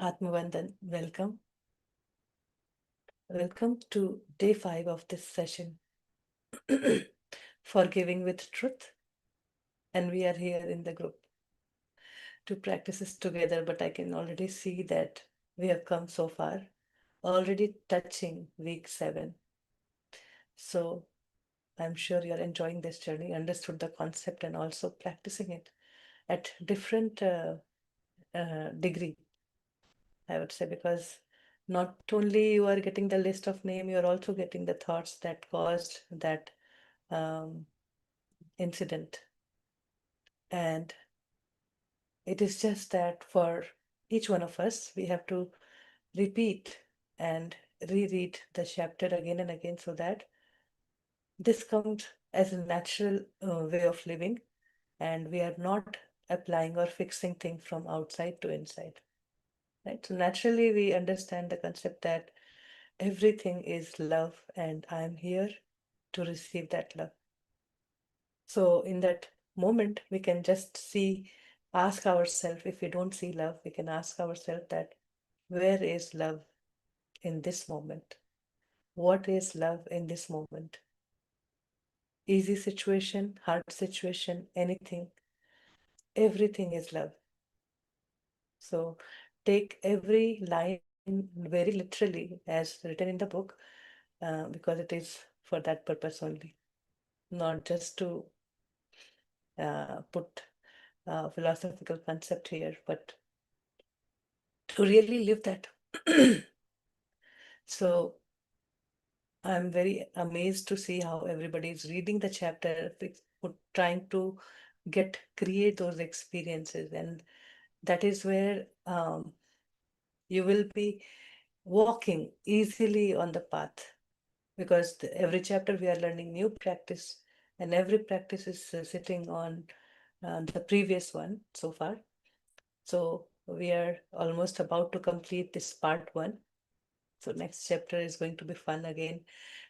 Atmavandan, welcome. Welcome to day 5 of this session, Forgiving with Truth. And we are here in the group to practice this together. But I can already see that we have come so far, already touching week 7. So I'm sure you're enjoying this journey, understood the concept, and also practicing it at different degree, I would say, because not only you are getting the list of name, you're also getting the thoughts that caused that um, incident. And it is just that for each one of us, we have to repeat and reread the chapter again and again so that this comes as a natural way of living, and we are not applying or fixing things from outside to inside. Right? So naturally, we understand the concept that everything is love, and I am here to receive that love. So in that moment, we can just ask ourselves, if we don't see love, we can ask ourselves that where is love in this moment? What is love in this moment? Easy situation, hard situation, anything, everything is love. So take every line very literally as written in the book, because it is for that purpose only, not just to put philosophical concept here, but to really live that. So I'm very amazed to see how everybody is reading the chapter, trying to create those experiences. And that is where you will be walking easily on the path, because every chapter we are learning new practice, and every practice is sitting on the previous one so far. So we are almost about to complete this part 1. So next chapter is going to be fun again.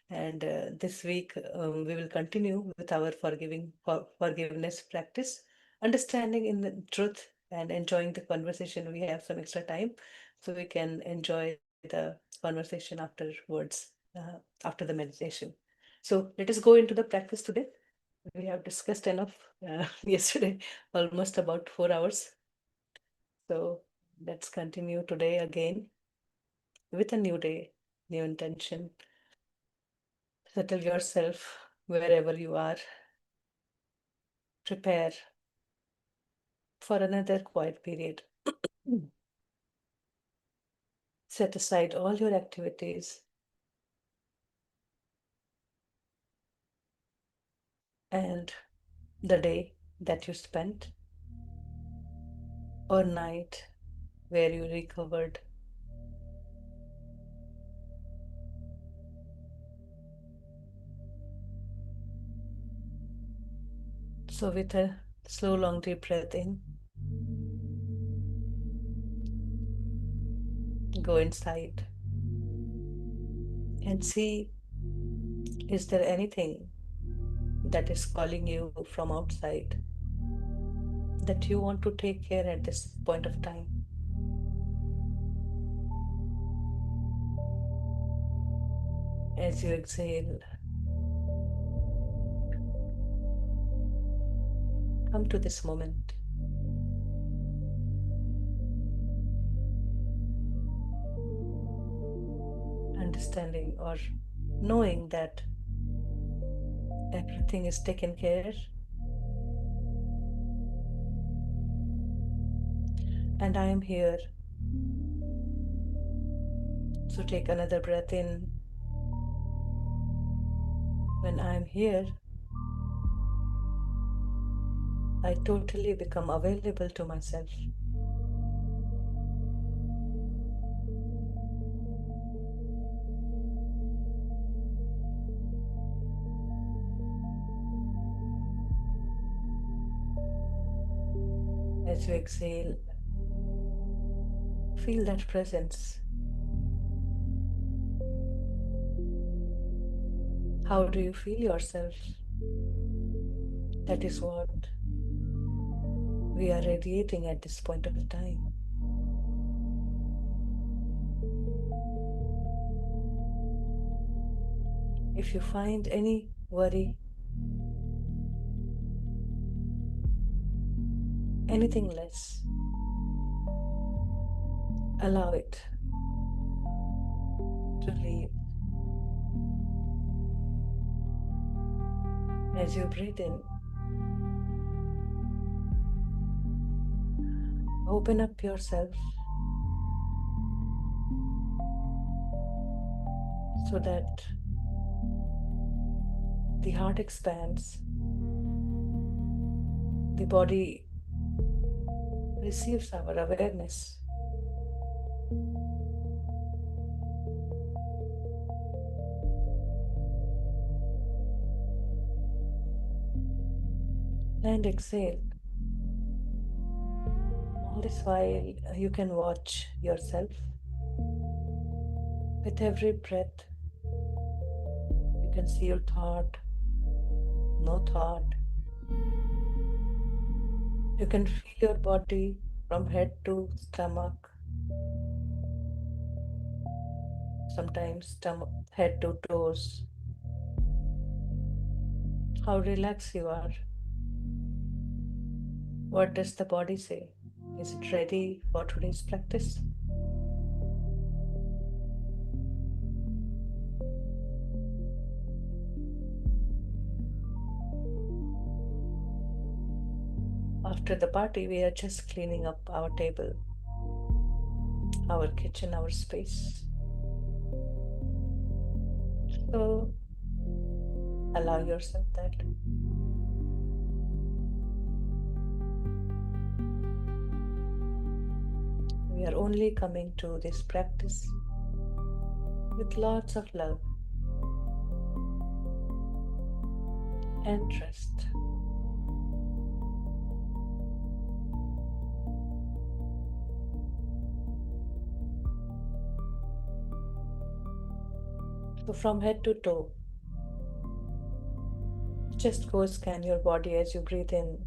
And this week we will continue with our forgiveness practice, understanding in the truth, and enjoying the conversation. We have some extra time, so we can enjoy the conversation afterwards, after the meditation. So let us go into the practice today. We have discussed enough yesterday, almost about 4 hours. So let's continue today again with a new day, new intention. Settle yourself wherever you are. Prepare for another quiet period. Set aside all your activities and the day that you spent or night where you recovered. So, with a slow, long, deep breath in, go inside and see, is there anything that is calling you from outside that you want to take care at this point of time? As you exhale, come to this moment. Understanding or knowing that everything is taken care, and I am here. So take another breath in. When I am here, I totally become available to myself. As you exhale, feel that presence. How do you feel yourself? That is what we are radiating at this point of time. If you find any worry, anything less, allow it to leave. As you breathe in, open up yourself so that the heart expands, the body receives our awareness. And exhale. All this while, you can watch yourself. With every breath, you can see your thought, no thought. You can feel your body from head to stomach, sometimes stomach, head to toes. How relaxed you are. What does the body say? Is it ready for today's practice? After the party, we are just cleaning up our table, our kitchen, our space. So allow yourself that. We are only coming to this practice with lots of love and trust. So from head to toe, just go scan your body as you breathe in.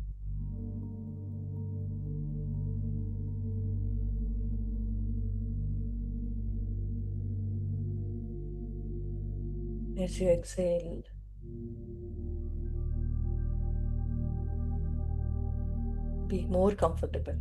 As you exhale, be more comfortable.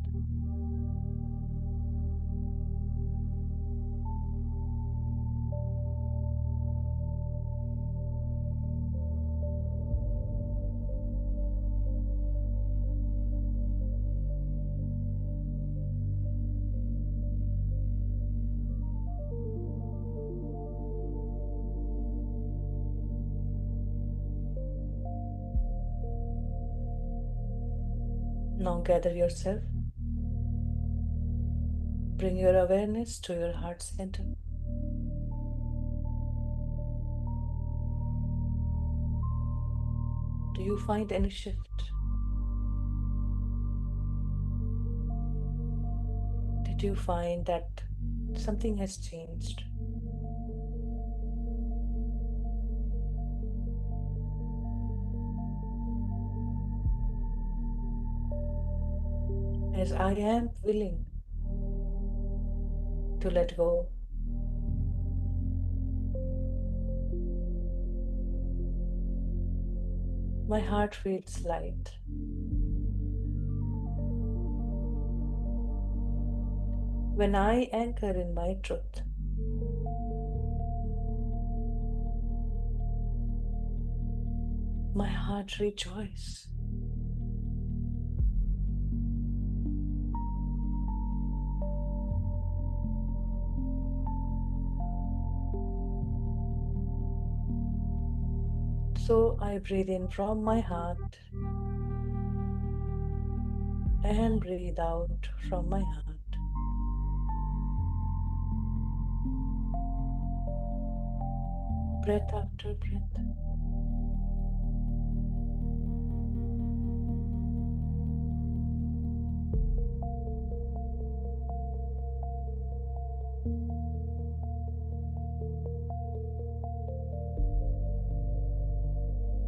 Now gather yourself. Bring your awareness to your heart center. Do you find any shift? Did you find that something has changed? As I am willing to let go, my heart feels light. When I anchor in my truth, my heart rejoices. So I breathe in from my heart and breathe out from my heart. Breath after breath.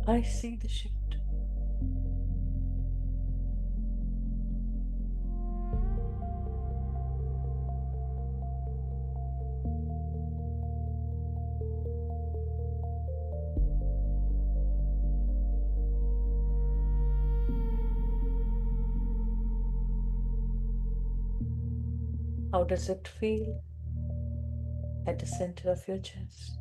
I see the shift. How does it feel at the center of your chest?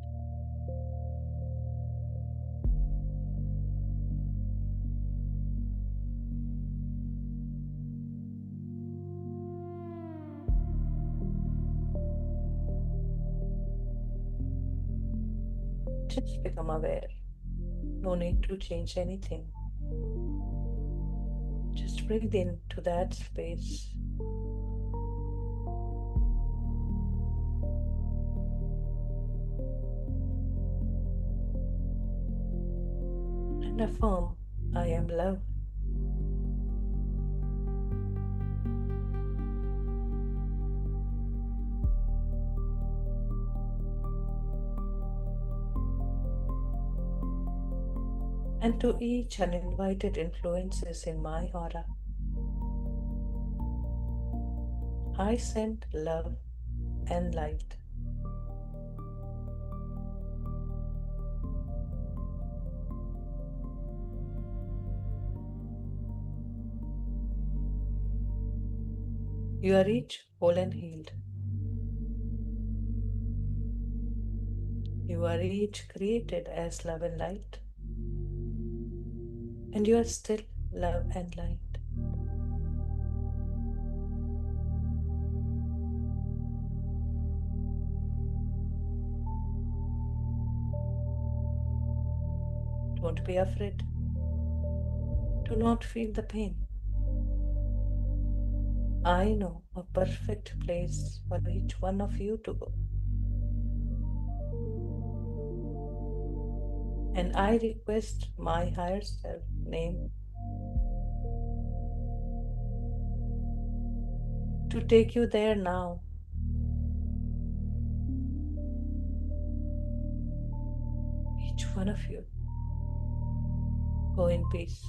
Just become aware. No need to change anything. Just breathe into that space and affirm, I am love. And to each uninvited influences in my aura, I send love and light. You are each whole and healed. You are each created as love and light. And you are still love and light. Don't be afraid. Do not feel the pain. I know a perfect place for each one of you to go. And I request my higher self name to take you there now. Each one of you, go in peace.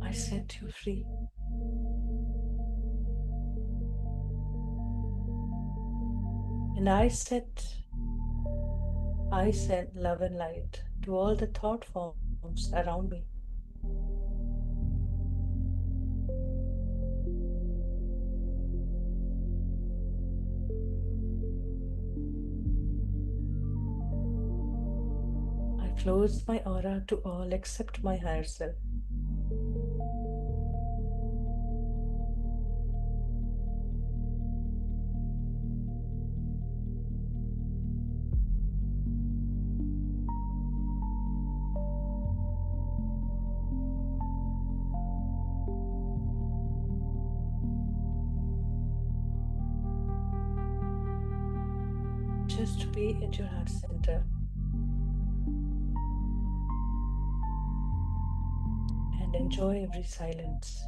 I set you free. And I send love and light to all the thought forms around me. I close my aura to all except my higher self. Just be at your heart center and enjoy every silence.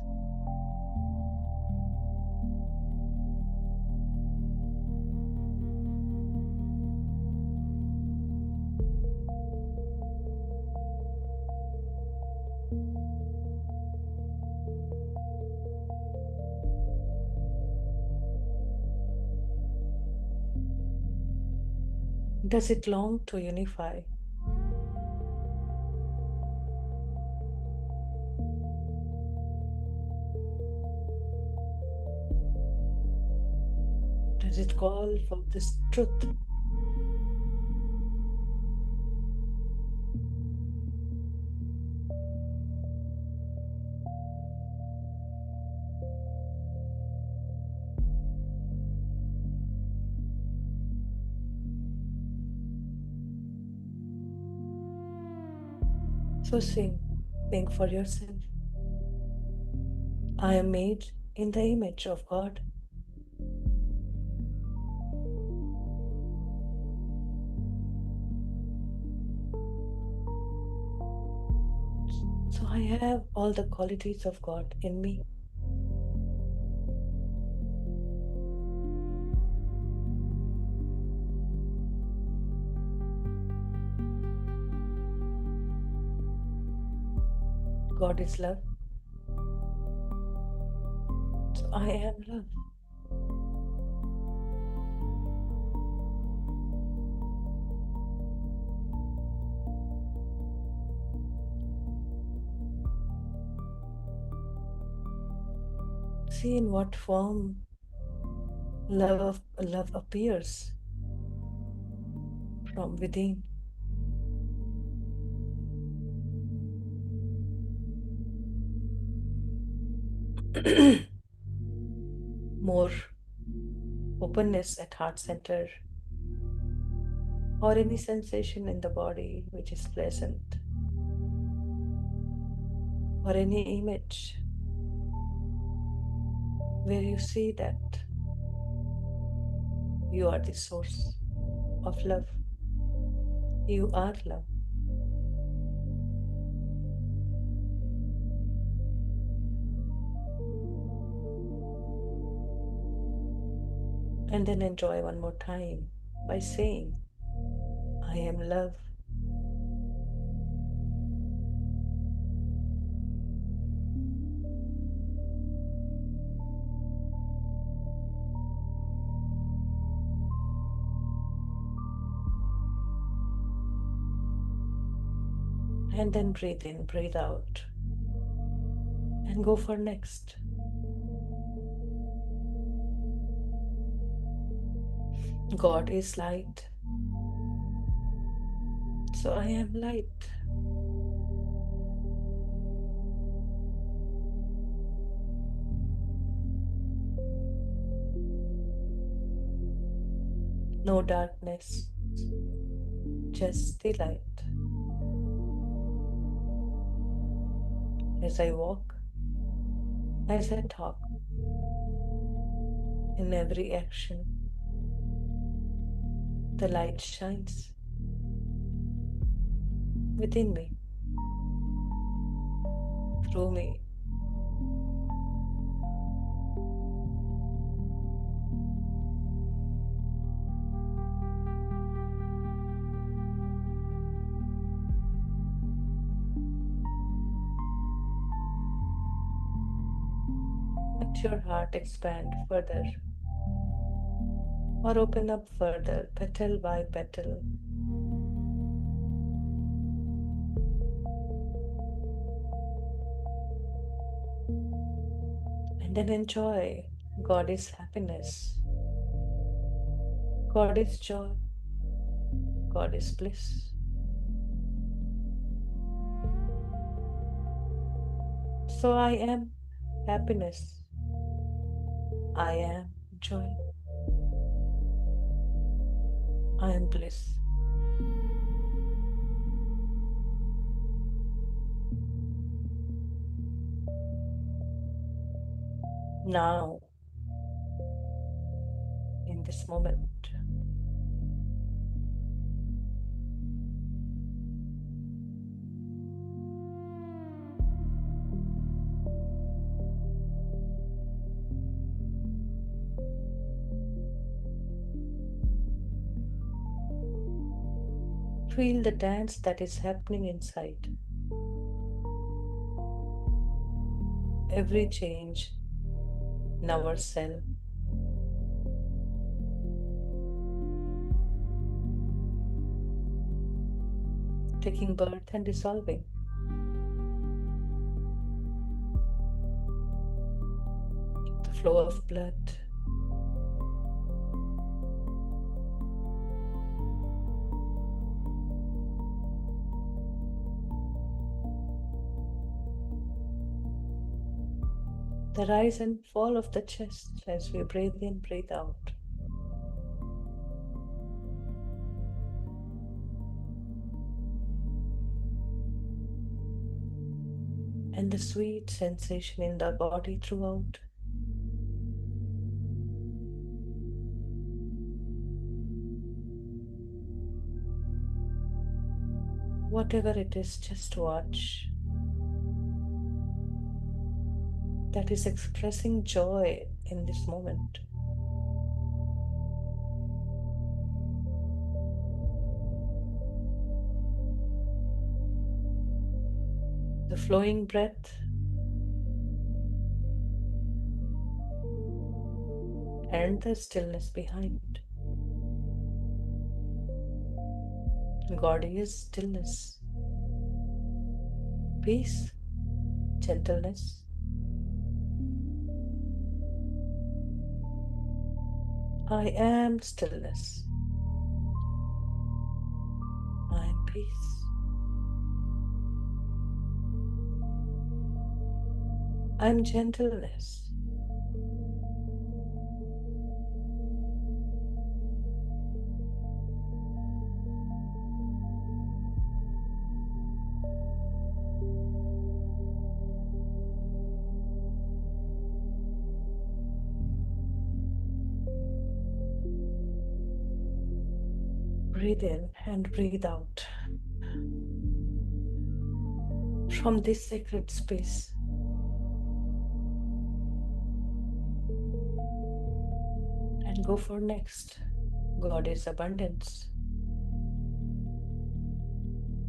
Does it long to unify? Does it call for this truth? So sing for yourself. I am made in the image of God. So I have all the qualities of God in me. God is love. So I am love. See in what form love appears from within. More openness at heart center, or any sensation in the body which is pleasant, or any image where you see that you are the source of love. You are love. And then enjoy one more time by saying, I am love. And then breathe in, breathe out, and go for next. God is light, so I am light. No darkness, just the light. As I walk, as I talk, in every action, the light shines within me, through me. Let your heart expand further or open up further, petal by petal. And then enjoy. God is happiness, God is joy, God is bliss. So I am happiness, I am joy, I am bliss. Now, in this moment, feel the dance that is happening inside. Every change in ourselves, taking birth and dissolving. The flow of blood, the rise and fall of the chest as we breathe in, breathe out. And the sweet sensation in the body throughout. Whatever it is, just watch. That is expressing joy in this moment. The flowing breath and the stillness behind. God is stillness, peace, gentleness, I am stillness. I am peace. I am gentleness. Breathe in and breathe out from this sacred space. And go for next. God is abundance.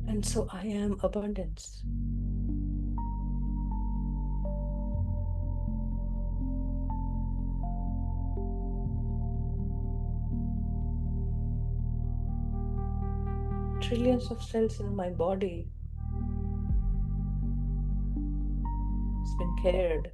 And so I am abundance. Trillions of cells in my body has been cared.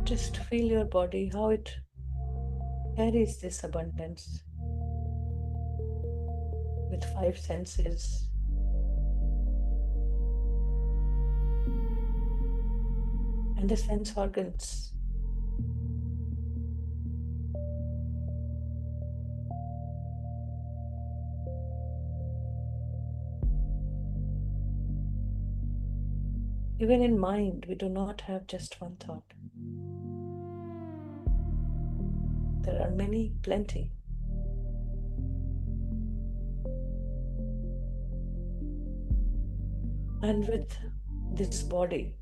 Just feel your body, how it carries this abundance with 5 senses. And the sense organs. Even in mind, we do not have just one thought. There are many, plenty. And with this body,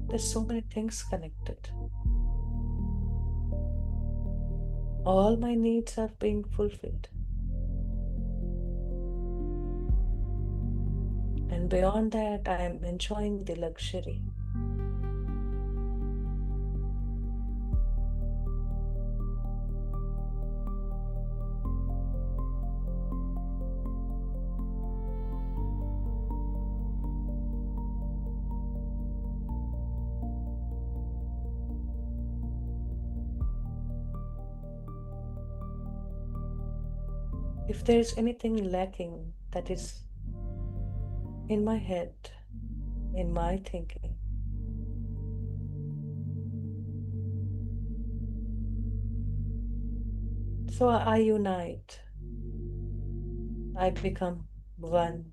there's so many things connected. All my needs are being fulfilled. And beyond that, I am enjoying the luxury. If there is anything lacking that is in my head, in my thinking, so I unite. I become one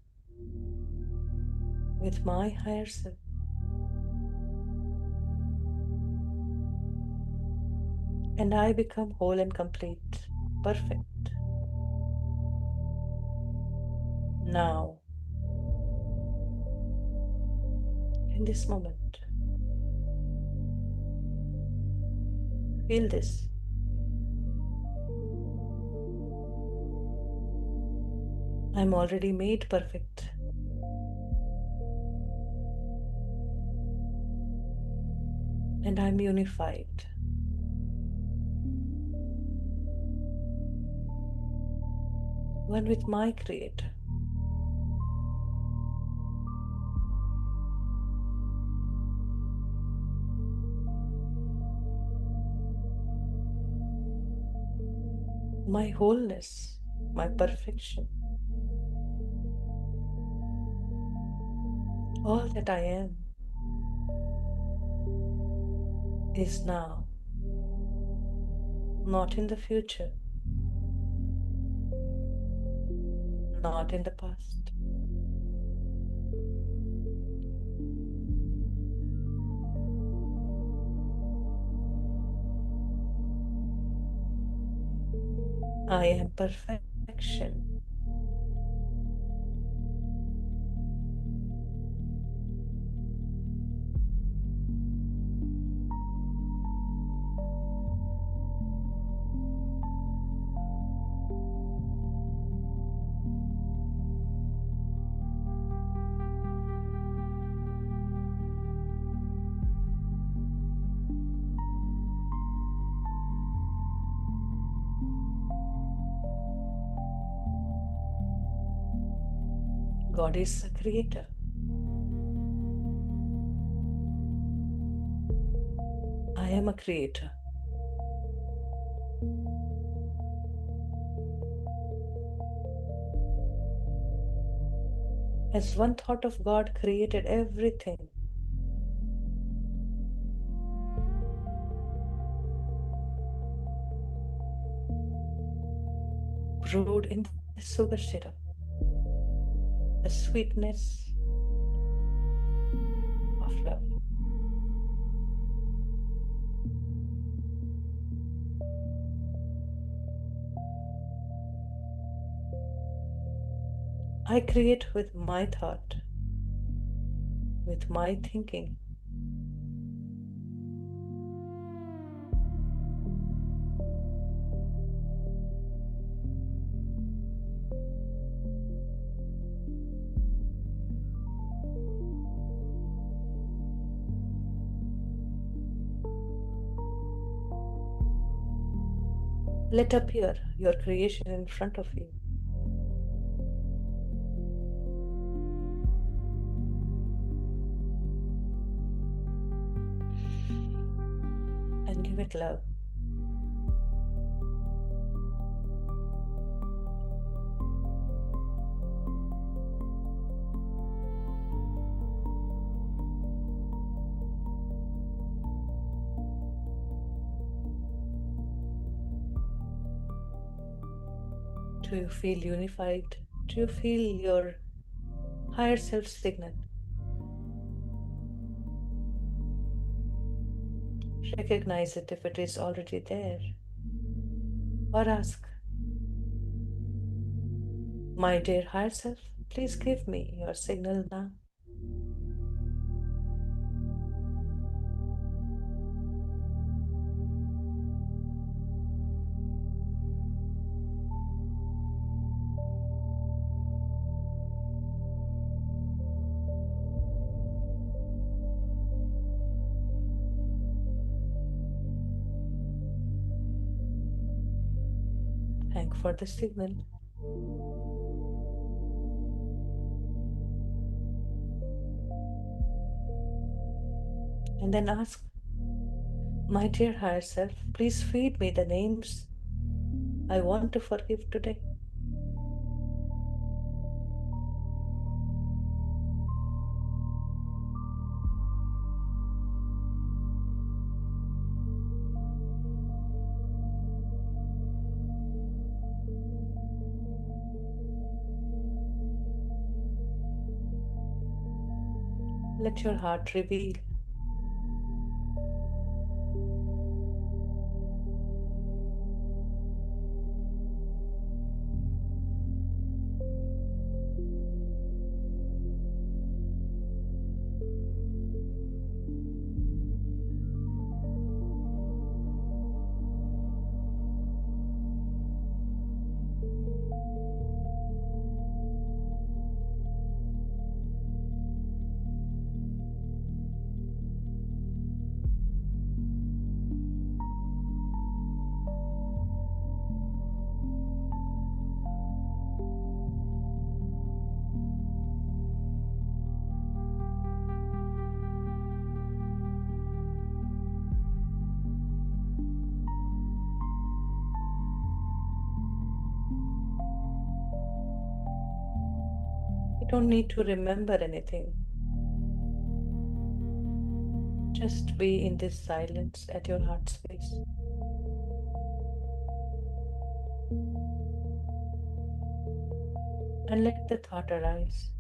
with my higher self. And I become whole and complete, perfect. Now, in this moment, feel this. I'm already made perfect. And I'm unified. One with my Creator. My wholeness, my perfection, all that I am is now, not in the future, not in the past. I am perfection. God is a creator. I am a creator. As one thought of God created everything, brewed in the sugar syrup, the sweetness of love. I create with my thought, with my thinking. Let appear your creation in front of you. And give it love. Do you feel unified? Do you feel your higher self signal? Recognize it if it is already there. Or ask, my dear higher self, please give me your signal now. Thank for the signal. And then ask, my dear higher self, please feed me the names I want to forgive today. Let your heart reveal. You don't need to remember anything. Just be in this silence at your heart space. And let the thought arise.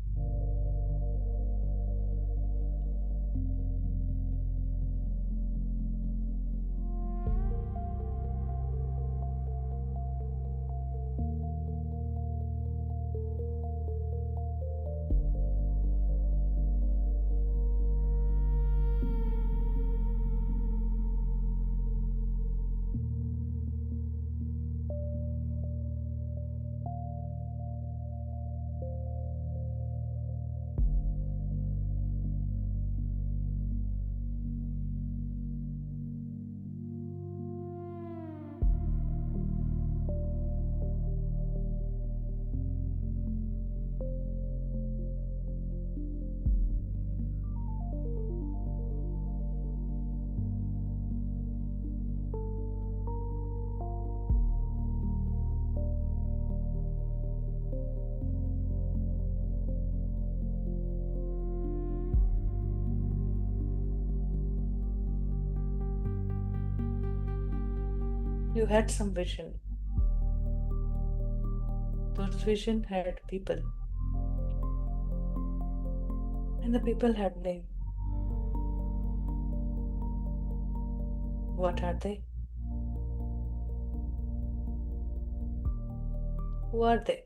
You had some vision. Those vision had people. And the people had name. What are they? Who are they?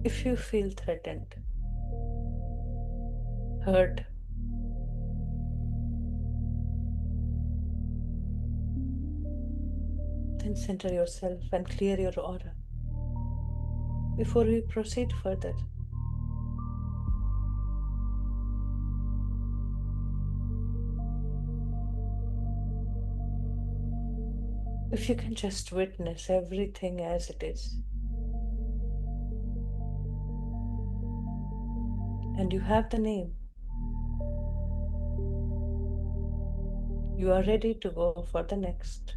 If you feel threatened, hurt, then center yourself and clear your aura before we proceed further. If you can just witness everything as it is, and you have the name, you are ready to go for the next.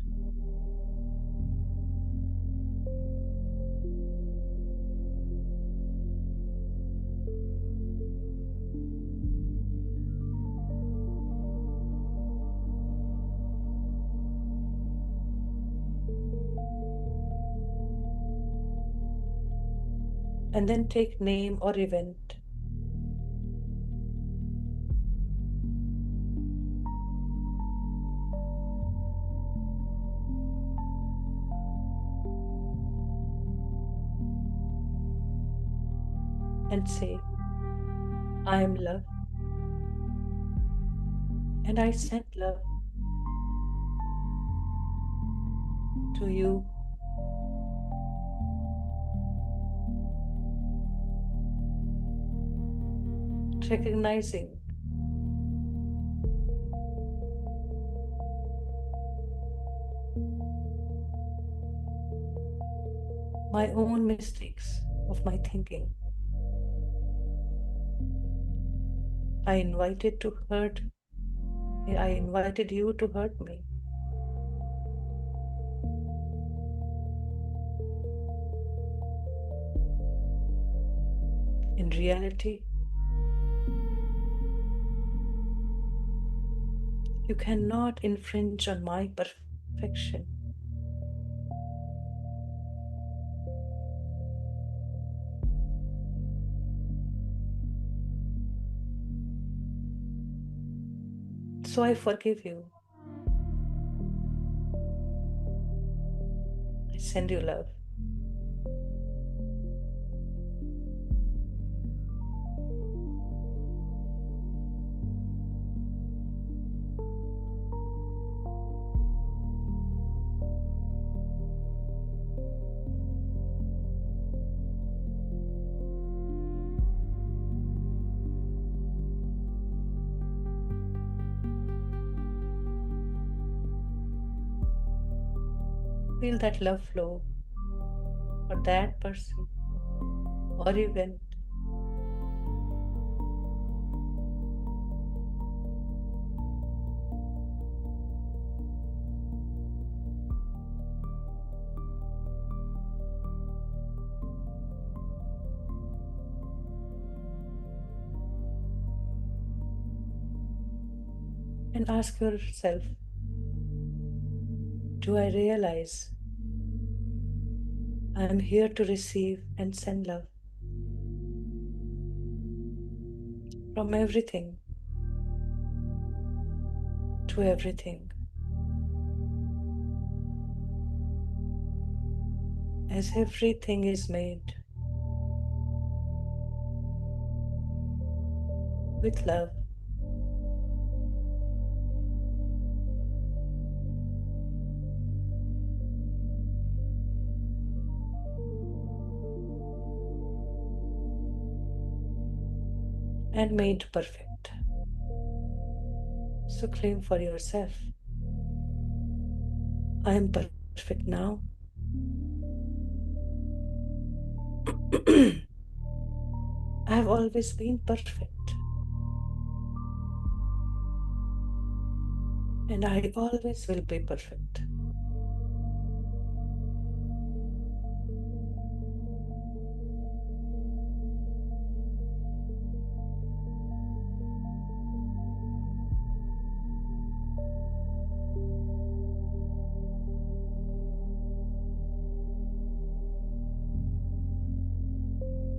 And then take name or event. And say, I am love, and I send love to you, recognizing my own mistakes of my thinking. I invited you to hurt me. In reality, you cannot infringe on my perfection. So I forgive you. I send you love. Feel that love flow for that person or event. And ask yourself, do I realize I am here to receive and send love from everything to everything, as everything is made with love. and made perfect. So claim for yourself, I am perfect now. I have always been perfect, and I always will be perfect.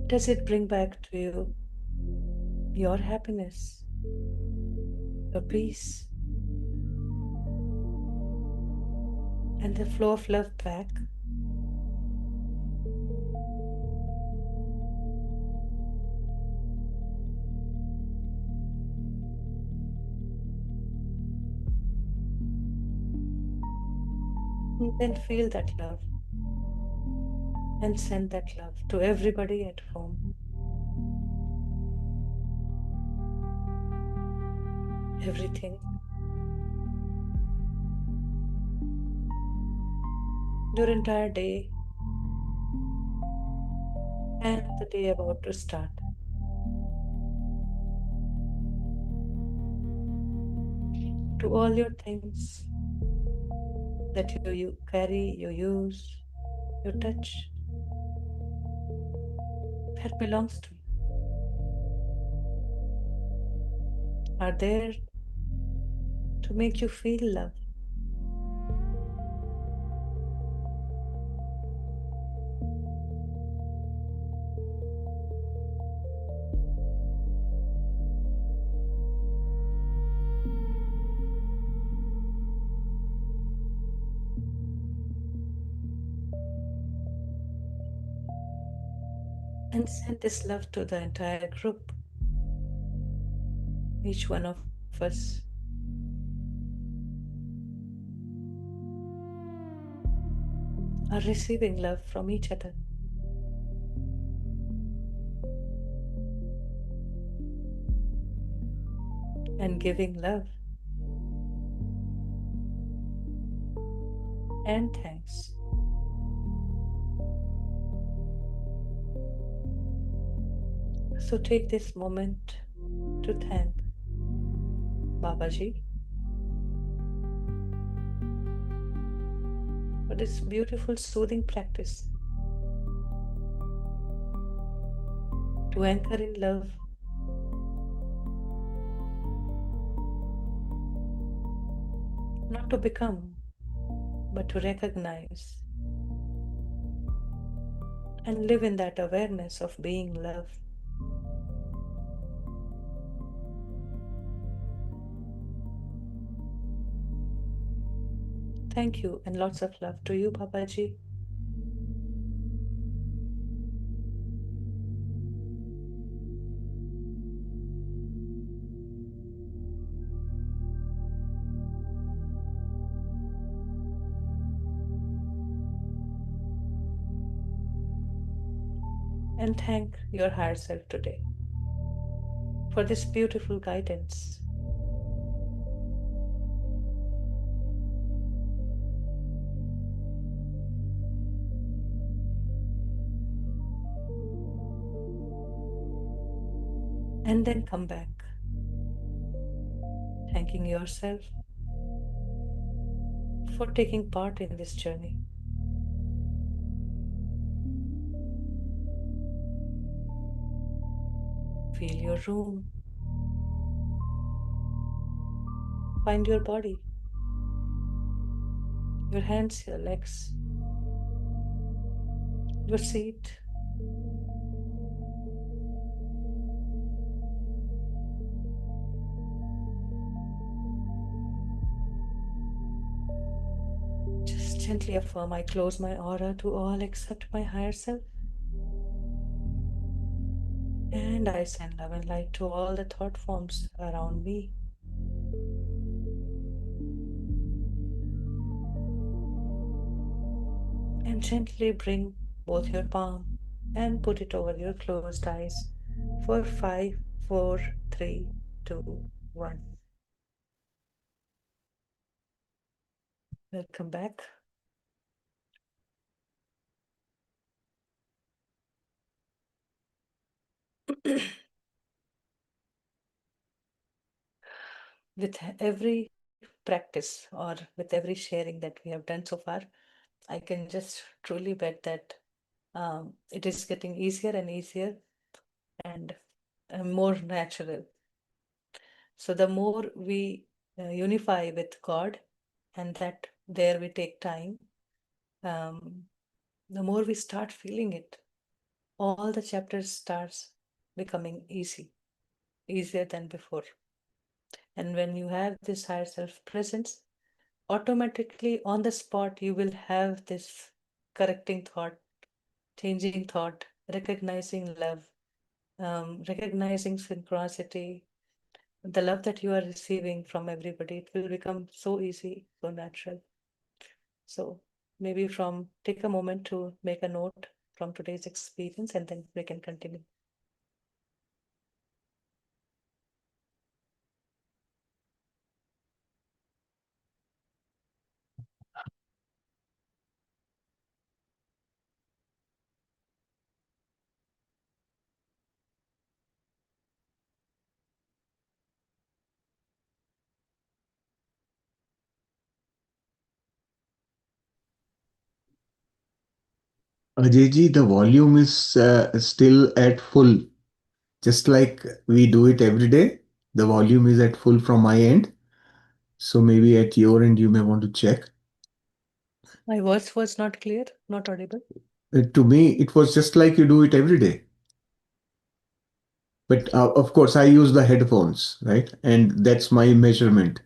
Does it bring back to you your happiness, your peace, and the flow of love back? And then feel that love and send that love to everybody at home. Everything. Your entire day and the day about to start. To all your things that you carry, you use, you touch, that belongs to you, are there to make you feel love. And send this love to the entire group. Each one of us are receiving love from each other. And giving love and thanks. So take this moment to thank Babaji for this beautiful soothing practice to anchor in love, not to become, but to recognize and live in that awareness of being love. Thank you and lots of love to you, Babaji. And thank your higher self today for this beautiful guidance. And then come back, thanking yourself for taking part in this journey. Feel your room. Find your body, your hands, your legs, your seat. Just gently affirm, I close my aura to all except my higher self. And I send love and light to all the thought forms around me. And gently bring both your palm and put it over your closed eyes for 5 4, 3, 2, 1. Welcome back. With every practice or with every sharing that we have done so far, I can just truly bet that it is getting easier and easier and more natural. So the more we unify with God, and that there we take time, um, the more we start feeling it. All the chapters starts becoming easier than before. And when you have this higher self presence, automatically on the spot you will have this correcting thought, changing thought, recognizing love, recognizing synchronicity, the love that you are receiving from everybody. It will become so easy, so natural. So maybe from take a moment to make a note from today's experience, and then we can continue. Ajayji, the volume is still at full, just like we do it every day. The volume is at full from my end. So maybe at your end, you may want to check. My voice was not clear, not audible. To me, it was just like you do it every day. But of course, I use the headphones, right? And that's my measurement.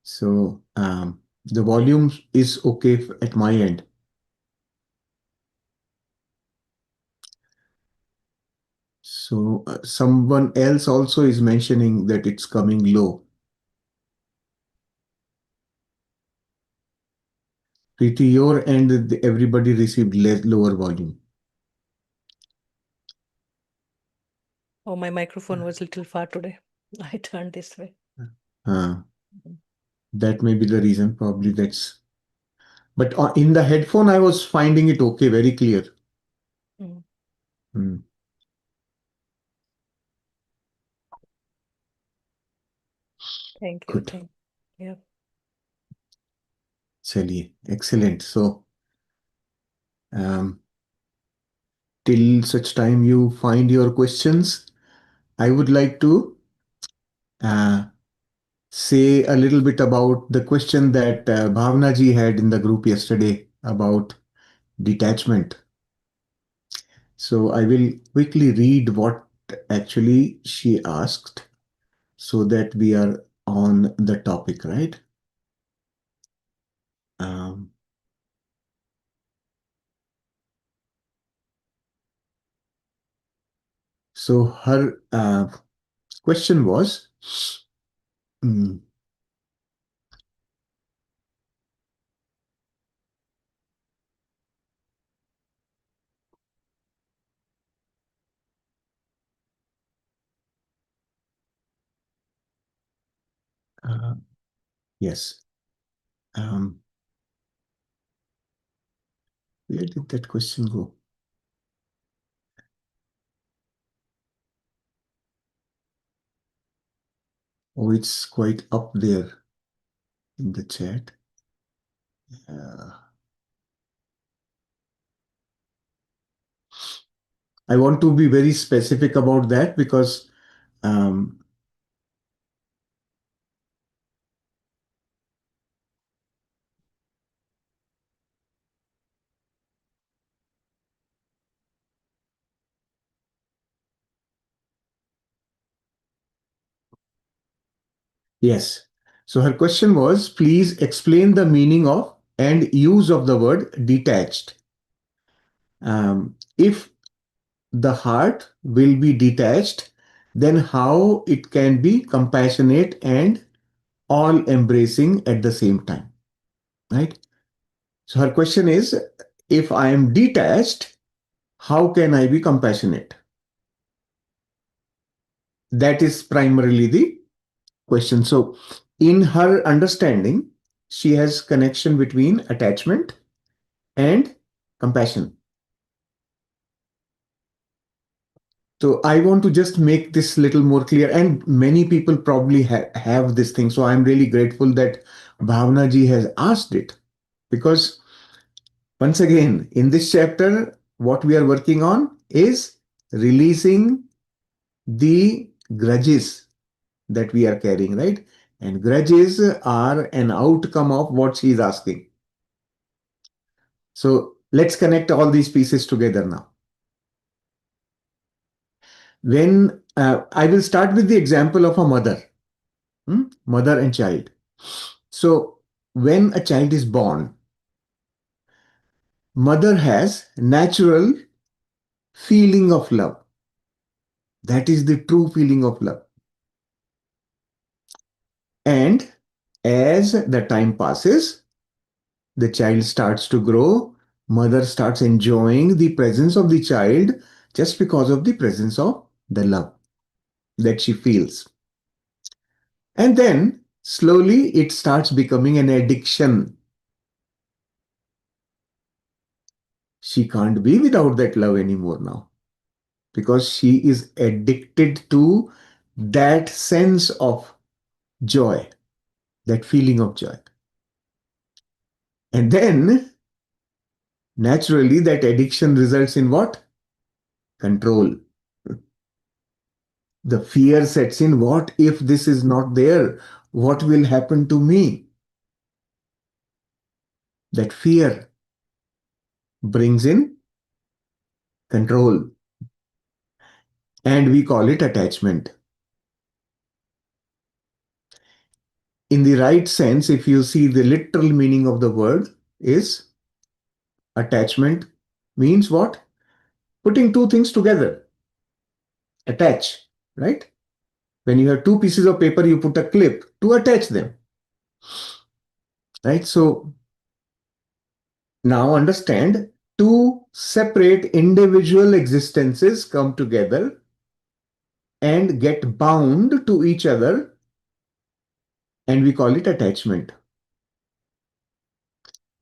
So the volume is okay at my end. So someone else also is mentioning that it's coming low. Preeti, your end, everybody received lower volume. Oh, my microphone was a little far today. I turned this way. Uh, Mhm. that may be the reason. Probably that's. But in the headphone, I was finding it okay, very clear. Mm. Hmm, Thank you. good. Thank you. Yeah. Chaliye. Excellent. So um, till such time you find your questions, I would like to uh, say a little bit about the question that Bhavna ji had in the group yesterday about detachment. So I will quickly read what actually she asked so that we are on the topic, right? Um, so her question was, mm, uh, yes, um, where did that question go? Oh, it's quite up there in the chat. Uh, I want to be very specific about that because, um, yes. So her question was, please explain the meaning of and use of the word detached. If the heart will be detached, then how it can be compassionate and all embracing at the same time, right? So her question is, if I am detached, how can I be compassionate? That is primarily the question. So, in her understanding, she has connection between attachment and compassion. So, I want to just make this little more clear, and many people probably have this thing. So, I'm really grateful that Bhavna ji has asked it, because once again, in this chapter, what we are working on is releasing the grudges that we are carrying, right? And grudges are an outcome of what she is asking. So let's connect all these pieces together now. When I will start with the example of a mother, mother and child. So when a child is born, mother has natural feeling of love. That is the true feeling of love. And as the time passes, the child starts to grow, mother starts enjoying the presence of the child just because of the presence of the love that she feels. And then slowly it starts becoming an addiction. She can't be without that love anymore now, because she is addicted to that sense of joy, that feeling of joy. And then naturally that addiction results in what? Control. The fear sets in. What if this is not there? What will happen to me? That fear brings in control, and we call it attachment. In the right sense, if you see the literal meaning of the word, is attachment means what? Putting two things together. Attach, right? When you have two pieces of paper, you put a clip to attach them, right? So now understand, two separate individual existences come together and get bound to each other, and we call it attachment.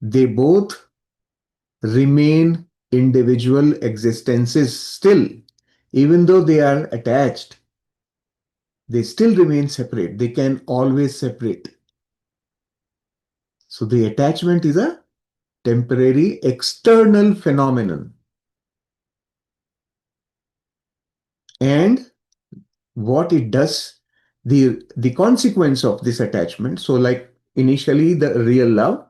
They both remain individual existences still, even though they are attached, they still remain separate. They can always separate. So the attachment is a temporary external phenomenon. And what it does, the consequence of this attachment, so like initially the real love,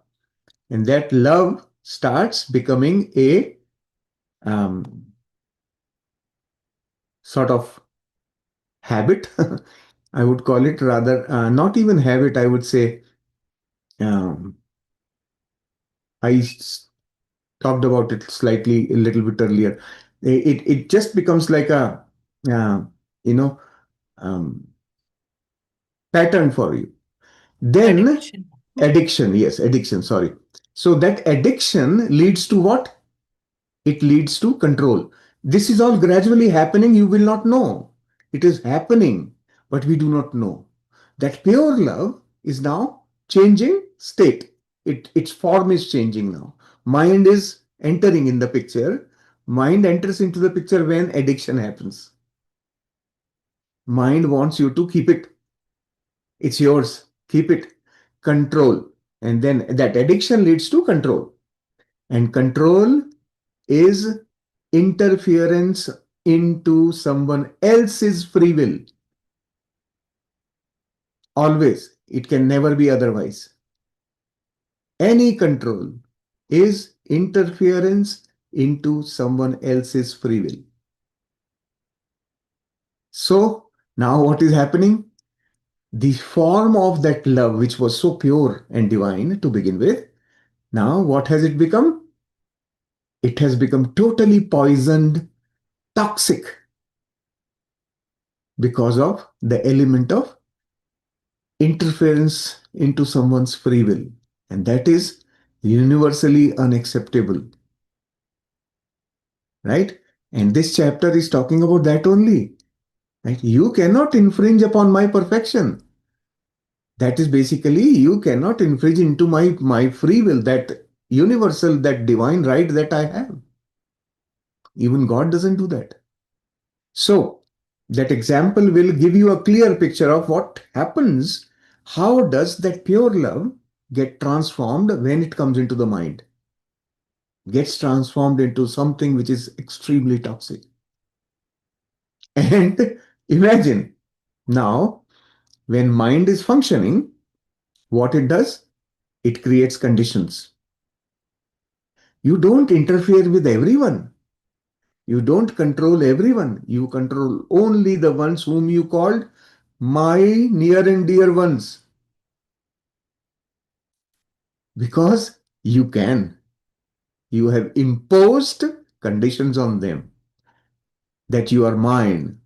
and that love starts becoming a um, sort of habit. I would call it, rather, not even habit, I would say. um, I talked about it slightly a little bit earlier. It just becomes like a uh, you know um, pattern for you. Then Addiction. addiction, yes, addiction, sorry. So that addiction leads to what? It leads to control. This is all gradually happening. You will not know. It is happening, but we do not know. That pure love is now changing state. Its form is changing now. Mind is entering in the picture. Mind enters into the picture when addiction happens. Mind wants you to keep it. It's yours. Keep it. Control. And then that addiction leads to control. And control is interference into someone else's free will. Always. It can never be otherwise. Any control is interference into someone else's free will. So now what is happening? The form of that love, which was so pure and divine to begin with, now what has it become? It has become totally poisoned, toxic, because of the element of interference into someone's free will. And that is universally unacceptable, right? And this chapter is talking about that only. Right? You cannot infringe upon my perfection. That is basically, you cannot infringe into my free will, that universal, that divine right that I have. Even God doesn't do that. So, that example will give you a clear picture of what happens. How does that pure love get transformed when it comes into the mind? Gets transformed into something which is extremely toxic. And imagine now, when mind is functioning, what it does? It creates conditions. You don't interfere with everyone. You don't control everyone. You control only the ones whom you called my near and dear ones. Because you can. You have imposed conditions on them that you are mine.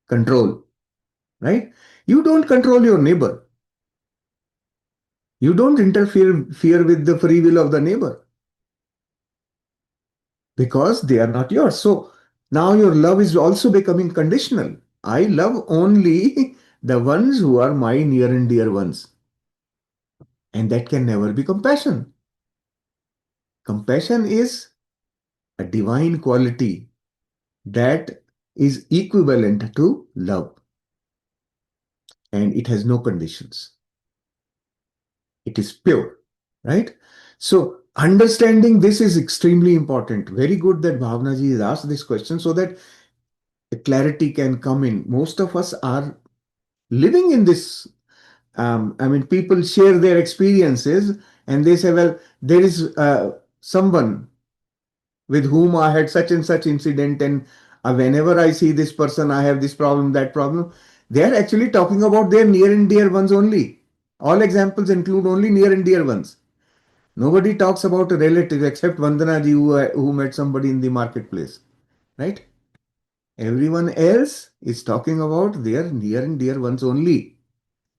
Control, right? You don't control your neighbor. You don't interfere with the free will of the neighbor because they are not yours. So now your love is also becoming conditional. I love only the ones who are my near and dear ones. And that can never be compassion. Compassion is a divine quality that is equivalent to love, and it has no conditions. It is pure, right? So, understanding this is extremely important. Very good that Bhavnaji has asked this question so that the clarity can come in. Most of us are living in this. I mean, people share their experiences and they say, well, there is someone with whom I had such and such incident, and whenever I see this person, I have this problem, that problem. They are actually talking about their near and dear ones only. All examples include only near and dear ones. Nobody talks about a relative except Vandana ji who met somebody in the marketplace, right? Everyone else is talking about their near and dear ones only.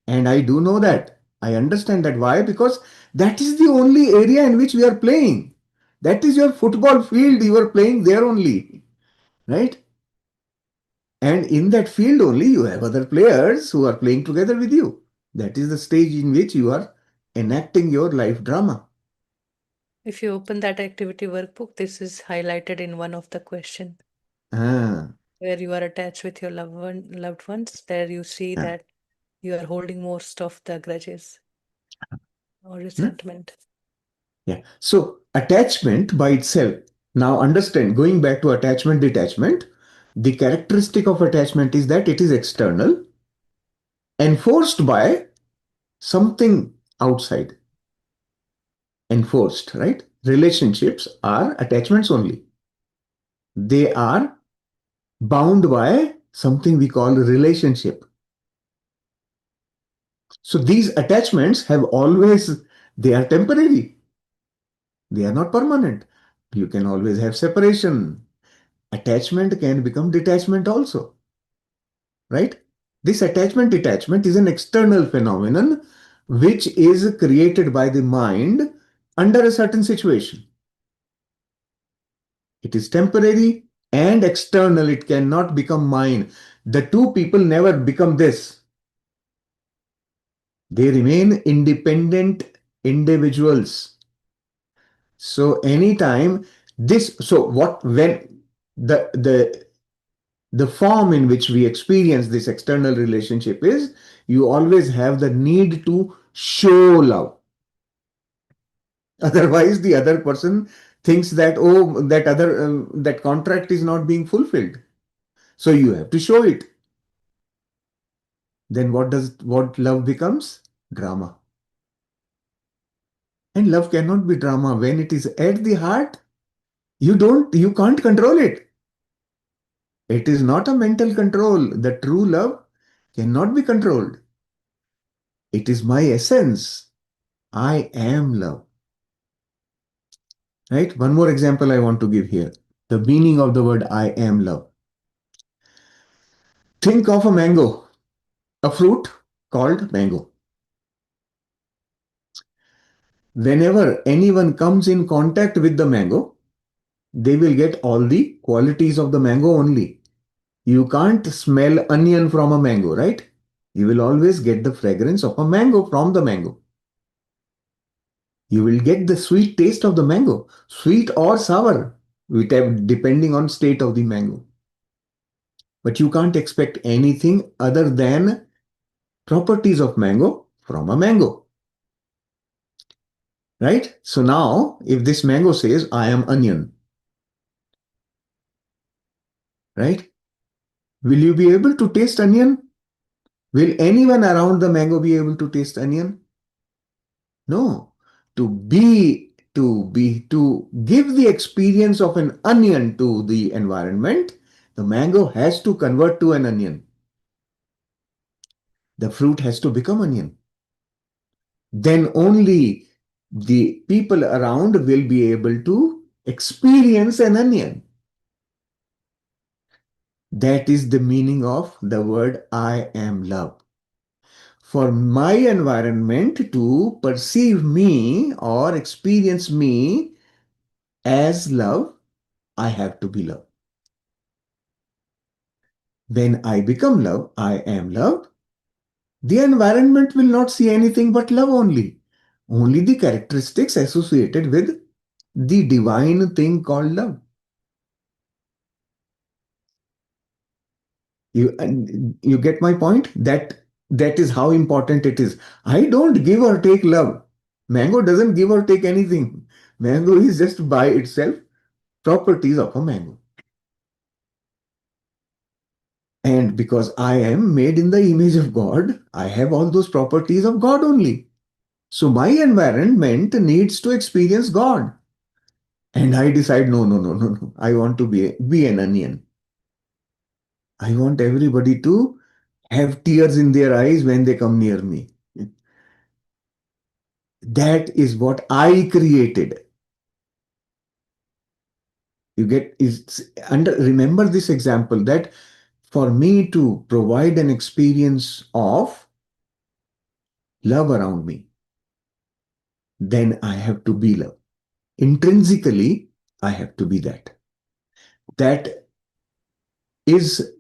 And I do know that. I understand that. Why? Because that is the only area in which we are playing. That is your football field. You are playing there only, right? And in that field only, you have other players who are playing together with you. That is the stage in which you are enacting your life drama. If you open that activity workbook, this is highlighted in one of the question Ah, where you are attached with your loved ones. There you see ah, that you are holding most of the grudges or hmm? resentment. Yeah. So attachment by itself. Now understand, going back to attachment, detachment, the characteristic of attachment is that it is external, enforced by something outside. Enforced, right? Relationships are attachments only. They are bound by something we call relationship. So these attachments have always, they are temporary. They are not permanent. You can always have separation. Attachment can become detachment also, right? This attachment detachment is an external phenomenon which is created by the mind under a certain situation. It is temporary and external. It cannot become mine. The two people never become this. They remain independent individuals. So anytime this, so what when the form in which we experience this external relationship is, you always have the need to show love. Otherwise, the other person thinks that, oh, that other that contract is not being fulfilled. So you have to show it. Then what love becomes? Drama. And love cannot be drama when it is at the heart. You can't control it. It is not a mental control. The true love cannot be controlled. It is my essence. I am love. Right? One more example I want to give here. The meaning of the word I am love. Think of a mango, a fruit called mango. Whenever anyone comes in contact with the mango, they will get all the qualities of the mango only. You can't smell onion from a mango, right? You will always get the fragrance of a mango from the mango. You will get the sweet taste of the mango, sweet or sour, depending on state of the mango. But you can't expect anything other than properties of mango from a mango, right? So now, if this mango says, I am onion, right? Will you be able to taste onion? Will anyone around the mango be able to taste onion? No. To give the experience of an onion to the environment, the mango has to convert to an onion. The fruit has to become onion. Then only the people around will be able to experience an onion. That is the meaning of the word I am love. For my environment to perceive me or experience me as love, I have to be love. When I become love, I am love. The environment will not see anything but love only. Only the characteristics associated with the divine thing called love. You get my point? That is how important it is. I don't give or take love. Mango doesn't give or take anything. Mango is just by itself properties of a mango. And because I am made in the image of God, I have all those properties of God only. So my environment needs to experience God. And I decide, no, no, no, no, no. I want to be an onion. I want everybody to have tears in their eyes when they come near me. That is what I created. You get is under remember this example that for me to provide an experience of love around me, then I have to be love. Intrinsically, I have to be that. That is,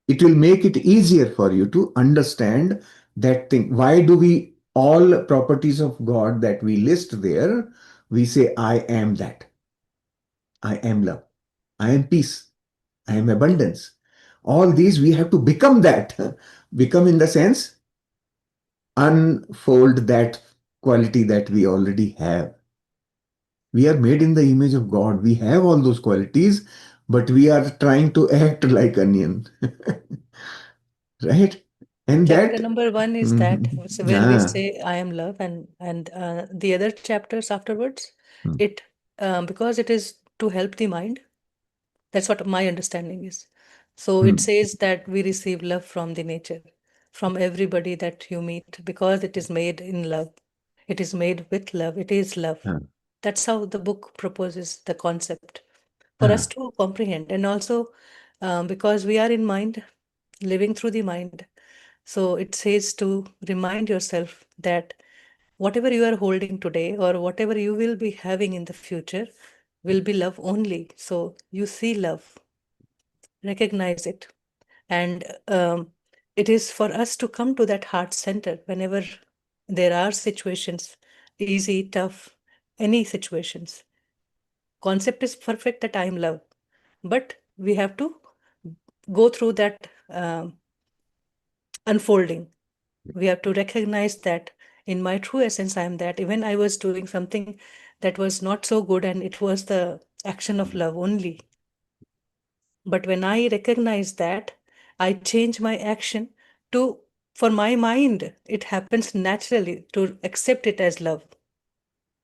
it will make it easier for you to understand that thing. Why do we all properties of God that we list there, we say, I am that. I am love. I am peace. I am abundance. All these we have to become that. Become in the sense, unfold that quality that we already have. We are made in the image of God. We have all those qualities, but we are trying to act like onion, right? And Chapter that, number one is that mhm. so when we Ah, say I am love, and the other chapters afterwards, mm, it because it is to help the mind. That's what my understanding is. So it mm, says that we receive love from the nature, from everybody that you meet, because it is made in love. It is made with love. It is love. ah, That's how the book proposes the concept for us ah, to comprehend. And also, because we are in mind, living through the mind. So it says to remind yourself that whatever you are holding today or whatever you will be having in the future will be love only. So you see love, recognize it. And it is for us to come to that heart center whenever there are situations, easy, tough, any situations. Concept is perfect that I am love, but we have to go through that unfolding. We have to recognize that in my true essence, I am that. Even I was doing something that was not so good, and it was the action of love only. But when I recognize that, I change my action to, for my mind, it happens naturally to accept it as love.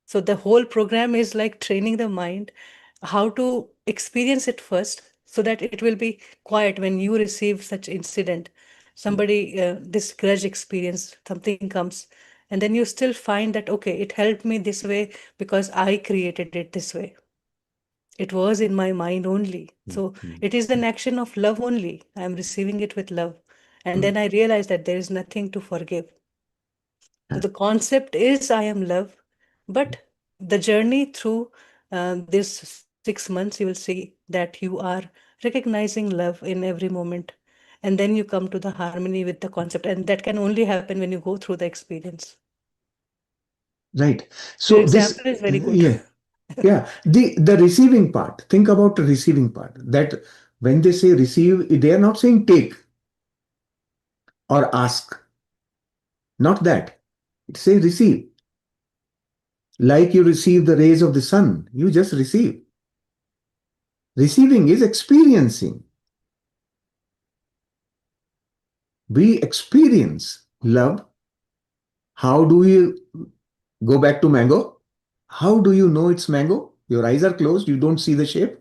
So the whole program is like training the mind how to experience it first so that it will be quiet when you receive such incident. Somebody, this grudge experience, something comes, and then you still find that, okay, it helped me this way because I created it this way. It was in my mind only. mm, So mm, it is an action of love only. I am receiving it with love. And mm, then I realize that there is nothing to forgive. So ah, the concept is I am love, but the journey through this 6 months, you will see that you are recognizing love in every moment. And then you come to the harmony with the concept, and that can only happen when you go through the experience. Right. Your So this, example is very good. yeah, yeah. The receiving part. Think about the receiving part. That when they say receive, they are not saying take or ask. Not that. It say receive. Like you receive the rays of the sun, you just receive. Receiving is experiencing. We experience love. How do you go back to mango? How do you know it's mango? Your eyes are closed, you don't see the shape,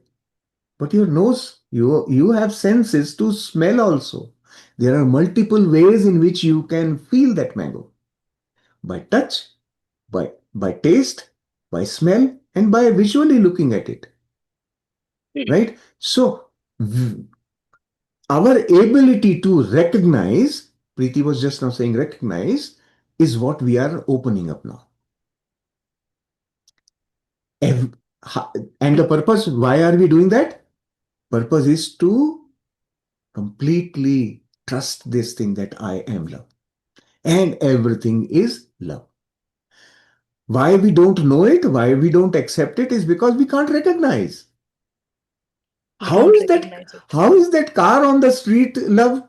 but your nose, you have senses to smell also. There are multiple ways in which you can feel that mango. By touch, by taste, by smell, and by visually looking at it. Right? So our ability to recognize, Preeti was just now saying recognize, is what we are opening up now. Ev- And the purpose, why are we doing that? Purpose is to completely trust this thing that I am love. And everything is love. Why we don't know it, why we don't accept it is because we can't recognize. We How don't is that? recognize it. How is that car on the street love?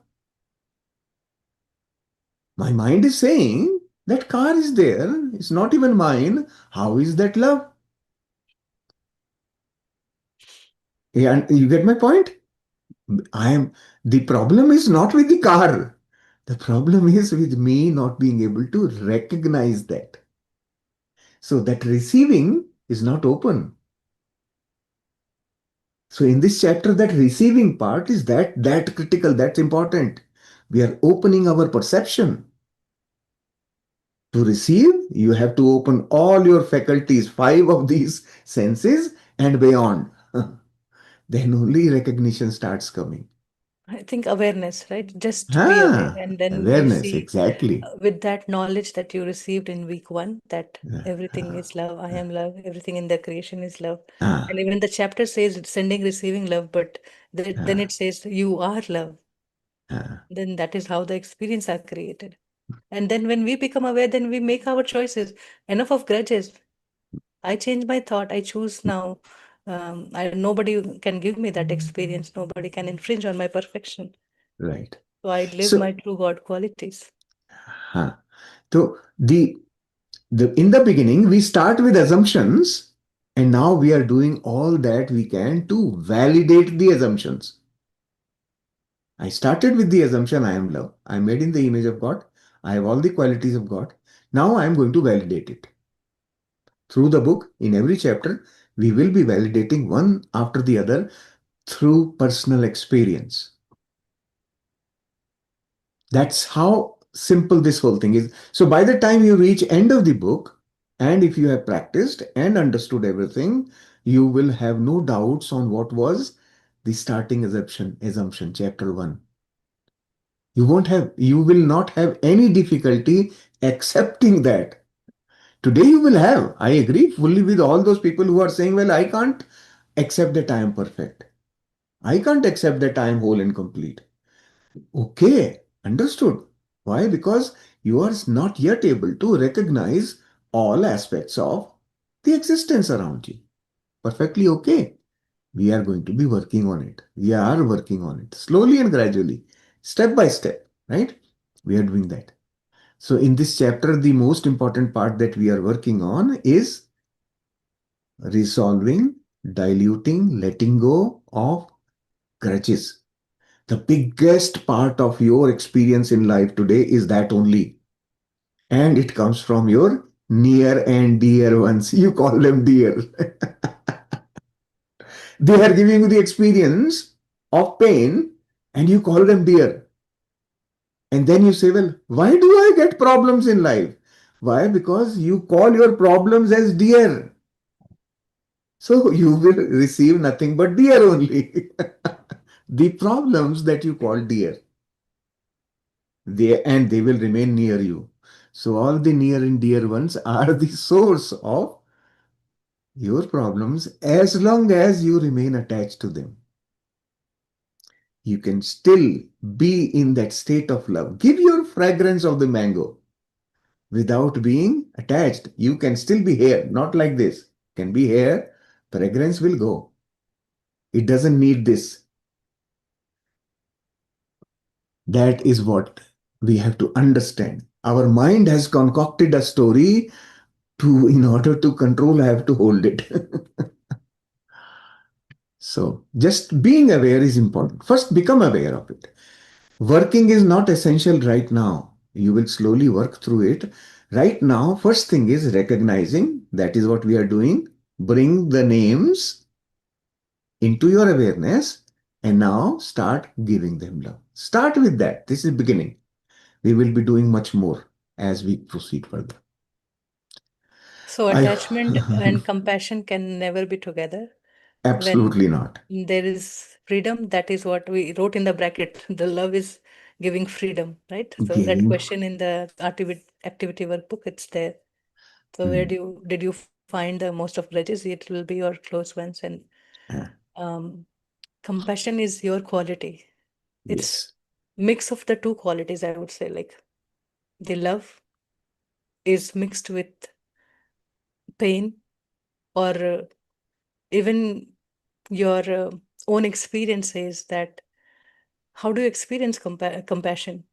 My mind is saying that car is there. It's not even mine. How is that love? Yeah, and you get my point? I am the problem is not with the car. The problem is with me not being able to recognize that. So that receiving is not open. So in this chapter, that receiving part is that critical, that's important. We are opening our perception. To receive, you have to open all your faculties, five of these senses and beyond. Then only recognition starts coming. I think awareness, right? Just be aware. Ah, And then you awareness, see, exactly. with that knowledge that you received in week one, that Ah, everything ah, is love, I am love, everything in the creation is love. And ah, even the chapter says it's sending, receiving love, but then ah, it says you are love. ah. Then that is how the experience are created. And then when we become aware, then we make our choices. Enough of grudges. I change my thought. I choose now. Nobody can give me that experience. Nobody can infringe on my perfection. Right. So I live So, my true God qualities. huh. So the in the beginning we start with assumptions, and now we are doing all that we can to validate the assumptions. I started with the assumption I am love. I am made in the image of God. I have all the qualities of God. Now I am going to validate it. Through the book, in every chapter, we will be validating one after the other through personal experience. That's how simple this whole thing is. So by the time you reach end of the book, and if you have practiced and understood everything, you will have no doubts on what was the starting assumption, chapter 1. You will not have any difficulty accepting that. Today you will have. I agree fully with all those people who are saying, well, I can't accept that I am perfect. I can't accept that I am whole and complete. Okay, understood. Why? Because you are not yet able to recognize all aspects of the existence around you. Perfectly okay. We are going to be working on it. We are working on it slowly and gradually, step by step, right? We are doing that. So, in this chapter, the most important part that we are working on is resolving, diluting, letting go of grudges. The biggest part of your experience in life today is that only. And it comes from your near and dear ones. You call them dear. They are giving you the experience of pain and you call them dear. And then you say, well, why do I get problems in life? Why? Because you call your problems as dear. So you will receive nothing but dear only. The problems that you call dear, they will remain near you. So all the near and dear ones are the source of your problems as long as you remain attached to them. You can still be in that state of love. Give your fragrance of the mango without being attached. You can still be here, not like this. Can be here, fragrance will go. It doesn't need this. That is what we have to understand. Our mind has concocted a story to, in order to control, I have to hold it. So just being aware is important. First, become aware of it. Working is not essential right now. You will slowly work through it. Right now, first thing is recognizing that is what we are doing. Bring the names into your awareness and now start giving them love. Start with that. This is beginning. We will be doing much more as we proceed further. So I attachment and compassion can never be together. When absolutely not. there is freedom, that is what we wrote in the bracket. The love is giving freedom, right? So that Giving. question in the activity workbook, it's there. So where Mm, did you find the most of grudges? It will be your close ones, and uh, um, compassion is your quality. It's yes. mix of the two qualities, I would say. Like the love is mixed with pain, or even your own experience says that how do you experience compassion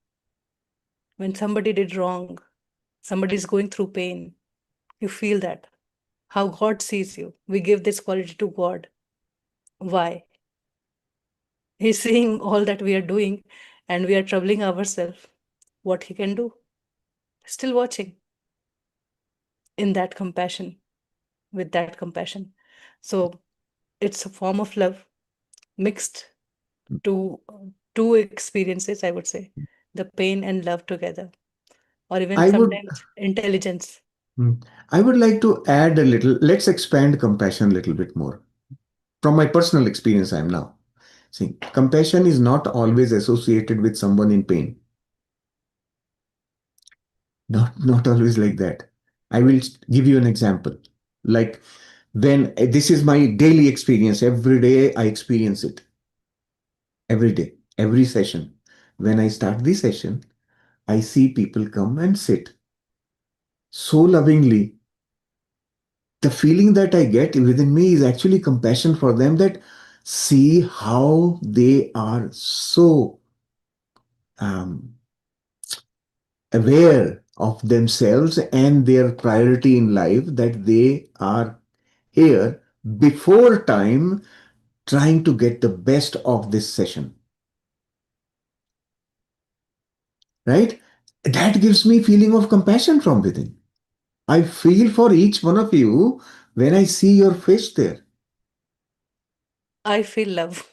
when somebody did wrong, somebody is going through pain, you feel that how God sees you. We give this quality to God. Why? He's seeing all that we are doing and we are troubling ourselves. What he can do? Still watching in that compassion, with that compassion. So it's a form of love mixed to two experiences, I would say, the pain and love together, or even I would sometimes intelligence. I would like to add a little, let's expand compassion a little bit more. From my personal experience, I am now. See, compassion is not always associated with someone in pain. Not always like that. I will give you an example. Like when this is my daily experience, every day I experience it. Every day, every session. When I start the session, I see people come and sit so lovingly. The feeling that I get within me is actually compassion for them, that see how they are so um, aware of themselves and their priority in life, that they are here before time trying to get the best of this session, right? That gives me feeling of compassion from within. I feel for each one of you when I see your face there. I feel love.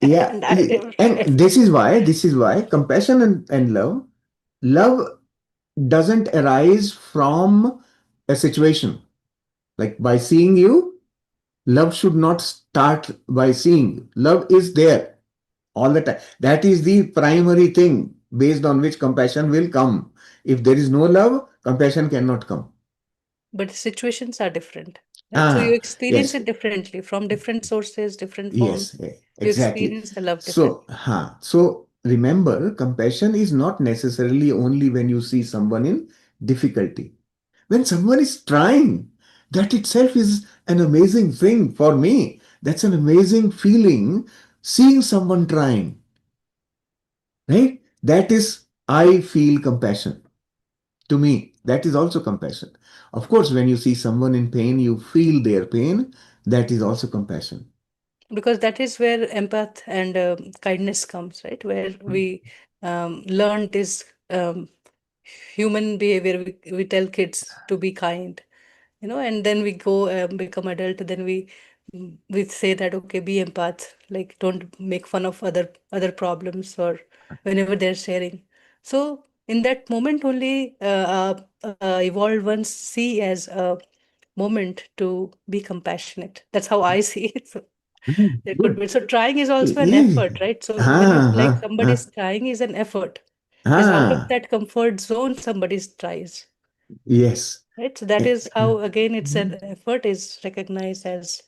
Yeah, And I and reflect. this is why compassion and love doesn't arise from a situation. Like by seeing you, love should not start by seeing you. Love is there all the time. That is the primary thing based on which compassion will come. If there is no love, compassion cannot come. But situations are different, right? So you Ah, experience yes. it differently from different sources, different forms. Yes, You exactly. experience the love So, differently. so remember, compassion is not necessarily only when you see someone in difficulty. When someone is trying, that itself is an amazing thing for me. That's an amazing feeling, seeing someone trying, right? That is, I feel compassion. To me, that is also compassion. Of course, when you see someone in pain, you feel their pain. That is also compassion. Because that is where empath and kindness comes, right? Where we learn this human behavior. We tell kids to be kind, and then we go become adult, then we say that okay, be empath, like don't make fun of other problems or whenever they're sharing. So in that moment only, evolved ones see as a moment to be compassionate. That's how I see it. So Mhm. there could Good. be, so trying is also an Yeah. effort, right? So when you Ah, like ah, somebody's ah, trying is an effort, is out of ah. that comfort zone somebody's tries, Yes. right? So that Eh, is how again it's an mhm. effort is recognized as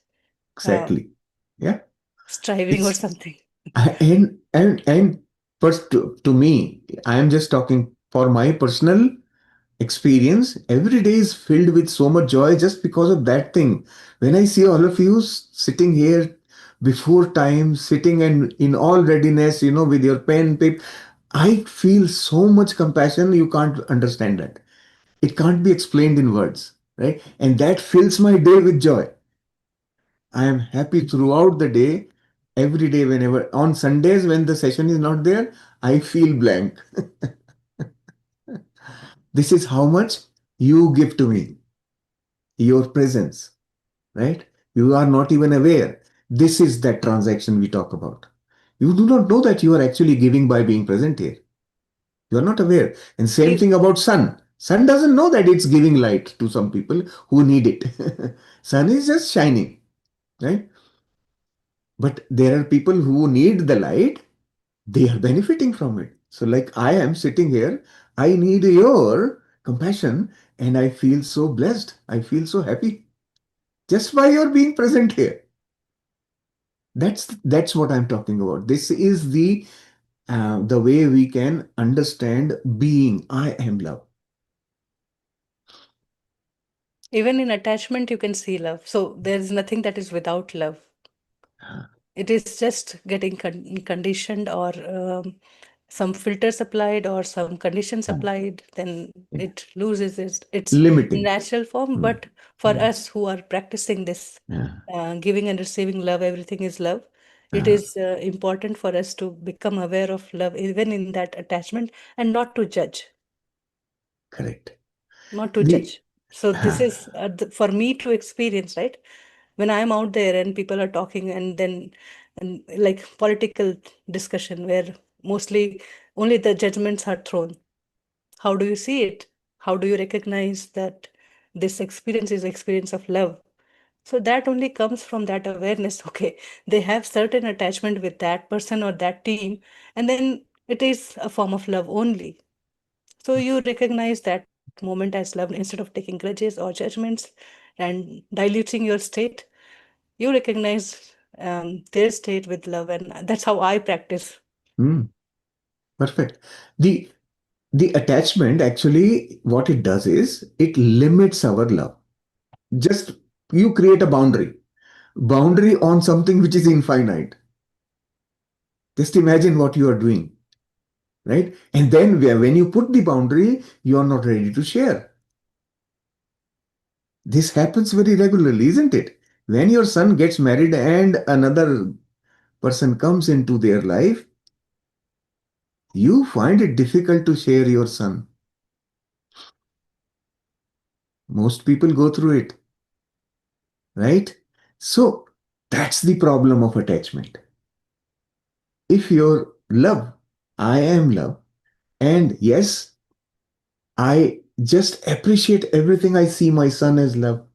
um, Exactly. Yeah. striving or It's something. And first to me, I am just talking for my personal experience. Every day is filled with so much joy just because of that thing. When I see all of you sitting here before time, sitting and in all readiness, with your pen, paper, I feel so much compassion. You can't understand that. It can't be explained in words, right? And that fills my day with joy. I am happy throughout the day, every day, whenever. On Sundays, when the session is not there, I feel blank. This is how much you give to me, your presence, right? You are not even aware. This is that transaction we talk about. You do not know that you are actually giving by being present here. You are not aware. And same E- thing about sun. Sun doesn't know that it's giving light to some people who need it. Sun is just shining, right? But there are people who need the light, they are benefiting from it. So, like I am sitting here, I need your compassion, and I feel so blessed. I feel so happy just by your being present here. That's what I'm talking about. This is the way we can understand being. I am love. Even in attachment, you can see love. So there is nothing that is without love. It is just getting conditioned, or some filters applied or some conditions Ah, applied, then yeah. it loses its Limiting. natural form. Mm, But for mm, us who are practicing this, yeah. giving and receiving love, everything is love. It Ah, is important for us to become aware of love, even in that attachment, and not to judge. correct. Not to The judge. So this ah, is for me to experience, right? When I'm out there and people are talking, and then and like political discussion where mostly only the judgments are thrown. How do you see it? How do you recognize that this experience is experience of love? So that only comes from that awareness. Okay, they have certain attachment with that person or that team, and then it is a form of love only. So you recognize that moment as love instead of taking grudges or judgments and diluting your state. You recognize their state with love, and that's how I practice. mm, perfect. The attachment actually, what it does is it limits our love. Just you create a boundary on something which is infinite. Just imagine what you are doing, right? And then when you put the boundary, you are not ready to share. This happens very regularly, isn't it? When your son gets married and another person comes into their life, you find it difficult to share your son. Most people go through it, right? So that's the problem of attachment. If your love, I am love, and yes, I just appreciate everything. I see my son as love.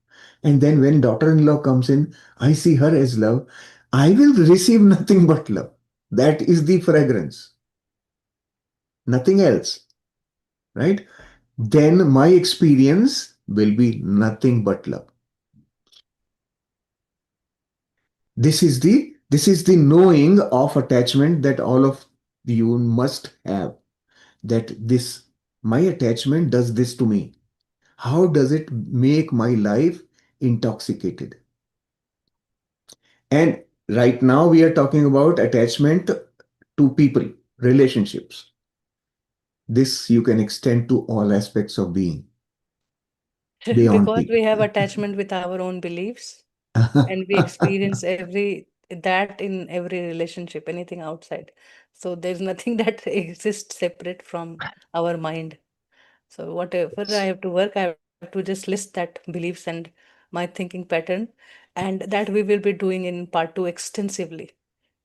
And then when daughter-in-law comes in, I see her as love. I will receive nothing but love. That is the fragrance, nothing else, right? Then my experience will be nothing but love. This is the knowing of attachment that all of you must have. That this my attachment does this to me. How does it make my life intoxicated? And right now we are talking about attachment to people, relationships. This you can extend to all aspects of being beyond Because people. we have attachment with our own beliefs, and we experience every that in every relationship, anything outside. So there's nothing that exists separate from our mind. So whatever I have to work, I have to just list that beliefs and my thinking pattern, and that we will be doing in part two extensively.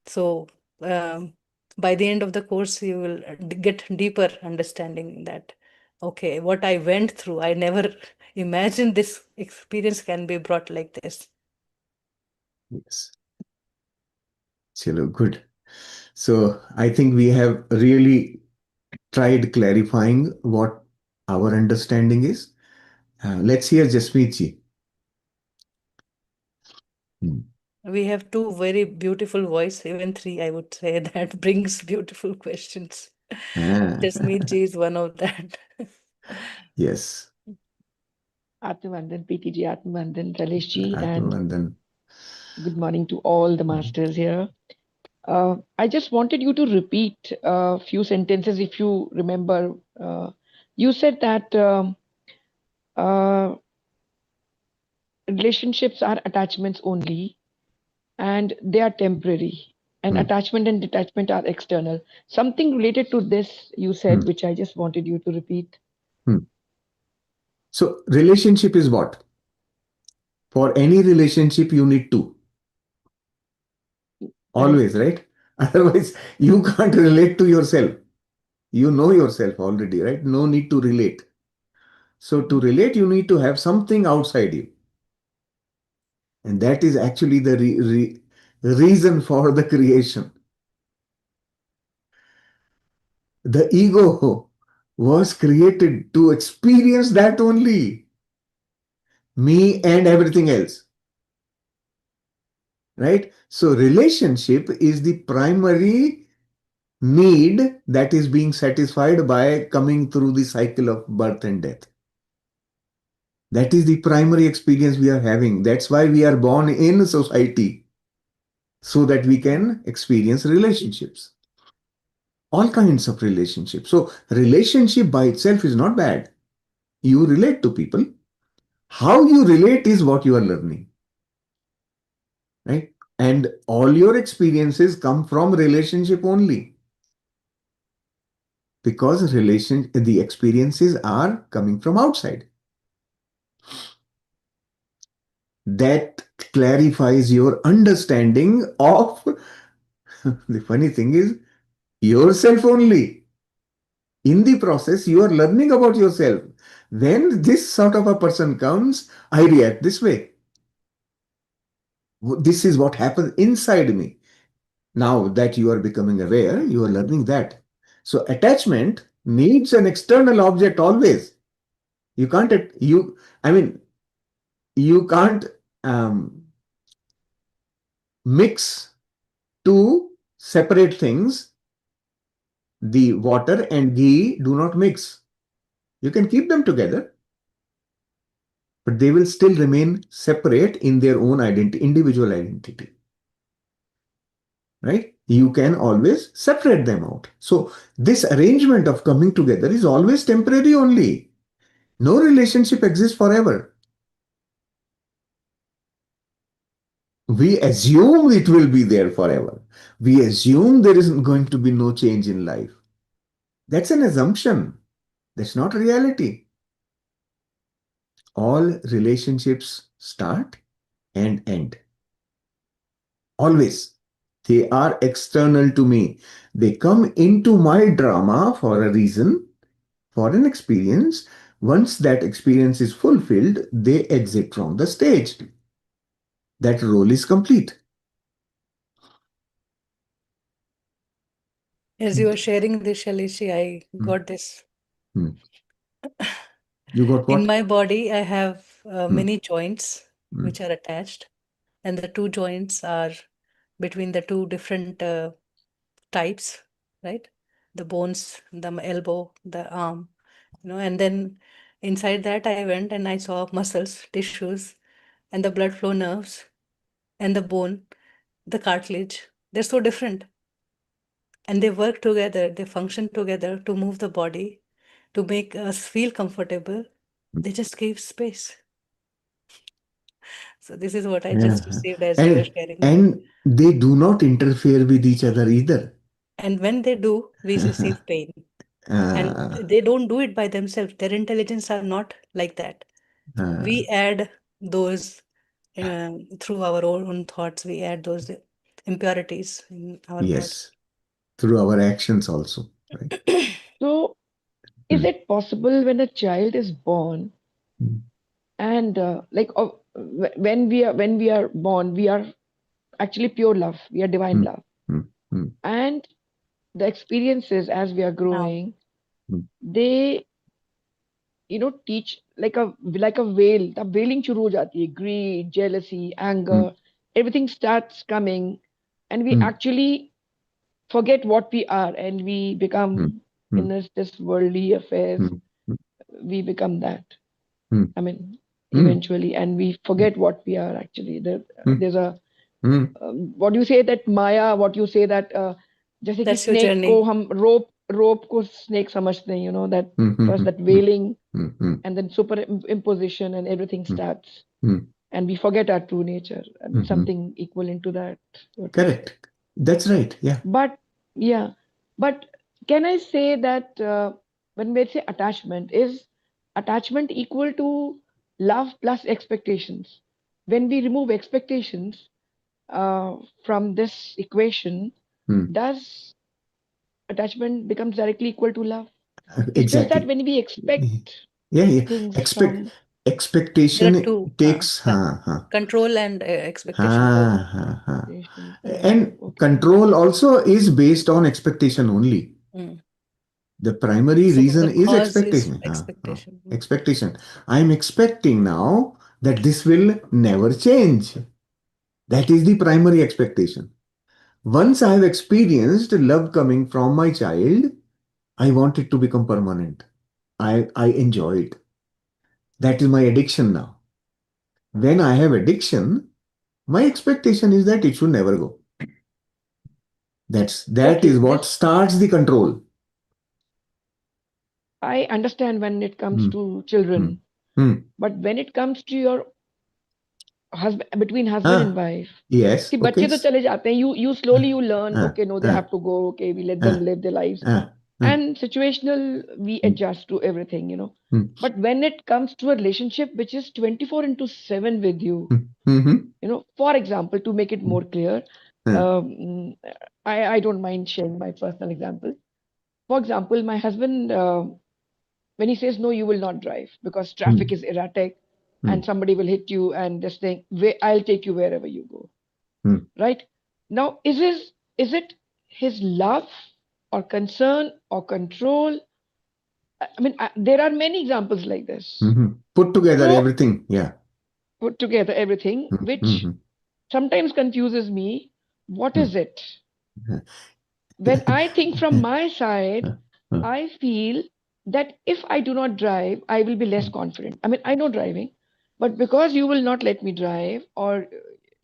So by the end of the course, you will get deeper understanding that, okay, what I went through, I never imagined this experience can be brought like this. Yes. Chalo, good. So I think we have really tried clarifying what our understanding is. Let's hear Jasmeet ji. Hmm. We have two very beautiful voice, even three, I would say, that brings beautiful questions. Ah, Jasmeet ji is one of that. yes. Atmanandan, PTG Atmanandan, Taleshji, and Atmanandan. good morning to all the masters here. I just wanted you to repeat a few sentences if you remember. You said that uh, relationships are attachments only and they are temporary, and Hmm, attachment and detachment are external. Something related to this you hmm, said, which I just wanted you to repeat. hmm. So, relationship is what? For any relationship, you need two. Correct. Always, right? Otherwise, you can't relate to yourself. You know yourself already, right? No need to relate. So, to relate, you need to have something outside you. And that is actually the reason for the creation. The ego was created to experience that only, me and everything else, right? So, relationship is the primary need that is being satisfied by coming through the cycle of birth and death. That is the primary experience we are having. That's why we are born in society, so that we can experience relationships, all kinds of relationships. So, relationship by itself is not bad. You relate to people. How you relate is what you are learning, right? And all your experiences come from relationship only, because the experiences are coming from outside. That clarifies your understanding of the funny thing is yourself only. In the process, you are learning about yourself. When this sort of a person comes, I react this way. This is what happens inside me. Now that you are becoming aware, you are learning that. So attachment needs an external object always. You can't, I mean, you can't um, mix two separate things. The water and ghee do not mix. You can keep them together, but they will still remain separate in their own identity, individual identity, right? You can always separate them out. So this arrangement of coming together is always temporary only. No relationship exists forever. We assume it will be there forever. We assume there isn't going to be no change in life. That's an assumption. That's not reality. All relationships start and end. Always. They are external to me. They come into my drama for a reason, for an experience. Once that experience is fulfilled, they exit from the stage. That role is complete. As you were sharing this, Shalishi, I Hmm. got this. Hmm. You got In what? my body, I have Hmm. many joints Hmm. which are attached, and the two joints are between the two different types, right? The bones, the elbow, the arm, and then inside that I went and I saw muscles, tissues, and the blood flow nerves, and the bone, the cartilage. They're so different, and they work together, they function together to move the body, to make us feel comfortable. They just give space. So this is what I Yeah. just received as you were And sharing that. and they do not interfere with each other either. And when they do, we receive pain. And uh, they don't do it by themselves. Their intelligence are not like that. uh, We add those through our own thoughts. We add those impurities in our body. yes, through our actions also, right? So, is Hmm. it possible when a child is born Hmm. and when we are born, we are actually pure love, we are divine Hmm. love, Hmm. Hmm. and the experiences as we are Now, growing, Hmm. they teach like a veil, the veiling शुरू हो जाती है, greed, jealousy, Hmm. anger, everything starts coming, and we Hmm. actually forget what we are, and we Hmm. become Hmm. in this worldly affairs. Hmm. Hmm. We become that. Hmm. I mean, Hmm. eventually, and we forget what we are actually. Hmm. There's a Hmm. what you say that Maya, what you say that जैसे कि That's your snake को journey. हम rope को snake समझते हैं, that Hmm. Hmm. first Hmm. that Hmm. wailing Hmm. Hmm. and then superimposition and everything Hmm. starts, Hmm. and we forget our true nature. I mean, Hmm. something equivalent to that, what you said. Correct. That's right. Yeah. But yeah, but can I say that when we say attachment, is attachment equal to love plus expectations? When we remove expectations uh, from this equation, Hmm. does attachment becomes directly equal to love? It's just that Exactly. when we expect Yeah. Yeah. things Expect from There are expectation two, takes. control and expectation, both. expectation to love, And okay. control also is based on expectation only. Mm. The primary So reason the is cause is expectation. expectation. Mm. Expectation. I'm expecting now that this will never change. That is the primary expectation. Once I have experienced love coming from my child, I want it to become permanent. I enjoy it. That is my addiction now. When I have addiction, my expectation is that it should never go. That Okay, is what this starts the control. I understand when it comes Hmm. to Hmm. children, Hmm. but when it comes to your husband, between husband and Ah, wife, yes. see Okay. बच्चे तो चले जाते हैं, you slowly you learn, Ah, okay, no, they ah, have to go, okay, we let them ah, live their lives, ah, ah. and situational we Hmm. adjust to everything. Hmm. But when it comes to a relationship which is 24 into 7 with you, Hmm. Hmm. for example, to make it Hmm. more clear, Ah. um, I don't mind sharing my personal example. For example, my husband, when he says no, you will not drive because Hmm. traffic is erratic Hmm. and somebody will hit you and this thing, I'll take you wherever you go. Hmm. Right? Now, is it his love or concern or control? I mean, there are many examples like this. Hmm. Put together So everything. Yeah. put together everything, Hmm. which Hmm. sometimes confuses me. What Hmm. is it? When I think from my side, Hmm. I feel that if I do not drive, I will be less confident. I mean, I know driving, but because you will not let me drive, or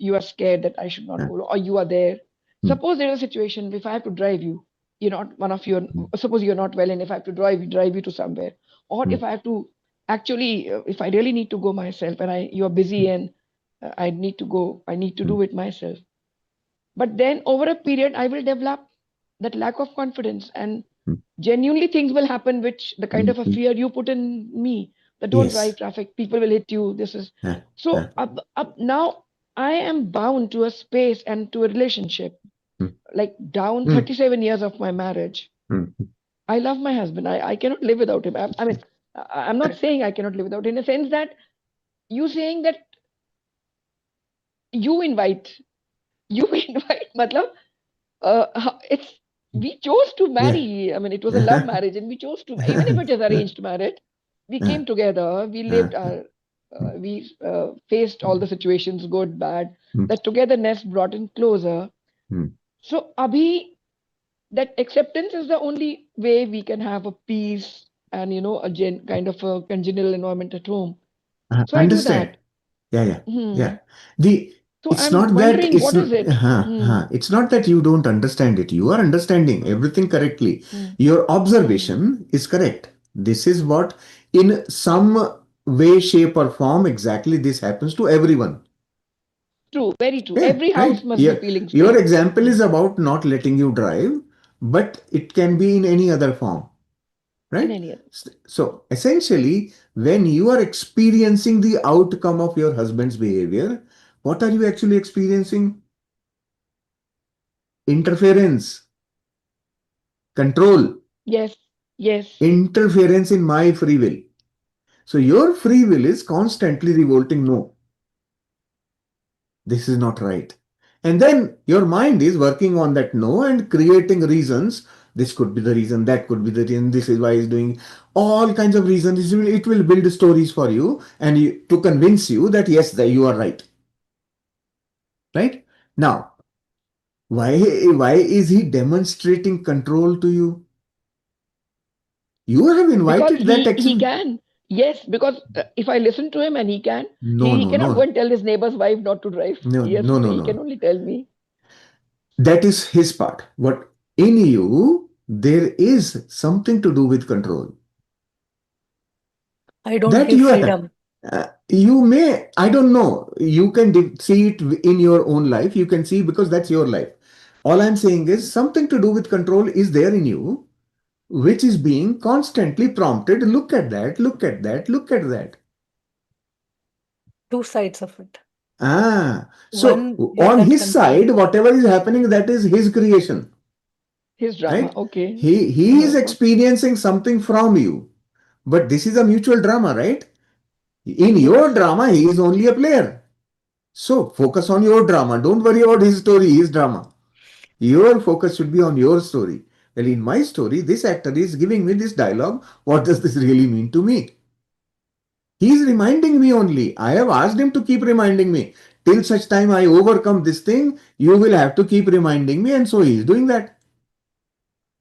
you are scared that I should not Hmm. go, or you are there. Hmm. Suppose there is a situation if I have to drive you, you're not one of your, Hmm. suppose you're not well, and if I have to drive you to somewhere, or Hmm. if I have to actually, if I really need to go myself, and you are busy and I need to go, I need to Hmm. do it myself. But then over a period, I will develop that lack of confidence, and Hmm. genuinely things will happen, which the kind Hmm. of a Hmm. fear you put in me, that don't Yes. drive traffic, people will hit you. This is Ah. so Ah. up now. I am bound to a space and to a relationship. Hmm. Like down Hmm. 37 years of my marriage, Hmm. I love my husband. I cannot live without him. I mean, I'm not saying I cannot live without him, in a sense that you saying that you invite, you invite, matlab, it's we chose to Yeah. marry. I mean, it was a love marriage, and we chose to, even if it is arranged marriage, we Ah. came together, we lived Ah. our, we faced all the situations, good, bad. Hmm. That togetherness brought in closer. Hmm. So, abhi, that acceptance is the only way we can have a peace and a kind of a congenial environment at home. So I do Understand. that. Yeah, yeah, Hmm. yeah. The So it's I'm not that wondering, what is it? Hmm. it's not that you don't understand it. You are understanding everything correctly. Hmm. Your Hmm. observation is correct. This is what, in some way, shape, or form, exactly this happens to everyone. True, very true. Yeah, Every right. house must be Yeah. feeling Your same. example Hmm. is about not letting you drive, but it can be in any other form, In right? any other. So essentially, when you are experiencing the outcome of your husband's behavior, what are you actually experiencing? Interference, control, Yes, yes. interference in my free will. So your free will is constantly revolting, no, this is not right. And then your mind is working on that no and creating reasons. This could be the reason, that could be the reason, this is why he's doing all kinds of reasons. It will build stories for you and to convince you that yes, that you are right. right? Now, why is he demonstrating control to you? You have Because invited that he action. can. Yes, because if I listen to him and he can, No, he no, cannot go no, and tell his neighbor's wife not to drive. no, Yes, no, no, he can no. only tell me. That is his part. But in you, there is something to do with control I don't that give you have. freedom. You may, I don't know, you can see it in your own life. You can see because that's your life. All I'm saying is something to do with control is there in you, which is being constantly prompted. Look at that, look at that, look at that. Two sides of it. So One is on that his control. side, whatever is happening, that is his creation, His drama. right? Okay. He is Uh-huh. experiencing something from you, but this is a mutual drama, right? In your Yes. drama, he is only a player. So focus on your drama. Don't worry about his story, his drama. Your focus should be on your story. Well, in my story, this actor is giving me this dialogue. What does this really mean to me? He is reminding me only. I have asked him to keep reminding me. Till such time I overcome this thing, you will have to keep reminding me. And so he is doing that.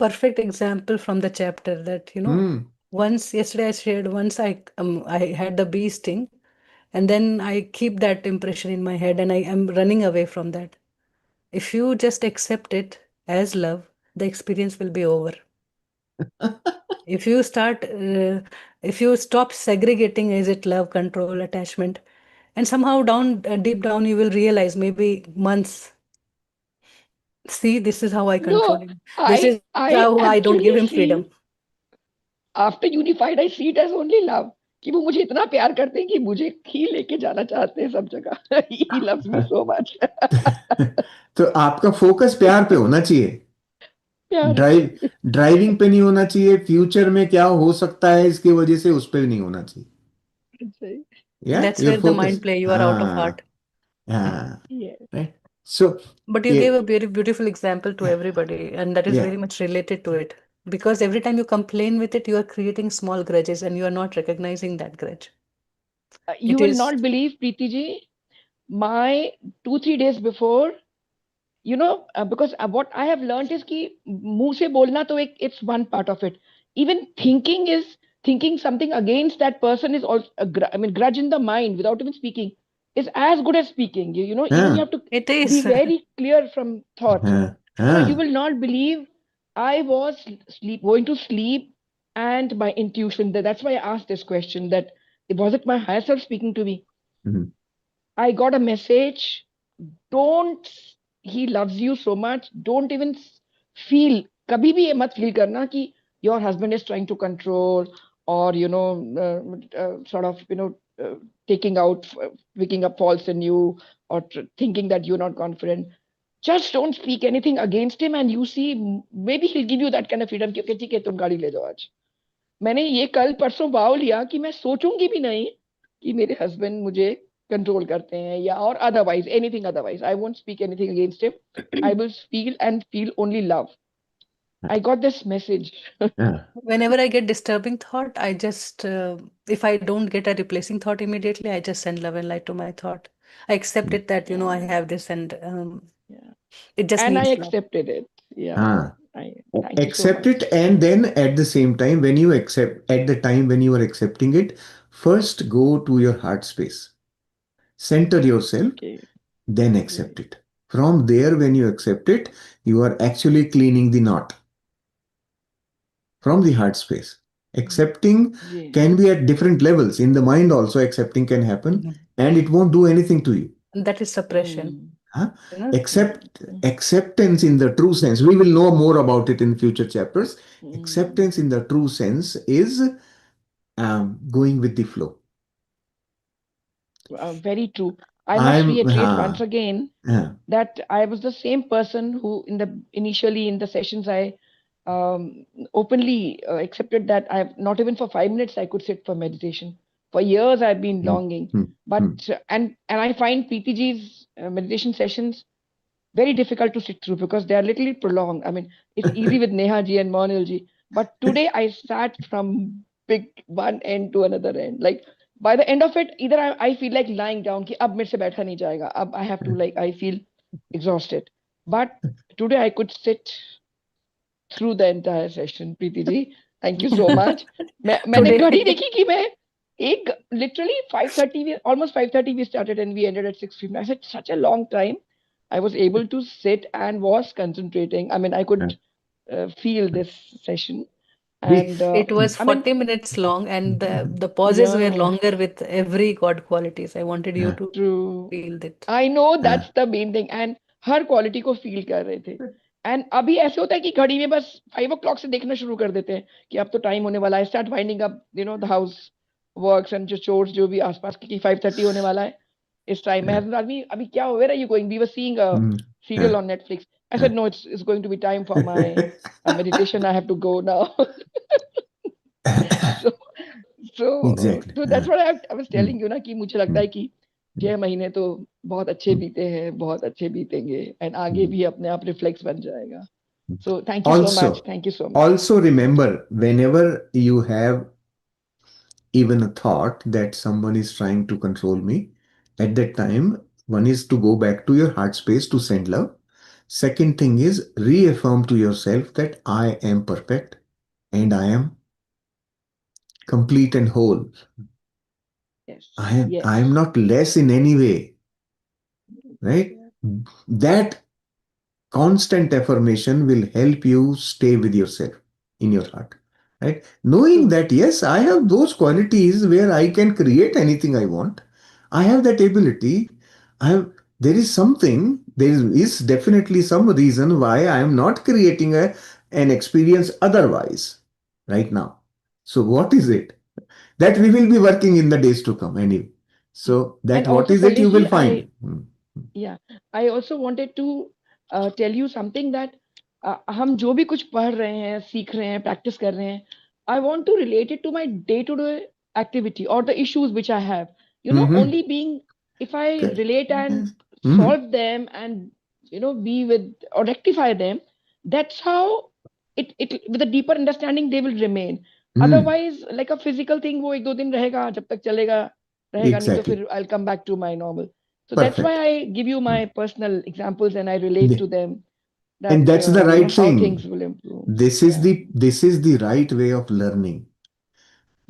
Perfect example from the chapter that, Hmm. once yesterday I shared, once I had the bee sting, and then I keep that impression in my head and I am running away from that. If you just accept it as love, the experience will be over. If you start, if you stop segregating, is it love, control, attachment, and somehow down, deep down, you will realize maybe months. See, this is how I control No, him. This is how I I don't give him actually freedom. see, after unified, I see it as only love. कि वो मुझे इतना प्यार करते हैं कि मुझे ही लेके जाना चाहते हैं सब जगह. He loves me so much. तो आपका फोकस प्यार पे होना चाहिए. प्यार ड्राइव पे. ड्राइविंग पे नहीं होना चाहिए. फ्यूचर में क्या हो सकता है इसकी वजह से उस पर नहीं होना चाहिए. सही. या That's your where the focus. mind play. You are out of heart. हाँ. हाँ. Yes. Right. So But you ये. gave a very beautiful example to everybody, and that is या. very much related to it. Because every time you complain with it, you are creating small grudges and you are not recognizing that grudge. You It will is, not believe, Preeti ji, my 2-3 days before, because what I have learned is कि मुंह से बोलना तो एक it's one part of it. Even thinking something against that person is also I mean grudge in the mind without even speaking is as good as speaking. Even you हाँ. have to it be is. very clear from thought. हाँ. You हाँ. will not believe I was going to sleep and my intuition. That's why I asked this question that was it my higher self speaking to me? Hmm. I got a message. Don't, he loves you so much. Don't even feel, कभी भी ये मत feel करना कि your husband is trying to control or, sort of, taking out, picking up faults in you or thinking that you're not confident. Just don't speak anything against him and you see, maybe he'll give you that kind of freedom कि okay, ठीक है तुम गाड़ी ले जाओ आज. मैंने ये कल परसों भाव लिया कि मैं सोचूंगी भी नहीं कि मेरे हस्बैंड मुझे कंट्रोल करते हैं या और otherwise anything otherwise I won't speak anything against him I will feel and feel only love I got this message हाँ. Whenever I get disturbing thought, I just, if I don't get a replacing thought immediately, I just send love and light to my thought. I accept it that, I have this and it just and I needs love. accepted it. Yeah, हाँ. I thank you so Accept it, much. and then at the same time, when you accept, at the time when you are accepting it, first go to your heart space, center yourself, Okay, then right. accept it. From there, when you accept it, you are actually cleaning the knot from the heart space. Accepting Yeah. can be at different levels. In the mind, also, accepting can happen, Mhm. and it won't do anything to you. That is suppression, Mm. Huh? you know. Mm. Acceptance in the true sense. We will know more about it in future chapters. Mm. Acceptance in the true sense is going with the flow. Very true. I must I'm reiterate once again uh, that I was the same person who, initially in the sessions, I openly accepted that I've not even for 5 minutes I could sit for meditation. For years I've been hmm, longing, hmm, but hmm. and I find PTG's meditation sessions very difficult to sit through because they are literally prolonged. I mean, it's easy with Neha ji and Monil ji, but today I sat from big one end to another end, like by the end of it, either I feel like lying down कि अब मेरे से बैठा नहीं जाएगा, अब I have to, like, I feel exhausted. But today I could sit through the entire session. Preeti ji, thank you so much. मैंने Today, घड़ी देखी कि मैं एक literally 5:30, almost 5:30 we started and we ended at 6:15. I said such a long time. I was able to sit and was concentrating. I mean, I could feel this session. We, And it was I mean, 40 minutes long, and the pauses were yeah, longer with every God qualities. I wanted you uh, to true. feel that. I know uh, that's the main thing. And her quality को feel कर रहे थे. And अभी ऐसे होता है कि घड़ी में बस 5 o'clock से देखना शुरू कर देते हैं कि अब तो टाइम होने वाला है. Start winding up, the house works and जो चोर्स जो भी आसपास की 5:30 होने वाला है इस टाइम में. uh, हस्बैंड आदमी अभी क्या हो, where are you going, we were seeing a mm, uh, serial on Netflix. I uh. Said no, it's going to be time for my meditation. I have to go now. so Exactly. so that's what I was Mm, telling you ना कि मुझे लगता mm, है कि 6 महीने तो बहुत अच्छे mm, बीते हैं, बहुत अच्छे बीतेंगे, एंड आगे mm. भी अपने आप रिफ्लेक्स बन जाएगा. सो Also, thank you so much. also remember whenever you have even a thought that someone is trying to control me, at that time, one is to go back to your heart space to send love. Second thing is reaffirm to yourself that I am perfect and I am complete and whole. Yes, I am yes. not less in any way, right? That constant affirmation will help you stay with yourself in your heart, right? Knowing True. that, yes, I have those qualities where I can create anything I want. I have that ability. I have, there is something, there is definitely some reason why I am not creating an experience otherwise right now. So what is it? That we will be working in the days to come anyway. So that And what also is it you Kalesh will ji, find. yeah, I also wanted to tell you something that हम जो भी कुछ पढ़ रहे हैं, सीख रहे हैं, प्रैक्टिस कर रहे हैं, I want to relate it to my day-to-day activity or the issues which I have. Mm-hmm. Only being, if I relate and Yes. Mm-hmm. solve them and be with or rectify them, that's how it with a deeper understanding they will remain. Mm. Otherwise, like a physical thing, वो एक दो दिन रहेगा, जब तक चलेगा रहेगा, नहीं तो Exactly. फिर I'll come back to my normal. So that's why Perfect. I give you my Mm. personal examples and I relate The- to them And that that's the right how things thing. will improve. This is Yeah, the right way of learning.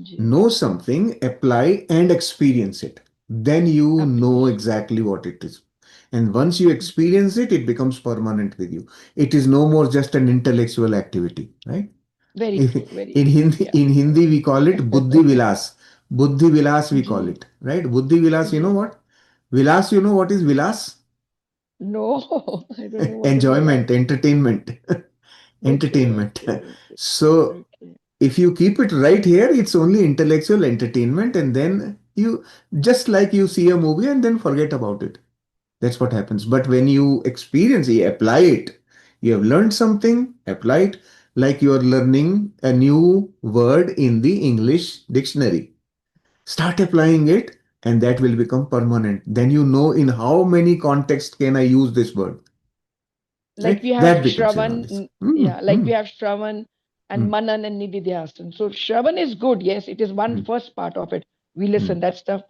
ji, Know something, apply and experience it. Then you know absolutely. exactly what it is. And once you experience it, it becomes permanent with you. It is no more just an intellectual activity, right? Very true, very In true. Hindi, Yeah. in Hindi we call it Buddhi Vilas. Buddhi Vilas we call Ji, it, right? Buddhi Vilas, you know ji. what? Vilas, you know what is Vilas? No, I don't know what is Enjoyment, Vilas. entertainment, Okay, entertainment. okay, okay, So okay. if you keep it right here, it's only intellectual entertainment, and then you just like you see a movie and then forget about it. That's what happens. But when you experience it, apply it. You have learned something, apply it, like you are learning a new word in the English dictionary. Start applying it, and that will become permanent. Then you know in how many contexts can I use this word. Like Right? we have That becomes your Shravan, knowledge. yeah, Mm, like we mm, have Shravan and mm, Manan and Nididhyasan. So Shravan is good, yes, it is one mm, first part of it. We listen, mm, that's the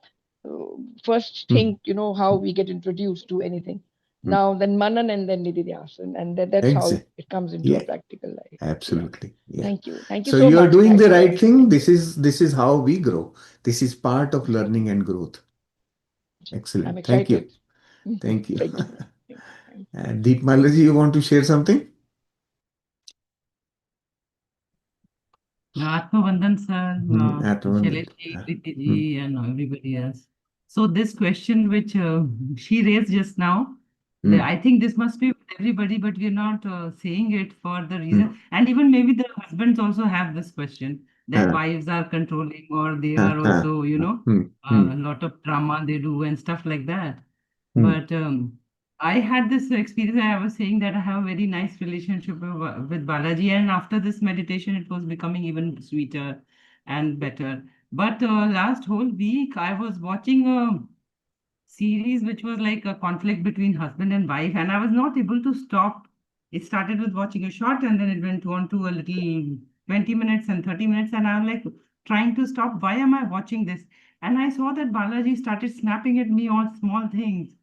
first mm, thing, how we get introduced to anything. mm. Now, then Manan and then Nididhyasan, and that's how Exactly. it comes into a Yeah, practical life. Yeah. absolutely. Yeah. Thank you. Thank you So so you are much, doing the guys. right thing. Thank you. This is how we grow. This is part of Ji, learning and growth. ji. I'm Excellent. Thank you. excited. Thank you. Thank you. Thank you. Deep Malaji, you want to share something? Atmavandhan sir, Atman. Shailesh ji, Preeti Mm, ji, and everybody else. So this question which she raised just now, mm, I think this must be with everybody, but we're not saying it for the mm, reason. And even maybe the husbands also have this question that ah, wives are controlling or they ah, are ah, also, mm, mm, a lot of drama they do and stuff like that. mm, But I had this experience. I was saying that I have a very nice relationship with Balaji, and after this meditation, it was becoming even sweeter and better. But last whole week, I was watching a series which was like a conflict between husband and wife, and I was not able to stop. It started with watching a short, and then it went on to a little 20 minutes and 30 minutes, and I'm like trying to stop. Why am I watching this? and I saw that Balaji started snapping at me on small things.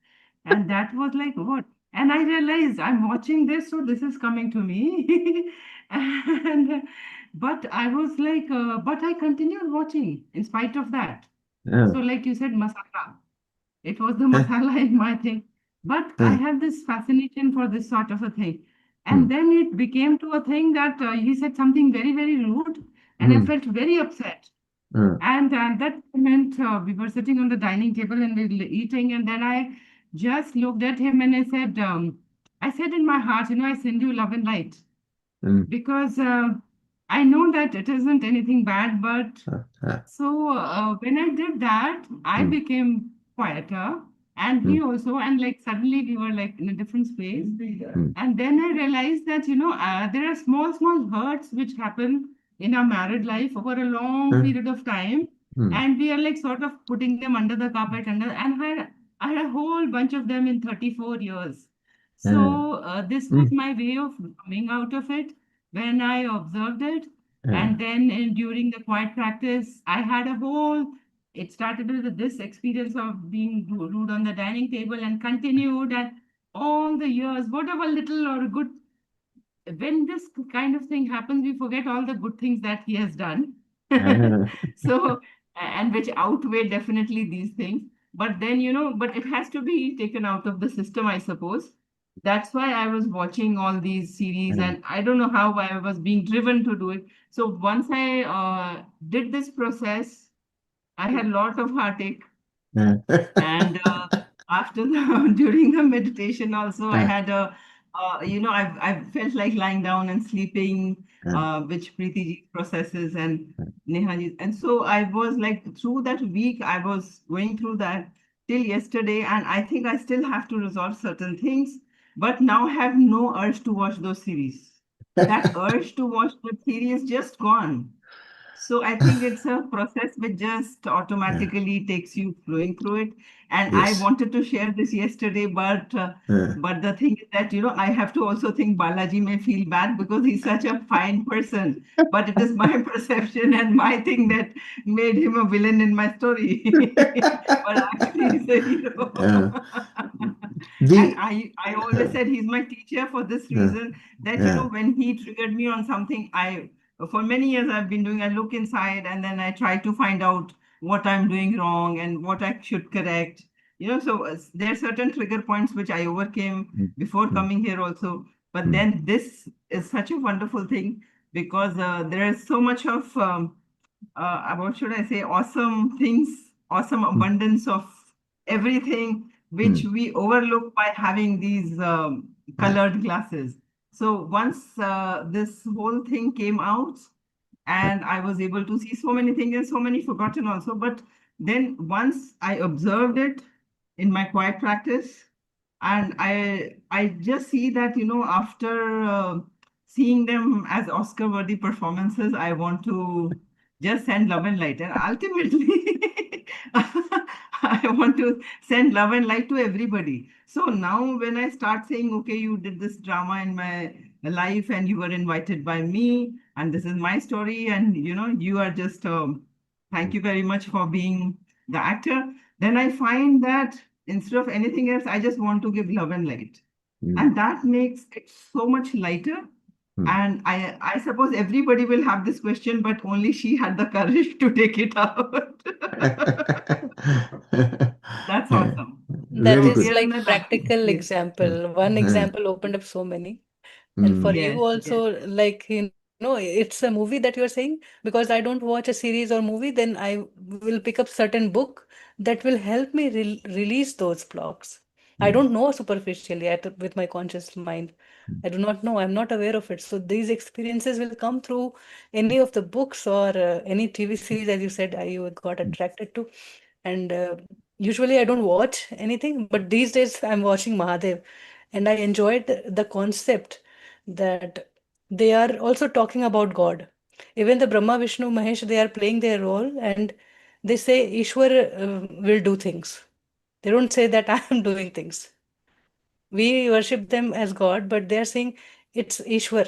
And that was like, what? And I realized I'm watching this, so this is coming to me. And but I was like, but I continued watching in spite of that. Yeah. So, like you said, masala. It was the masala in my thing. But I have this fascination for this sort of a thing. And then it became to a thing that he said something very, very rude, and I felt very upset. And that moment we were sitting on the dining table and we were eating, and then I just looked at him and I said in my heart, I send you love and light because I know that it isn't anything bad, but so when I did that, I became quieter, and he also, and like suddenly we were like in a different space. And then I realized that, there are small, small hurts which happen in our married life over a long period of time, and we are like sort of putting them under the carpet, and I had a whole bunch of them in 34 years. So this was my way of coming out of it when I observed it. And then during the quiet practice, I had a whole, it started with this experience of being rude on the dining table and continued and all the years, whatever little or good, when this kind of thing happens, we forget all the good things that he has done. So, and which outweigh definitely these things. But then, but it has to be taken out of the system, I suppose. That's why I was watching all these series, and I don't know how I was being driven to do it. So once I did this process, I had a lot of heartache. And after the during the meditation also, I had a I felt like lying down and sleeping, which Preeti ji processes and Neha ji. And so I was like through that week, I was going through that till yesterday, and I think I still have to resolve certain things, but now have no urge to watch those series. That urge to watch the series just gone. So I think it's a process which just automatically takes you flowing through it. And I Yes. wanted to share this yesterday, but the thing is that I have to also think Balaji may feel bad because he's such a fine person. But it is my perception and my thing that made him a villain in my story. But actually, he's a hero. And The I always said he's my teacher for this yeah, reason that yeah, when he triggered me on something, I for many years I've been doing, I look inside and then I try to find out what I'm doing wrong and what I should correct. So there are certain trigger points which I overcame before mm, coming here also. But mm, then this is such a wonderful thing because there is so much of what should I say, awesome things, awesome mm, abundance of everything, which mm, we overlook by having these yeah, colored glasses. So once this whole thing came out, and I was able to see so many things and so many forgotten also. But then once I observed it in my quiet practice, and I just see that after seeing them as Oscar worthy performances, I want to just send love and light, and ultimately I want to send love and light to everybody. So now when I start saying, okay, you did this drama in my life and you were invited by me, and this is my story, and you are just thank you very much for being the actor, then I find that instead of anything else, I just want to give love and light. mm, And that makes it so much lighter. mm. And I suppose everybody will have this question, but only she had the courage to take it out. That's awesome. That Very So we is good. are in like a lucky, practical yes, Mm, example. One yeah, example opened up so many. And for mm, you yes, yes. also, like, it's a movie that you're saying, because I don't watch a series or movie, then I will pick up certain book that will help me release those blocks. I mm, don't know superficially with my conscious mind. I do not know. I'm not aware of it. So these experiences will come through any of the books or any TV series, as you said, you got attracted to. And usually I don't watch anything, but these days I'm watching Mahadev, and I enjoyed the concept that they are also talking about God. Even the Brahma, Vishnu, Mahesh, they are playing their role, and they say Ishwar will do things. They don't say that I am doing things. We worship them as God, but they are saying it's Ishwar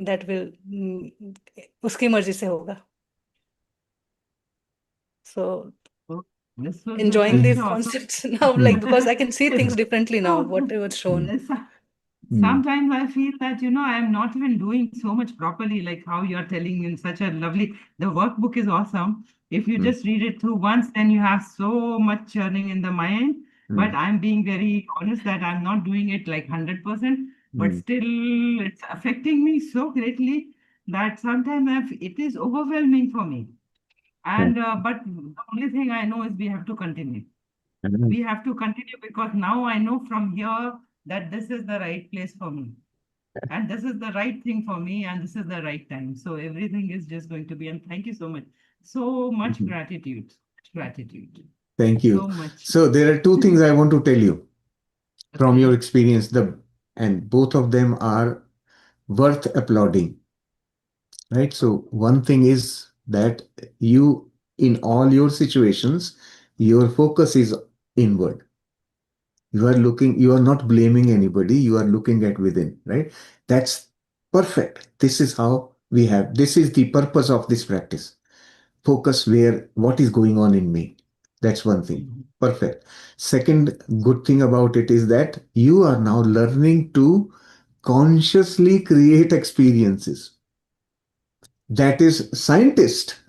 that will, उसकी मर्जी से होगा. So This was enjoying such these awesome. concepts now, like, because I can see things differently now, what I was shown. Yes, sometimes I feel that, I am not even doing so much properly, like how you're telling in such a lovely, the workbook is awesome. If you just read it through once, then you have so much churning in the mind. But I'm being very honest that I'm not doing it like 100%, but still it's affecting me so greatly that sometimes it is overwhelming for me. And but the only thing I know is we have to continue. We have to continue because now I know from here that this is the right place for me. And this is the right thing for me, and this is the right time. So everything is just going to be, and thank you so much. So much gratitude. Gratitude. Thank So you. much. So there are two things I want to tell you from your Okay. experience, and both of them are worth applauding, right? So one thing is that you, in all your situations, your focus is inward. You are not blaming anybody, you are looking at within, right? That's perfect. This is the purpose of this practice. Focus where, what is going on in me. That's one thing. Perfect. Second good thing about it is that you are now learning to consciously create experiences. That is scientist.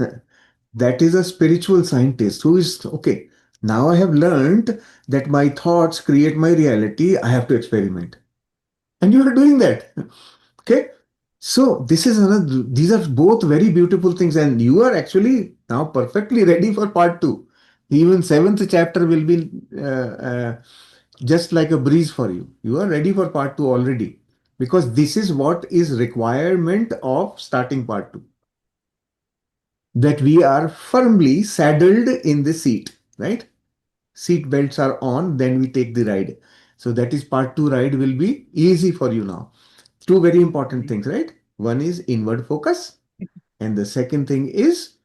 That is a spiritual scientist who is, okay, now I have learned that my thoughts create my reality. I have to experiment. And you are doing that. Okay. So these are both very beautiful things, and you are actually now perfectly ready for part two. Even seventh chapter will be just like a breeze for you. You are ready for part two already, because this is what is requirement of starting part two. That we are firmly saddled in the seat, right? Seat belts are on, then we take the ride. So that is part two ride will be easy for you now. Two very important things, right? One is inward focus, and the second thing is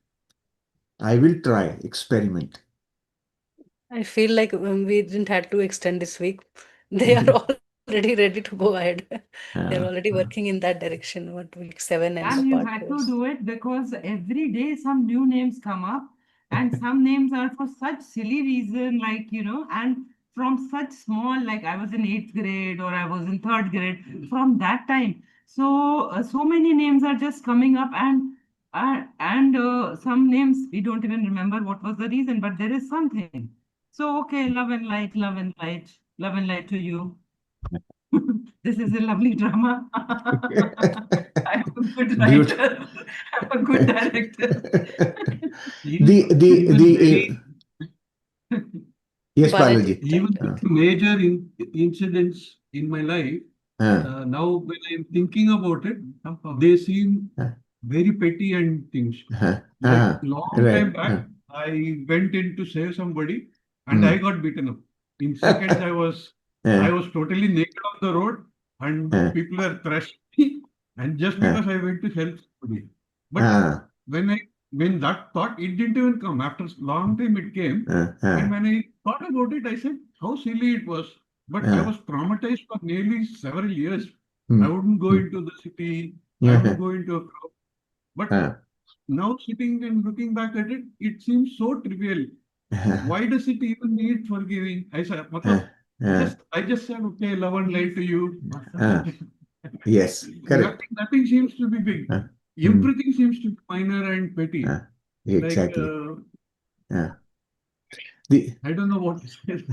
I will try, experiment. I feel like we didn't have to extend this week. They are already ready to go ahead. They're already working in that direction. What, week 7 and the And you part had to 2. do it because every day some new names come up, and some names are for such silly reason, like, and from such small, like I was in 8th grade or I was in 3rd grade, from that time. So, so many names are just coming up, and some names we don't even remember what was the reason, but there is something. So, okay, love and light, love and light, love and light to you. This is a lovely drama. I'm a good Beautiful. writer. I'm a good director. The Even very yes, Balaji, Balaji. start. even major incidents in my life, Uh, now when I'm thinking about it, they seem uh, very petty and things. uh, Like long time right. back, I went in to save somebody and I Mm. got beaten up. In seconds, I Uh, was totally naked on the road and uh, people are thrashing me. And just uh, because I went to help somebody. But uh, when I when that thought, it didn't even come. After a long time it came. uh, And uh, when I thought about it, I said how silly it was. But I uh, was traumatized for nearly several years. I mm, wouldn't go mm, into the city. I wouldn't uh, go into a crowd. But uh, now sitting and looking back at it, it seems so trivial. uh, Why does it even need forgiving? I said, uh, matlab, uh, I just said, okay, love and light to you. uh, yes, correct. Nothing seems to be big. Uh, mm, Everything seems to be minor and petty. uh, Like, exactly. Uh, the I don't know what to say.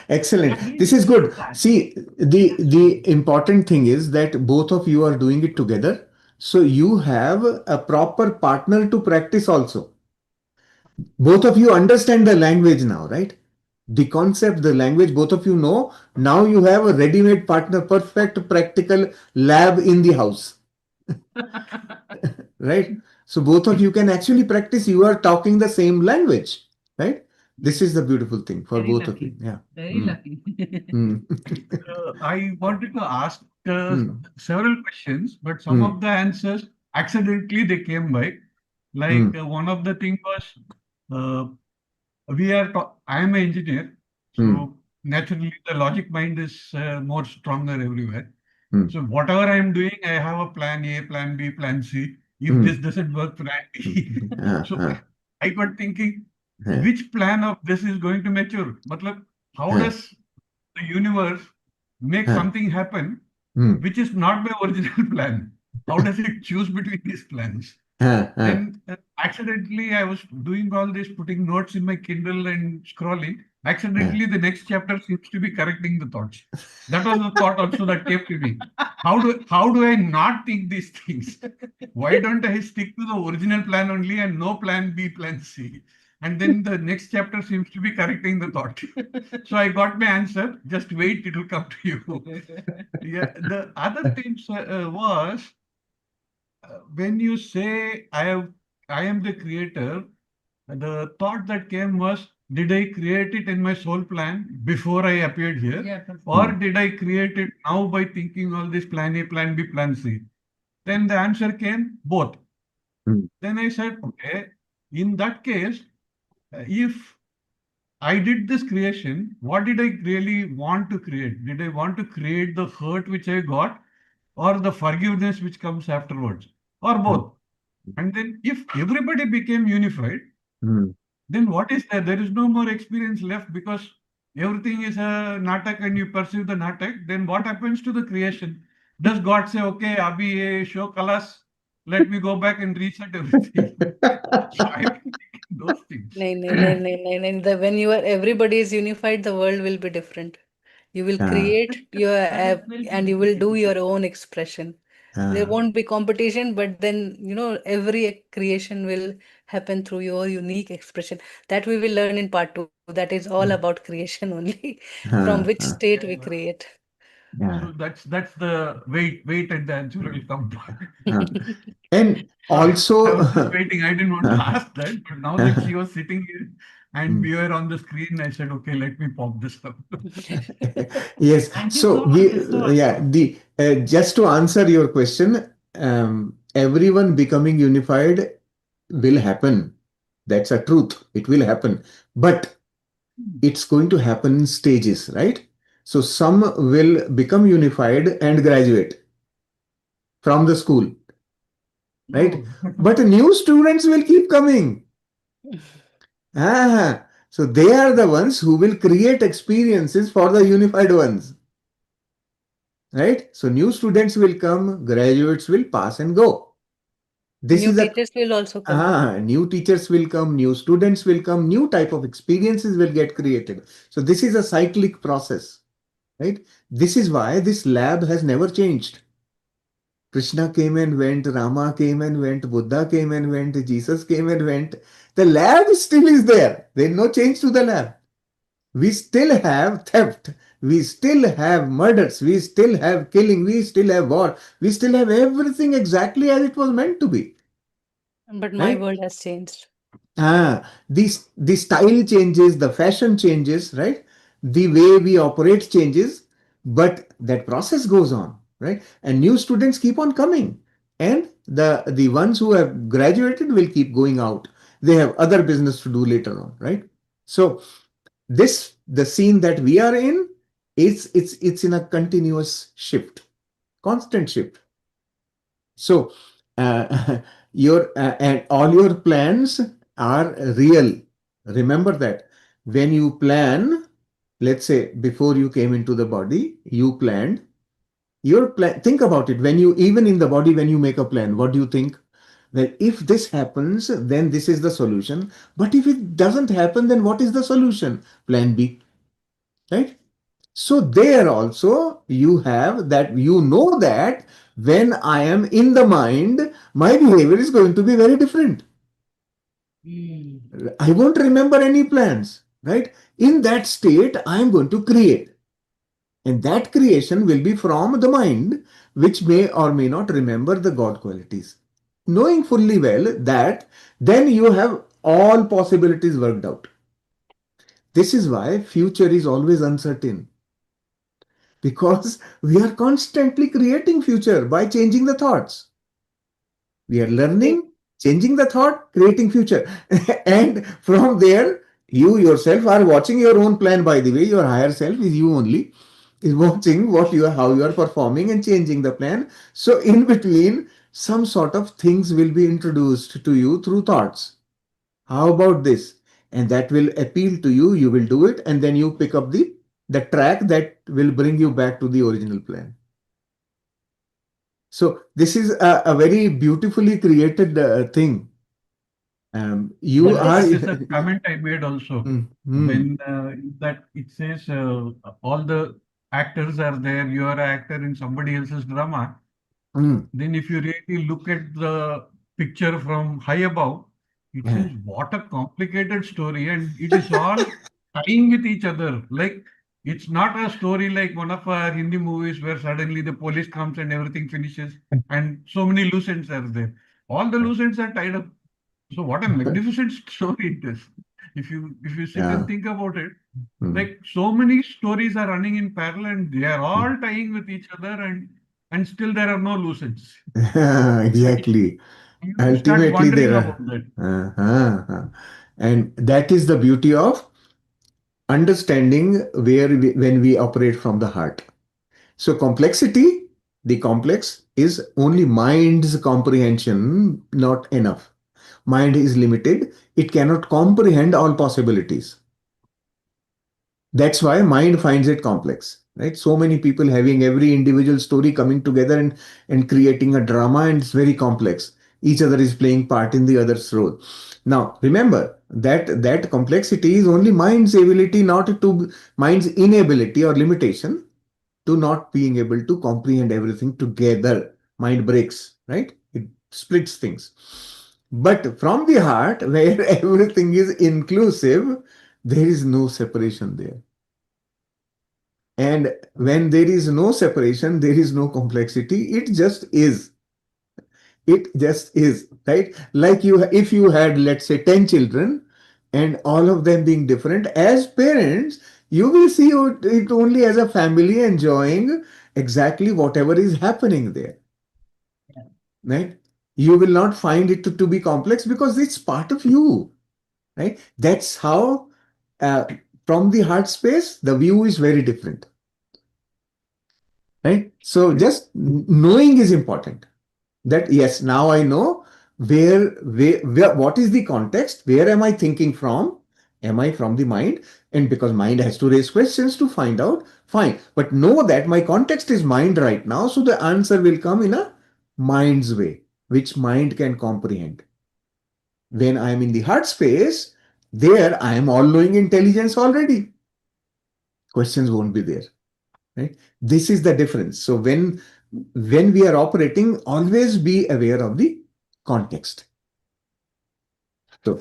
excellent. And he's This is good. that. See, the important thing is that both of you are doing it together. So you have a proper partner to practice also. Both of you understand the language now, right? The concept, the language, both of you know. Now you have a ready-made partner, perfect practical lab in the house, right? So both of you can actually practice. You are talking the same language, right? This is the beautiful thing for Very both of you. lucky. Yeah. Very Mm, lucky. mm, I wanted to ask mm, several questions, but some mm, of the answers accidentally they came by. Like mm, one of the thing was uh, I am an engineer, mm, so naturally the logic mind is more stronger everywhere. mm, So whatever I am doing, I have a plan A, plan B, plan C. If this mm, doesn't work, plan mm. D. So I got thinking, which plan of this is going to mature? Matlab, how हाँ, does the universe make हाँ, something happen hmm, which is not my original plan? How does it choose between these plans? हाँ, हाँ, Then accidentally I was doing all this, putting notes in my Kindle and scrolling. हाँ. Accidentally, the next chapter seems to be correcting the thoughts. That was the thought also that came to me. How do I not think these things? Why don't I stick to the original plan only and no plan B, plan C? And then the next chapter seems to be correcting the thought. So I got my answer. Just wait, it will come to you. Yeah. The other thing was when you say I am the creator, the thought that came was, did I create it in my soul plan before I appeared here? Yeah, that's Or Hmm. did I create it now by thinking all this plan A, plan B, plan C? Then the answer came both. Hmm. Then I said, okay, in that case, if I did this creation, what did I really want to create? Did I want to create the hurt which I got, or the forgiveness which comes afterwards, or Hmm. both? And then if everybody became unified, Hmm. then what is there? There is no more experience left because everything is a natak and you perceive the natak. Then what happens to the creation? Does God say, okay, Abhi, ye show colors, let me go back and reset everything? So I have thinking those things. No, no, no, no, no, no. When you are everybody is unified, the world will be different. You will हाँ, create your that it app will be and you will do different. your own expression. There हाँ, won't be competition, but then, every creation will happen through your unique expression. That we will learn in part two. That is all about creation only, from हाँ, which हाँ, state we create. So हाँ, that's the wait and the answer will come. हाँ. And So I also, was just waiting. I didn't want to ask that, but now that she was sitting here and Hmm. we were on the screen, I said, okay, let me pop this up. Yes. Thank you So so much. It's so yeah, the just to answer your question, everyone becoming unified will happen. That's a truth. It will happen, but it's going to happen in stages, right? So some will become unified and graduate from the school, right? Oh. But new students will keep coming. So they are the ones who will create experiences for the unified ones, right? So new students will come, graduates will pass and go. This New is a teachers will also come. new teachers will come, new students will come, new type of experiences will get created. So this is a cyclic process, right? This is why this lab has never changed. Krishna came and went, Rama came and went, Buddha came and went, Jesus came and went. The lab still is there. There is no change to the lab. We still have theft. We still have murders. We still have killing. We still have war. We still have everything exactly as it was meant to be. But my Right? world has changed. The style changes, the fashion changes, right? The way we operate changes, but that process goes on, right? And new students keep on coming. And the ones who have graduated will keep going out. They have other business to do later on, right? So the scene that we are in, it's in a continuous shift, constant shift. So your and all your plans are real. Remember that when you plan, let's say before you came into the body, you planned your plan. Think about it. When you even in the body, when you make a plan, what do you think? Well, if this happens, then this is the solution. But if it doesn't happen, then what is the solution? Plan B, right? So there also you have that, you know that when I am in the mind, my behavior is going to be very different. Mm. I won't remember any plans, right? In that state, I am going to create. And that creation will be from the mind, which may or may not remember the God qualities. Knowing fully well that, then you have all possibilities worked out. This is why future is always uncertain, because we are constantly creating future by changing the thoughts. We are Great. learning, changing the thought, creating future. And from there, you yourself are watching your own plan. By the way, your higher self is you only, is watching what you are, how you are performing and changing the plan. So in between, some sort of things will be introduced to you through thoughts. How about this? and that will appeal to you. You will do it, and then you pick up the track that will bring you back to the original plan. So this is a very beautifully created thing. You That, are. that is a comment I made also. When that it says all the actors are there, you are an actor in somebody else's drama. Then if you really look at the picture from high above, it says what a complicated story, and it is all tying with each other. Like it's not a story like one of our Hindi movies where suddenly the police comes and everything finishes, and so many loose ends are there. All the loose ends are tied up. So what a magnificent story it is. If you sit and think about it, like so many stories are running in parallel and they are all tying with each other, and still there are no loose ends. Exactly. You start Ultimately, wondering there about are. that. And that is the beauty of understanding when we operate from the heart. So complexity, the complex is only mind's comprehension, not enough. Mind is limited. It cannot comprehend all possibilities. That's why mind finds it complex, right? So many people having every individual story coming together and creating a drama, and it's very complex. Each other is playing part in the other's role. Now, remember that complexity is only mind's ability, not to mind's inability or limitation to not being able to comprehend everything together. Mind breaks, right? It splits things. But from the heart, where everything is inclusive, there is no separation there. And when there is no separation, there is no complexity. It just is. It just is, right? Like if you had, let's say, 10 children and all of them being different, as parents, you will see it only as a family enjoying exactly whatever is happening there, right? You will not find it to be complex because it's part of you, right? That's how, uh, from the heart space, the view is very different, right? So just knowing is important. That yes, now I know where what is the context, where am I thinking from, am I from the mind, and because mind has to raise questions to find out, fine, but know that my context is mind right now, so the answer will come in a mind's way, which mind can comprehend. When I am in the heart space, there I am all knowing intelligence already, questions won't be there, right? This is the difference. So when we are operating, always be aware of the context. So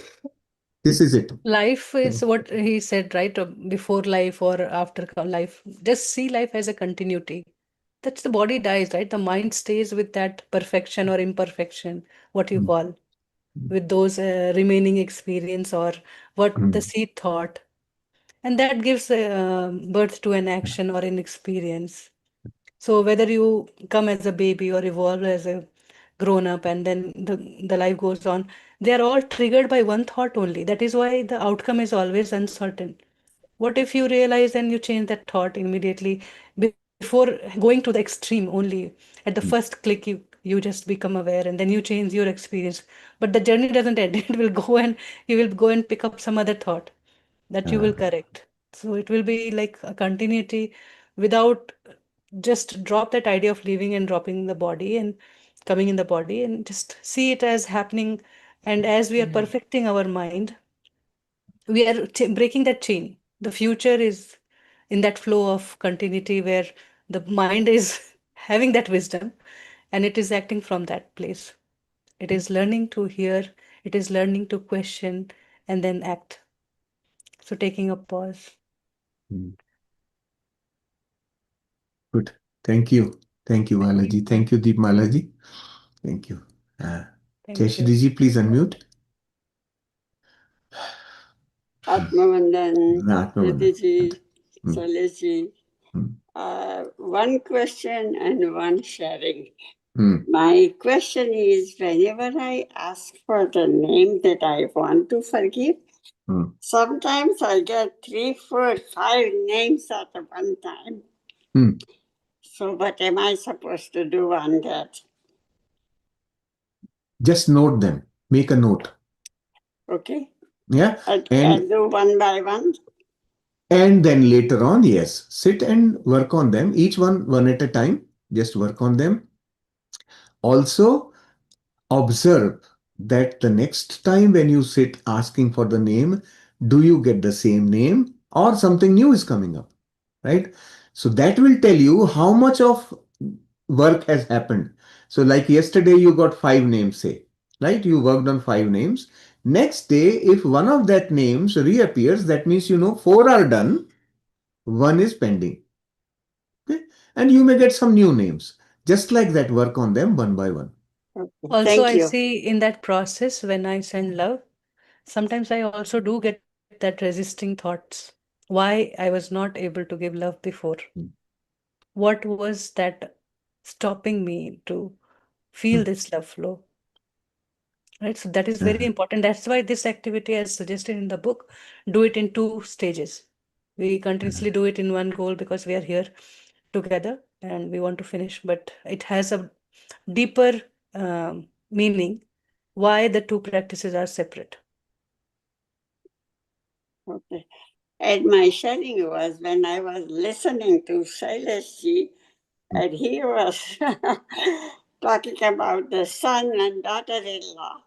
this is it. Life is what he said, right? Before life or after life. Just see life as a continuity. That's the body dies, right? The mind stays with that perfection or imperfection, what you call, with those remaining experience or what the seed thought. And that gives birth to an action or an experience. So whether you come as a baby or evolve as a grown up and then the life goes on, they are all triggered by one thought only. That is why the outcome is always uncertain. What if you realize and you change that thought immediately before going to the extreme only? At the first click, you just become aware and then you change your experience. But the journey doesn't end. It will go and you will go and pick up some other thought that you will correct. So it will be like a continuity without just drop that idea of leaving and dropping the body and coming in the body and just see it as happening. And as we are perfecting our mind, we are breaking that chain. The future is in that flow of continuity where the mind is having that wisdom and it is acting from that place. It is learning to hear, it is learning to question and then act. So taking a pause. Good. Thank you. Thank you, Malaji. Thank you, Deep Malaji. Thank you. Thank you. Jayashriji, please unmute. Atmavandan, Atmavandan. Nitiji, Saleji. One question and one sharing. My question is, whenever I ask for the name that I want to forgive, sometimes I get 3, 4, 5 names at one time. So what am I supposed to do on that? Just note them. Make a note. Okay. Yeah. And do one by one. And then later on, yes, sit and work on them, each one at a time. Just work on them. Also, observe that the next time when you sit asking for the name, do you get the same name or something new is coming up, right? So that will tell you how much of work has happened. So like yesterday, you got 5 names, say, right? You worked on 5 names. Next day, if one of that names reappears, that means 4 are done, one is pending. Okay? And you may get some new names. Just like that, work on them one by one. Okay, Also, thank I you. see in that process when I send love, sometimes I also do get that resisting thoughts. Why I was not able to give love before? Mm. What was that stopping me to feel Mm. this love flow? Right. So that is very Uh-huh. important. That's why this activity, as suggested in the book, do it in 2 stages. We continuously do it in one goal because we are here together and we want to finish, but it has a deeper meaning why the two practices are separate. Okay. And my sharing was when I was listening to Shailesh, and he was talking about the son and daughter-in-law.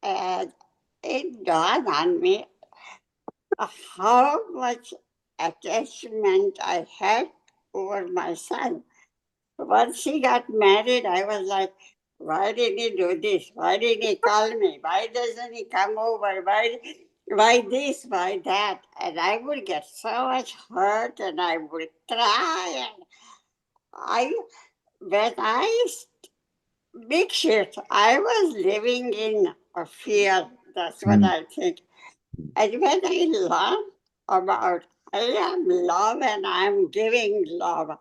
And it dawned on me how much attachment I had over my son. Once he got married, I was like, why did he do this? Why did he call me? Why doesn't he come over? Why this? Why that? And I would get so much hurt and I would cry. And when I big shift, I was living in a fear. That's what Mm. I think. And when I learned about I am love and I'm giving love.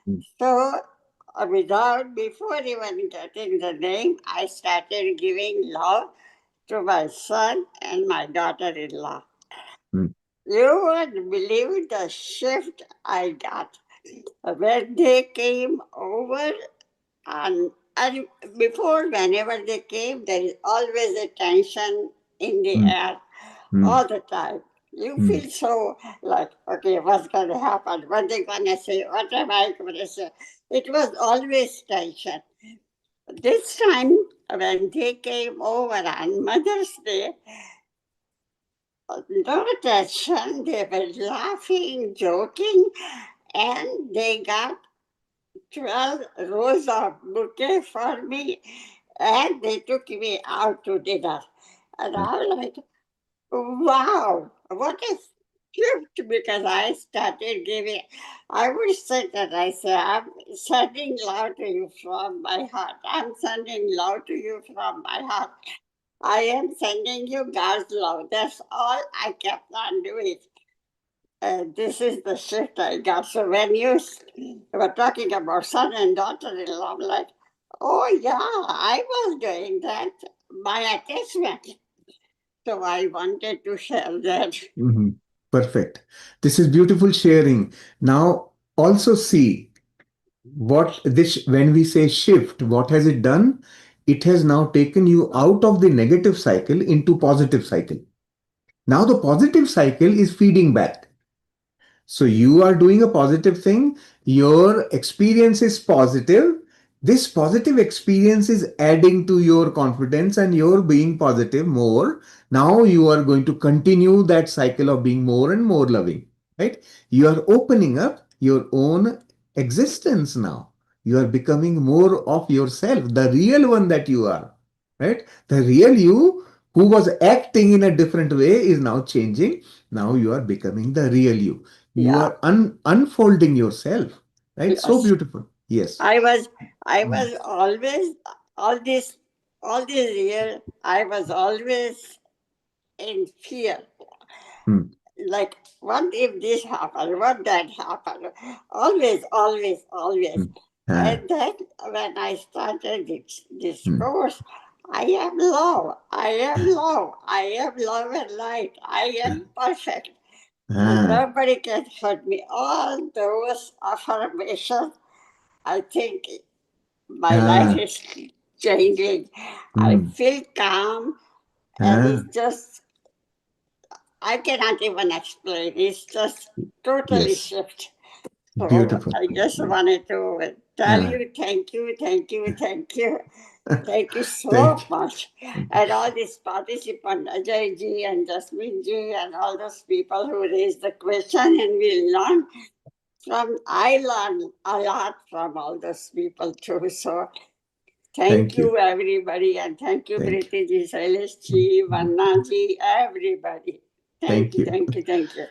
Mm. So before even getting the name, I started giving love to my son and my daughter-in-law. Mm. You would believe the shift I got when they came over, and before, whenever they came, there is always a tension in the Mm. air Mm. all the time. You feel so like, okay, what's going to happen? What they going to say? What am I going to say? It was always tension. This time, when they came over on Mother's Day, no tension. They were laughing, joking, and they got 12 rows of bouquet for me, and they took me out to dinner. And I'm like, wow, what a gift, because I started giving. I would say that I say, I'm sending love to you from my heart. I'm sending love to you from my heart. I am sending you God's love. That's all I kept on doing. This is the shift I got. So when you were talking about son and daughter-in-law, I'm like, oh yeah, I was doing that. My attachment. So I wanted to share that. Mhm. Perfect. This is beautiful sharing. Now, also see what this, when we say shift, what has it done? It has now taken you out of the negative cycle into positive cycle. Now the positive cycle is feeding back. So you are doing a positive thing. Your experience is positive. This positive experience is adding to your confidence and you're being positive more. Now you are going to continue that cycle of being more and more loving, right? You are opening up your own existence now. You are becoming more of yourself, the real one that you are, right? The real you who was acting in a different way is now changing. Now you are becoming the real you. You Yeah. are unfolding yourself, right? So Yes. beautiful. Yes. I was always all these years I was always in fear. Hmm. Like, what if this happened? What that happened? Always, always, always. Hmm. Ah. And then when I started this Hmm. course, I am love. I am love. I am love and light. I am perfect. Ah. Nobody can hurt me. All those affirmations, I think my life Ah. is changing. I Hmm. feel calm, and Ah. it's just I cannot even explain. It's just totally Yes. shift. So Beautiful. I just wanted to tell you thank you, thank you, thank you. Thank you so Thank much. you. And all these participants, Ajay ji and Jasmine ji, and all those people who raised the question, and we learned I learned a lot from all those people too. So thank you, everybody, and thank you, Thank Priti ji, Shailesh ji, Vanna ji, everybody. Thank Thank you, you. thank you, thank you.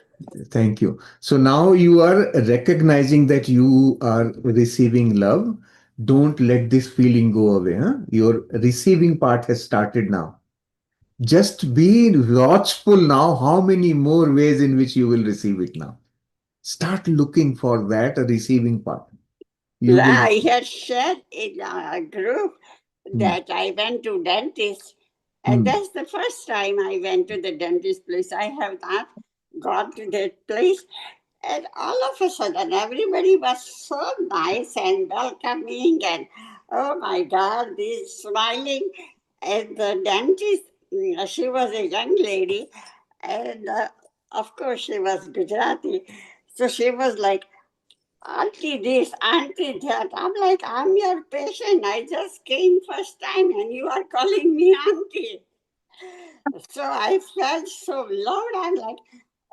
Thank you. So now you are recognizing that you are receiving love. Don't let this feeling go away. Huh? Your receiving part has started now. Just be watchful now how many more ways in which you will receive it now. Start looking for that receiving part. You Yeah, will. I had shared in a group that I went to dentist, and that's the first time I went to the dentist place. I have not gone to that place, and all of a sudden, everybody was so nice and welcoming, and oh my God, this smiling. And the dentist, she was a young lady, and of course, she was Gujarati. So she was like, Auntie this, auntie that. I'm like, I'm your patient. I just came first time and you are calling me auntie. So I felt so loved. I'm like,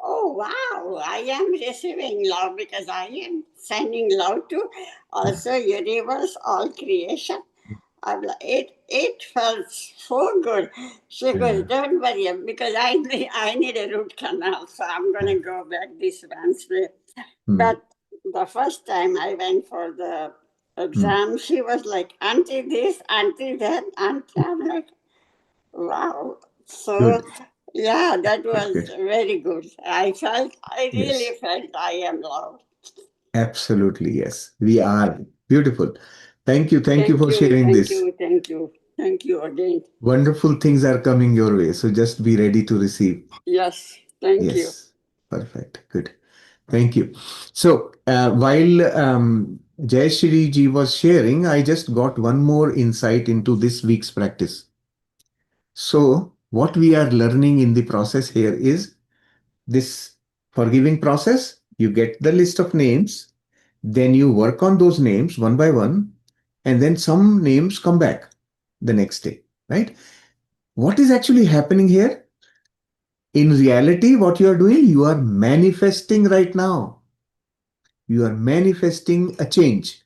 oh wow, I am receiving love because I am sending love to also universe, all creation. I'm like, it felt so good. She goes, don't worry, because I need a root canal, so I'm gonna go back this Wednesday. But the first time I went for the exam, she was like, Auntie this, Auntie that, Auntie. I'm like, wow. So, Good. yeah, that was Good. very good. I Yes. really felt I am loved. Absolutely. Yes. We are. Beautiful. Thank you. Thank you Thank for you, sharing thank this. you, thank you. Thank you again. Wonderful things are coming your way. So just be ready to receive. Yes, thank you. Yes. Perfect. Good. Thank you. So while Jayashri ji was sharing, I just got one more insight into this week's practice. So what we are learning in the process here is this forgiving process. You get the list of names, then you work on those names one by one, and then some names come back the next day, right? What is actually happening here? In reality, what you are doing, you are manifesting right now. You are manifesting a change.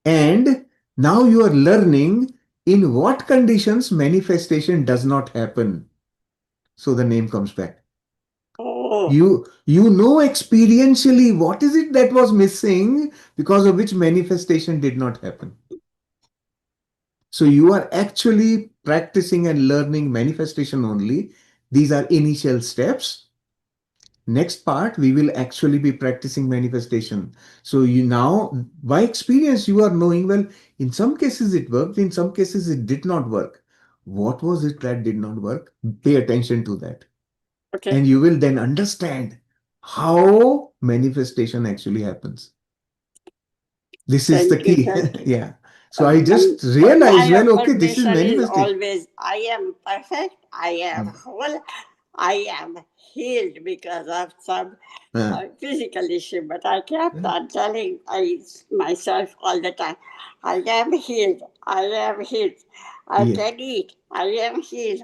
And now you are learning in what conditions manifestation does not happen. So the name comes back. Oh, You know experientially what is it that was missing because of which manifestation did not happen. So you are actually practicing and learning manifestation only. These are initial steps. Next part, we will actually be practicing manifestation. So you now, by experience, you are knowing, well, in some cases it worked, in some cases it did not work. What was it that did not work? Pay attention to that. okay. And you will then understand how manifestation actually happens. This is the Thank you, key. thank you. Yeah. So I just realized, My well, okay, this is affirmation is manifesting. always I am perfect, I am whole, I am healed because of some physical issue, but I kept on telling myself all the time, I am healed, I am healed, I Yeah. can eat, I am healed.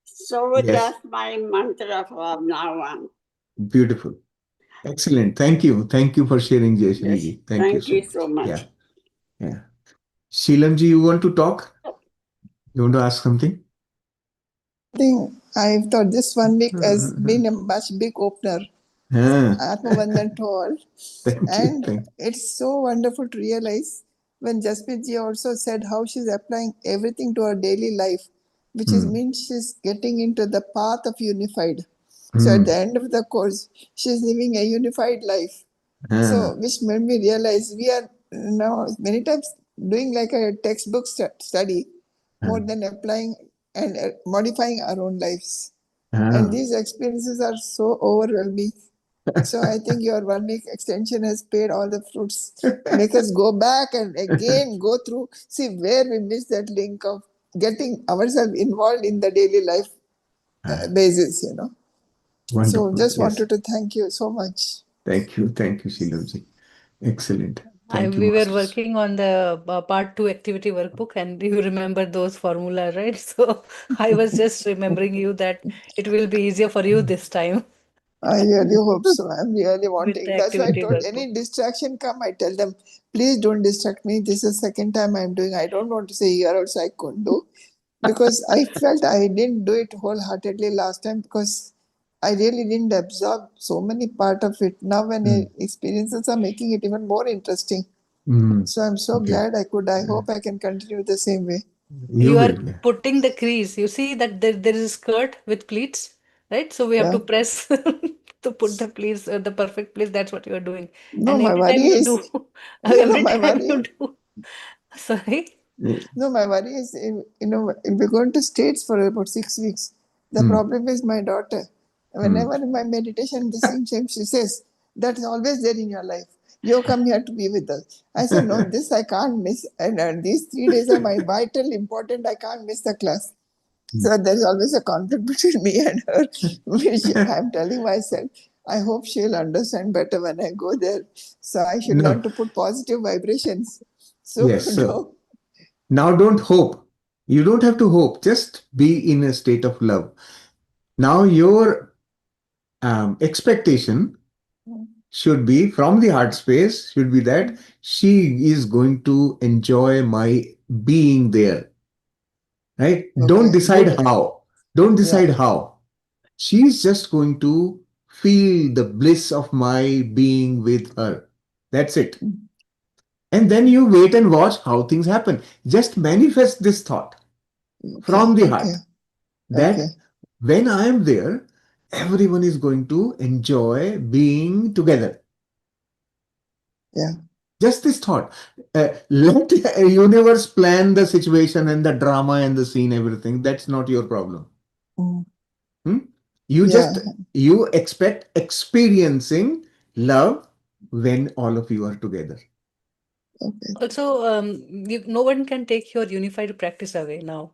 So Yes. that's my mantra from now on. Beautiful. Excellent. Thank you. Thank you for sharing, Jayashri Yes, ji. Thank you thank so you much. so much. Yeah. Yeah. Sheelam ji, you want to talk? You want to ask something? I think I've thought this 1 week has been a much big opener. Atmavandan told. Thank you. And Thank it's so wonderful to realize when Jasprit ji also said how she's applying everything to her daily life, which is means she's getting into the path of unified. So at the end of the course, she's living a unified life. So which made me realize we are now many times doing like a textbook study more than applying and modifying our own lives. And these experiences are so overwhelming. So I think your 1 week extension has paid all the fruits. Make us go back and again go through, see where we missed that link of getting ourselves involved in the daily life. basis, So Wonderful. just Yes. wanted to thank you so much. Thank you. Thank you, Sheelamji. Excellent. Thank you, We were masters. working on the part 2 activity workbook, and you remember those formula, right? So I was just remembering you that it will be easier for you this time I really hope so. I'm really with wanting. the That's why I activity told workbook. any distraction come, I tell them, please don't distract me. This is the second time I'm doing. I don't want to say here also I couldn't do because I felt I didn't do it wholeheartedly last time because I really didn't absorb so many part of it. Now when experiences are making it even more interesting. So I'm so Okay. glad I could. I hope I can continue the same way. You You are will. putting the crease. You see that there is a skirt with pleats, right? So we have Yeah. to press to put the pleats, the perfect place. That's what you are doing. No, And my every worry time you is do, no, every my time worry. you do, sorry. No, my worry is, we're going to States for about 6 weeks. The problem is my daughter. Whenever in my meditation, the same she says, that's always there in your life. You come here to be with us. I said, no, this I can't miss. And these 3 days are my vital, important. I can't miss the class. So there's always a conflict between me and her, which I'm telling myself. I hope she'll understand better when I go there. So I should No. learn to put positive vibrations. So Yes. So no. now don't hope. You don't have to hope. Just be in a state of love. Now your expectation should be from the heart space, should be that she is going to enjoy my being there. Right? Don't Okay, decide good. how. Don't Yeah, decide how. She's just going to feel the bliss of my being with her. That's it. And then you wait and watch how things happen. Just manifest this thought okay, from the okay, heart okay. that when I am there, everyone is going to enjoy being together. Yeah. Just this thought. Let universe plan the situation and the drama and the scene, everything. That's not your problem. Mm. Hmm? You Yeah, just you expect experiencing love when all of you are together. okay. Also, no one can take your unified practice away now.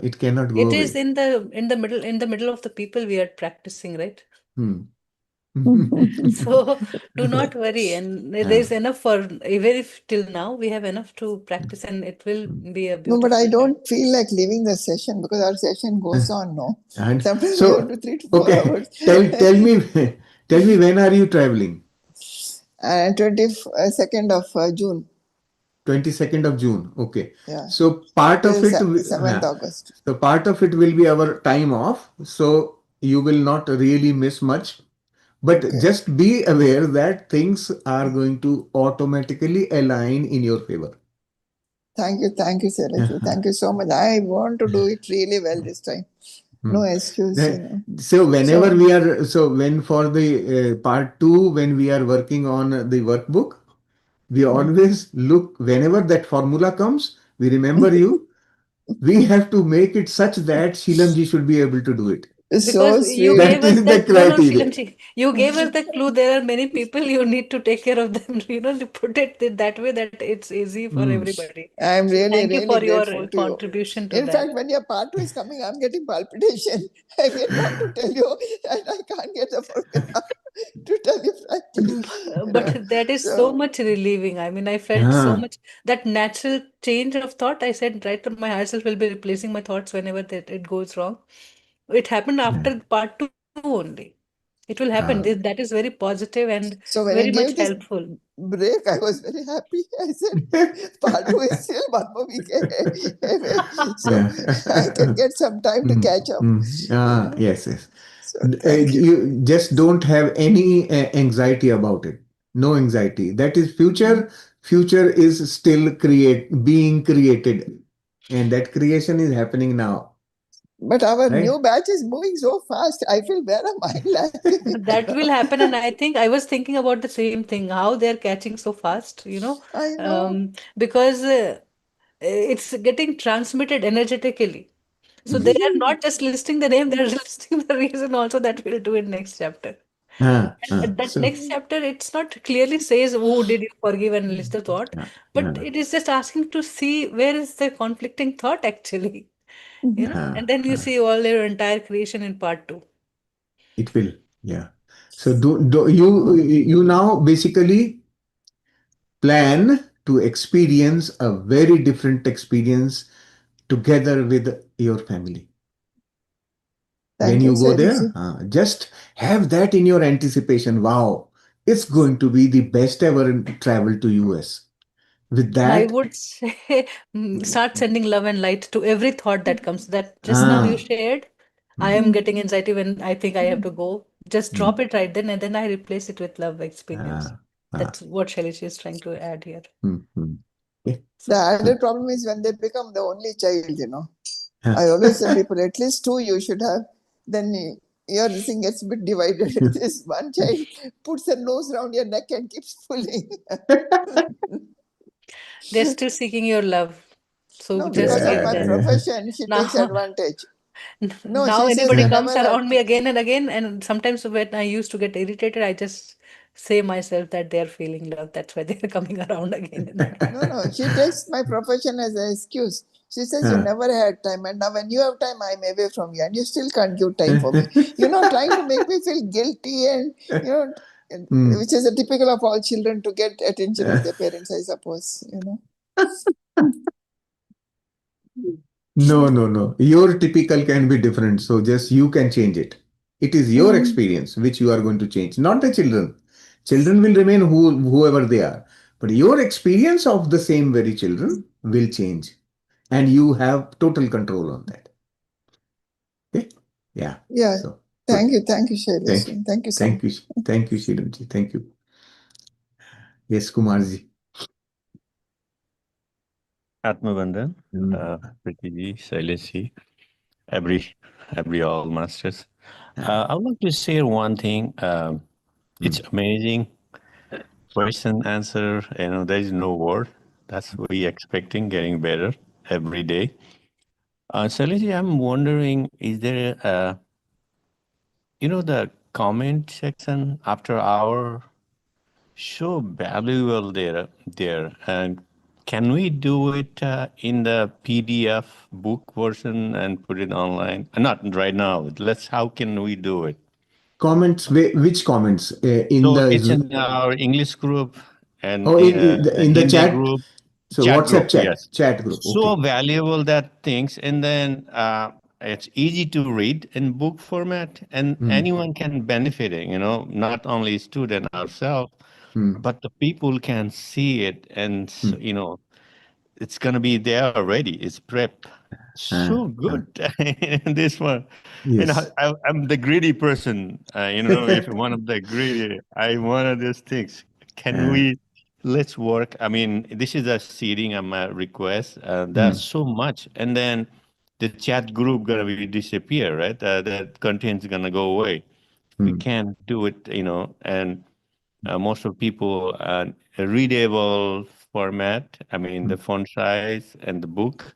It cannot go It is away. in the middle of the people we are practicing, right? Hmm. So do not worry, and there's Ah, enough for even if till now we have enough to practice, and it will be a No, but I beautiful time. don't feel like leaving the session because our session goes on, no? and Sometimes we go so to 3 to 4 okay, hours. tell me tell me when are you traveling? And 22nd of June. 22nd of June. Okay. Yeah. So part of Till it, 7th August. so part of it will be our time off. So you will not really miss much. But Okay. just be aware that things are going to automatically align in your favor. Thank you, Shailaji. Thank you so much. I want to do it really well this time. No excuse, So whenever So, we are, so when for the part two, when we are working on the workbook, we always look, whenever that formula comes, we remember you. We have to make it such that Sheelamji should be able to do it. Because so you sweet. gave That us is the that, no, no, criteria. Shilamji, you gave us the clue. There are many people you need to take care of them. To put it that way that it's easy for Hmm. everybody. I'm So really, thank you really for your grateful to you. contribution to In that. fact, when your part 2 is coming, I'm getting palpitation. I will want to tell you, and I can't get the formula to tell you frankly. But that is so So, much relieving. I mean, I felt so Ah, much that natural change of thought. I said, right, my higher self will be replacing my thoughts whenever it goes wrong. It happened yeah. after part 2 only. It will happen. Ah, That is very positive and so when very I much gave this helpful. break, I was very happy. I said, part 2 is still 1 more week away. So yeah. I can get some time to catch up. Yes, yes. So thank you. You just don't have any anxiety about it. No anxiety. That is future. Future is still being created, and that creation is happening now, But our right? new batch is moving so fast. I feel where am I lacking? That will happen, and I think I was thinking about the same thing, how they're catching so fast, I know. because it's getting transmitted energetically. So they are not just listing the name, they're listing the reason also that we'll do in next chapter. And that So, next chapter, it's not clearly says who did you forgive and list the thought, but uh, it is just asking to see where is the conflicting thought actually. And then you see all your entire creation in part two. It will. Yeah. So you now basically plan to experience a very different experience together with your family. When Thank you, you go there, Shailaji. just have that in your anticipation. Wow, it's going to be the best ever travel to US. With And I that, would say start sending love and light to every thought that comes. That just now you ah, shared, I am mm, getting anxiety when I think I have to go. Just mm, drop it right then, and then I replace it with love experience. ah, ah, That's what Shailesh is trying to add here. mm, mm. Okay. The So added problem is when they become the only child. Huh. I always tell people at least two you should have. Then your thing gets a bit divided. This one child puts a nose around your neck and keeps pulling. they're still seeking your love. So No, just because of give my that. Yeah. profession, she takes Now, advantage. No, now she says anybody I Yeah. comes never had. around me again and again, and sometimes when I used to get irritated, I just say myself that they're feeling love. That's why they're coming around again and again. No, she takes my profession as an excuse. She says, you Huh. never had time, and now when you have time, I'm away from you, and you still can't give time for me. Trying to make me feel guilty, and, Mm. which is a typical of all children to get attention of their parents, I suppose. No, no, no. Your typical can be different. So just you can change it. It is your Mm. experience which you are going to change, not the children. Children will remain whoever they are. But your experience of the same very children will change. And you have total control on that. Okay? Yeah. Yeah. So Thank good. you. Thank you, Thank you. Shailesh. Thank you so Thank much. you. Thank you, Shilamji. Thank you. Yes, Kumarji. Atmavandan, Mm. Priti, Shailesh, every all masters. I would like to share one thing. It's Mm. amazing. Question, answer, there is no word. That's we expecting, getting better every day. Shailesh, I'm wondering, is there, the comment section after our so valuable there. And can we do it in the PDF book version and put it online? Not right now. How can we do it? Comments, which comments? In So it's the in our English group and oh, the in the Hindi chat. group, So chat WhatsApp group, chat, yes. chat group. So Okay. valuable that things. And then it's easy to read in book format and Mm. anyone can benefit it, not only student ourselves, Mm. but the people can see it and Mm. it's gonna be there already. It's prep. Ah, So ah. good. This one. Yes. I'm the greedy person. If one of the greedy, I wanted these things. Can Ah, let's work. I mean, this is a seeding and my request. There's mm. so much. And then the chat group gonna be disappear, right? That content's gonna go away. We Mm. can't do it, and most of people a readable format. I mean, the Mm. font size and the book.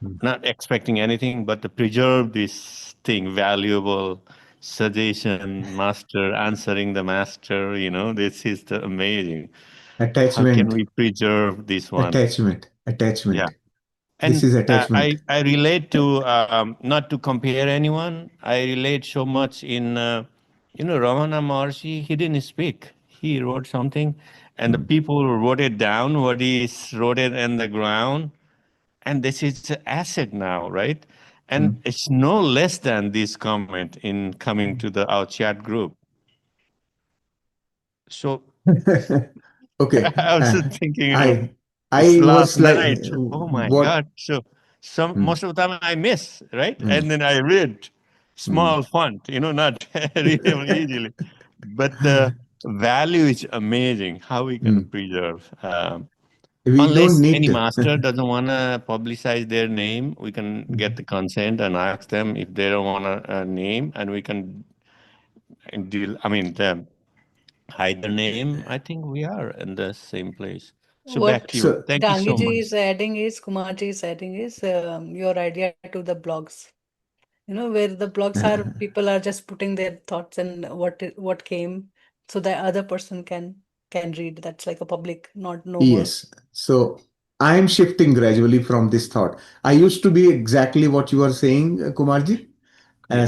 Mm. Not expecting anything, but to preserve this thing, valuable suggestion, master answering the master. This is the amazing. How can Attachment, we preserve this one? Yeah. attachment. This And is attachment. I relate to not to compare anyone. I relate so much in Ramana Maharshi. He didn't speak. He wrote something, and the Mm. people wrote it down. What he wrote it in the ground, and this is an asset now, right? And Mm. it's no less than this comment in coming to the our chat group. So Okay. I was just thinking, I it's I last was like night. Oh my what? God. So Mm. most of the time I miss, right? Mm. And then I read Mm. small font, not readable easily. But the value is amazing. How we can Mm. preserve. We don't Unless need any to. master doesn't want to publicize their name, we can get the consent and ask them if they don't want a name, and we can deal. I mean, hide the name. I think we are in the same place. So back What to you. So Thank you so Gangiji much. is adding is, Kumarji is adding is your idea to the blogs. Where the blogs are, people are just putting their thoughts and what came, so the other person can read. That's like a public, not no more. yes. So I am shifting gradually from this thought. I used to be exactly what you are saying, Kumarji. Yeah.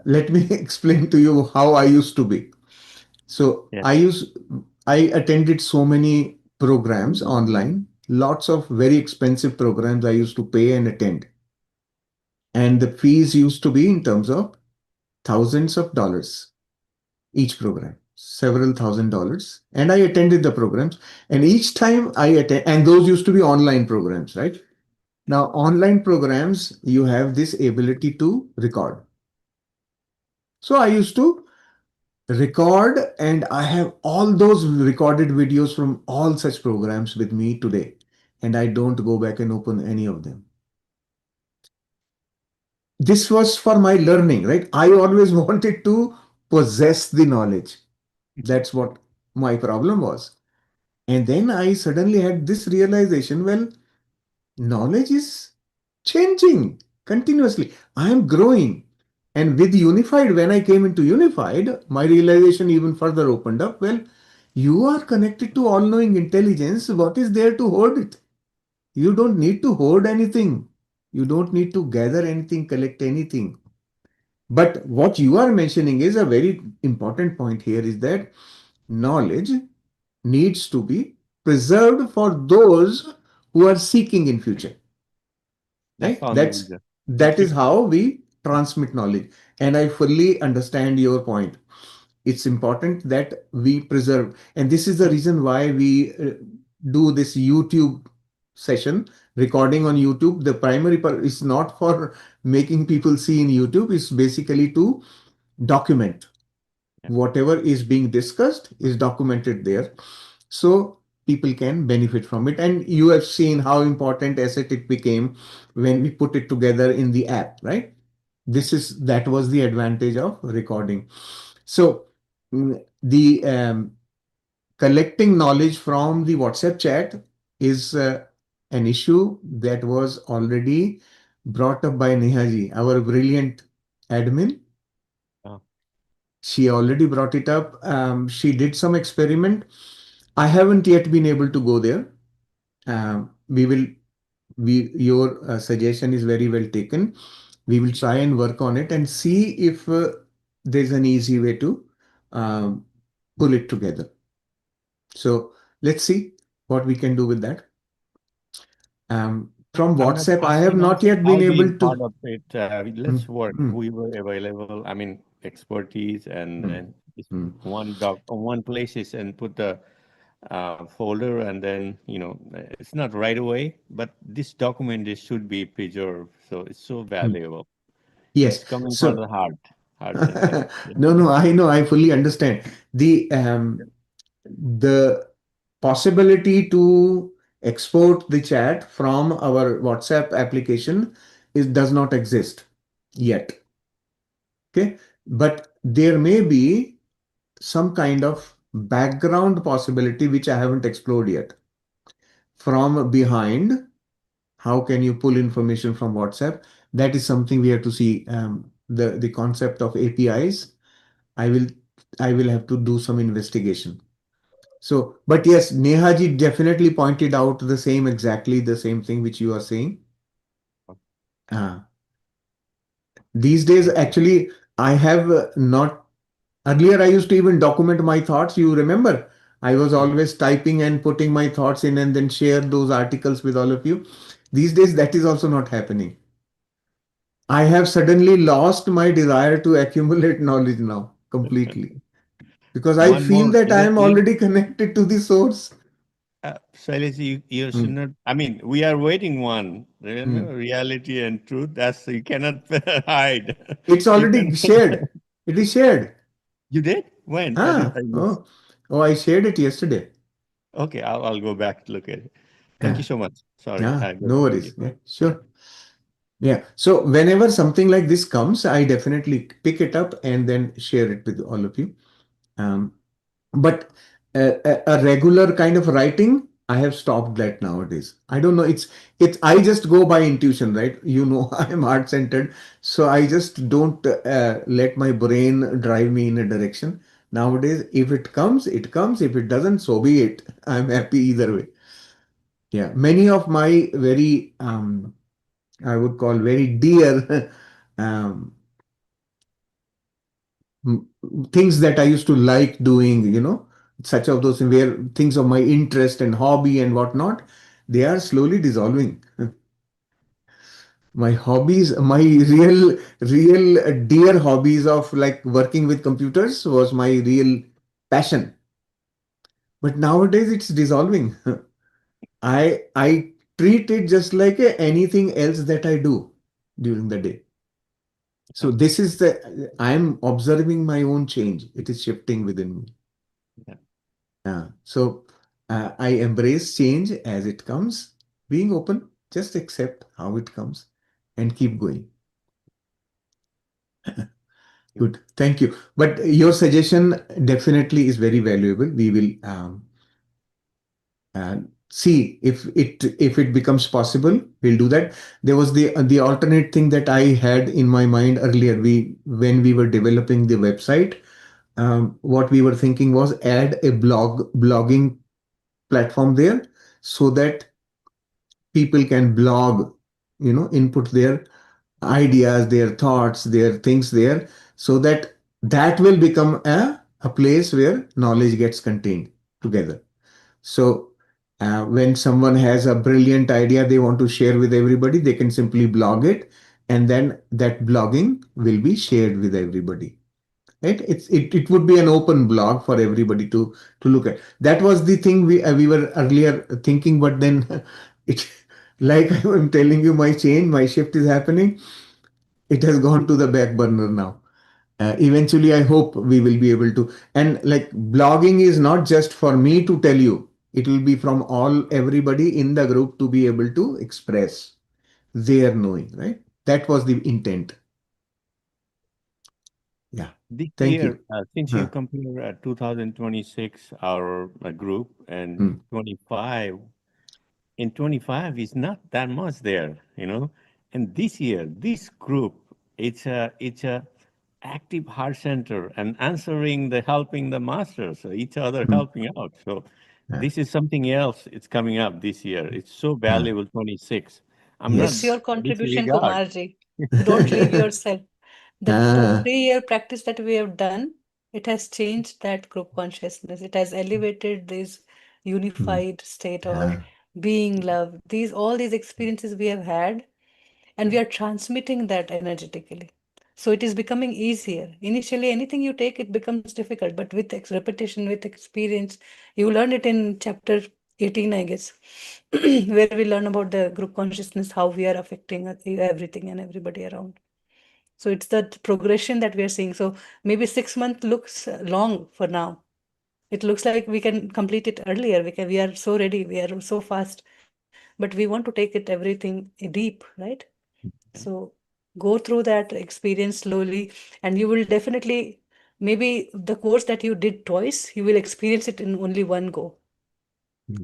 Let me explain to you how I used to be. So Yeah. I attended so many programs online, lots of very expensive programs I used to pay and attend. And the fees used to be in terms of thousands of dollars each program, several $1,000. And I attended the programs. And each time I attend, and those used to be online programs, right? Now, online programs, you have this ability to record. So I used to record, and I have all those recorded videos from all such programs with me today. And I don't go back and open any of them. This was for my learning, right? I always wanted to possess the knowledge. That's what my problem was. And then I suddenly had this realization, well, knowledge is changing continuously. I am growing. And with Unified, when I came into Unified, my realization even further opened up. Well, you are connected to all knowing intelligence. What is there to hoard it? You don't need to hoard anything. You don't need to gather anything, collect anything. But what you are mentioning is a very important point here is that knowledge needs to be preserved for those who are seeking in future. That's Right? the only That's reason. that is how we transmit knowledge. And I fully understand your point. It's important that we preserve. And this is the reason why we do this YouTube session, recording on YouTube. The primary purpose is not for making people see in YouTube. It's basically to document. Yeah. Whatever is being discussed is documented there. So people can benefit from it. And you have seen how important asset it became when we put it together in the app, right? That was the advantage of recording. So the collecting knowledge from the WhatsApp chat is an issue that was already brought up by Nehaji, our brilliant admin. Oh. She already brought it up. She did some experiment. I haven't yet been able to go there. We will. Your suggestion is very well taken. We will try and work on it and see if there's an easy way to um, pull it together. So let's see what we can do with that. From I'm not WhatsApp, I have asking not also yet been about being able part to. of it. Let's Mm, work. mm, We were available. I mean, expertise mm, and it's mm. one places and put the folder and then it's not right away, but this document is should be preserved. So it's so Mm. valuable. It's Yes. coming from So the heart center. Yeah. no, I know, I fully understand. The possibility to export the chat from our WhatsApp application does not exist yet. Okay, but there may be some kind of background possibility which I haven't explored yet. From behind, how can you pull information from WhatsApp? That is something we have to see. The concept of APIs. I will I will have to do some investigation. So, but yes, Nehaji definitely pointed out exactly the same thing which you are saying. Uh, these days, Thank you. actually, I have not. Earlier, I used to even document my thoughts. You remember? I was Mhm. always typing and putting my thoughts in and then share those articles with all of you. These days, that is also not happening. I have suddenly lost my desire to accumulate knowledge now completely because I One feel more, that I am already connected to the source. Shailesh, you should Hmm. not. I mean, we are waiting one. Hmm. Remember, reality and truth. That's you cannot hide. It's You can. already shared. It is shared. You did? When? I did. Ah, I miss. oh, I shared it yesterday. Okay, I'll go back to look at it. Thank you Yeah, so much. Sorry, yeah, I got no to worries. skip. Yeah, Yeah. sure. Yeah. So whenever something like this comes, I definitely pick it up and then share it with all of you. Um, but a regular kind of writing, I have stopped that nowadays. I don't know. It's. I just go by intuition, right? You know, I am heart centered, so I just don't let my brain drive me in a direction. Nowadays, if it comes, it comes. If it doesn't, so be it. I'm happy either way. Yeah, many of my very, I would call very dear um, things that I used to like doing, such of those where things of my interest and hobby and whatnot, they are slowly dissolving. My hobbies, my real dear hobbies of like working with computers was my real passion. But nowadays it's dissolving. I treat it just like anything else that I do during the day. So this is I'm observing my own change. It is shifting within me. So I embrace change as it comes, being open, just accept how it comes and keep going. Good. Thank you. But your suggestion definitely is very valuable. We will see if it becomes possible. We'll do that. There was the alternate thing that I had in my mind earlier. When we were developing the website, what we were thinking was add a blogging platform there so that people can blog, input their ideas, their thoughts, their things there, so that that will become a place where knowledge gets contained together. So when someone has a brilliant idea they want to share with everybody, they can simply blog it, and then that blogging will be shared with everybody. Right? It would be an open blog for everybody to look at. That was the thing we were earlier thinking, but then it, like I'm telling you, my shift is happening. It has gone to the back burner now. Eventually, I hope we will be able to. And like blogging is not just for me to tell you; it will be from everybody in the group to be able to express their knowing. Right? That was the intent. Yeah. This Thank year, you. since you compare 2026, our group, and 25, in 25 is not that much there, And this year, this group, it's a active heart center and answering helping the masters, so each other helping out. So this is something else. It's coming up this year. It's so valuable. 26. I'm not It's your contribution, disregard. Kumarji. Don't leave yourself. The Ah, 3-year practice that we have done, it has changed that group consciousness. It has elevated this unified state or ah, being love. All these experiences we have had, and we are transmitting that energetically. So it is becoming easier. Initially, anything you take, it becomes difficult, but with repetition, with experience, you learn it in chapter 18, I guess, where we learn about the group consciousness, how we are affecting everything and everybody around. So it's that progression that we are seeing. So maybe 6 months looks long for now. It looks like we can complete it earlier. We are so ready. We are so fast, but we want to take it everything deep, right? So go through that experience slowly, and you will definitely, maybe the course that you did twice, you will experience it in only one go.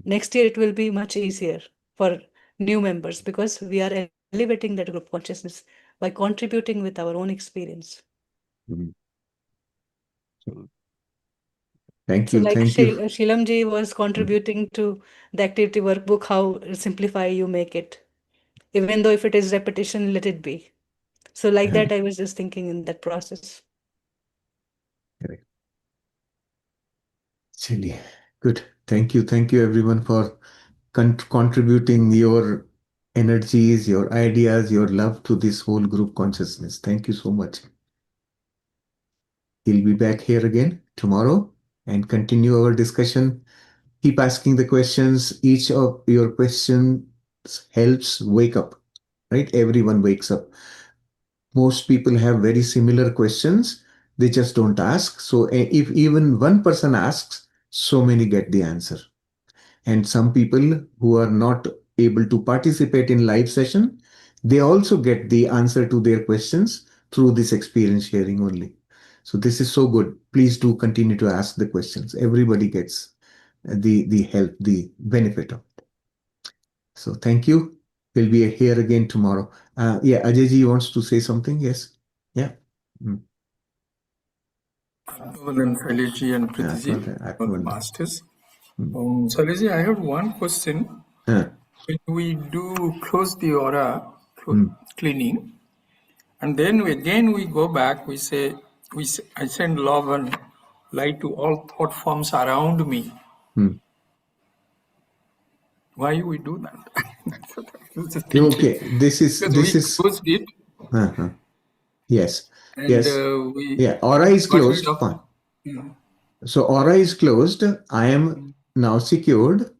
Next year, it will be much easier for new members because we are elevating that group consciousness by contributing with our own experience. Thank So you. like Thank you. Shilamji was contributing to the activity workbook, how simplify you make it. Even though if it is repetition, let it be. So like that, I was just thinking in that process. Correct. Chili. Good. Thank you. Thank you, everyone, for contributing your energies, your ideas, your love to this whole group consciousness. Thank you so much. We'll be back here again tomorrow and continue our discussion. Keep asking the questions. Each of your questions helps wake up, right? Everyone wakes up. Most people have very similar questions. They just don't ask. So if even one person asks, so many get the answer. And some people who are not able to participate in live session, they also get the answer to their questions through this experience sharing only. So this is so good. Please do continue to ask the questions. Everybody gets the help, the benefit of it. So thank you. We'll be here again tomorrow. Yeah, Ajayji wants to say something. Yes. Yeah. Then Shaileji and Pritiji, all the masters. Shaileji, I have one question. when we do close the aura Hmm. cleaning, and then again we go back, I send love and light to all thought forms around me. Hmm. Why we do that? That's what I was thinking. Okay, Because we closed it uh-huh. Yes, and yes, we yeah. Aura is got rid closed. of. Fine. So aura is closed. I am now secured,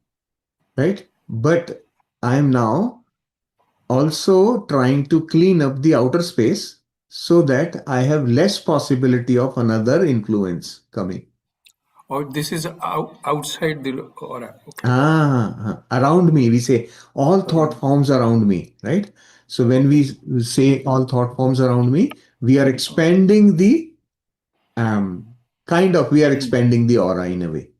right? But I am now also trying to clean up the outer space so that I have less possibility of another influence coming. Or this is outside the aura. Okay. Around me, we say all thought forms around me, right? So when we say all thought forms around me, we are expanding the we are expanding the aura in a way,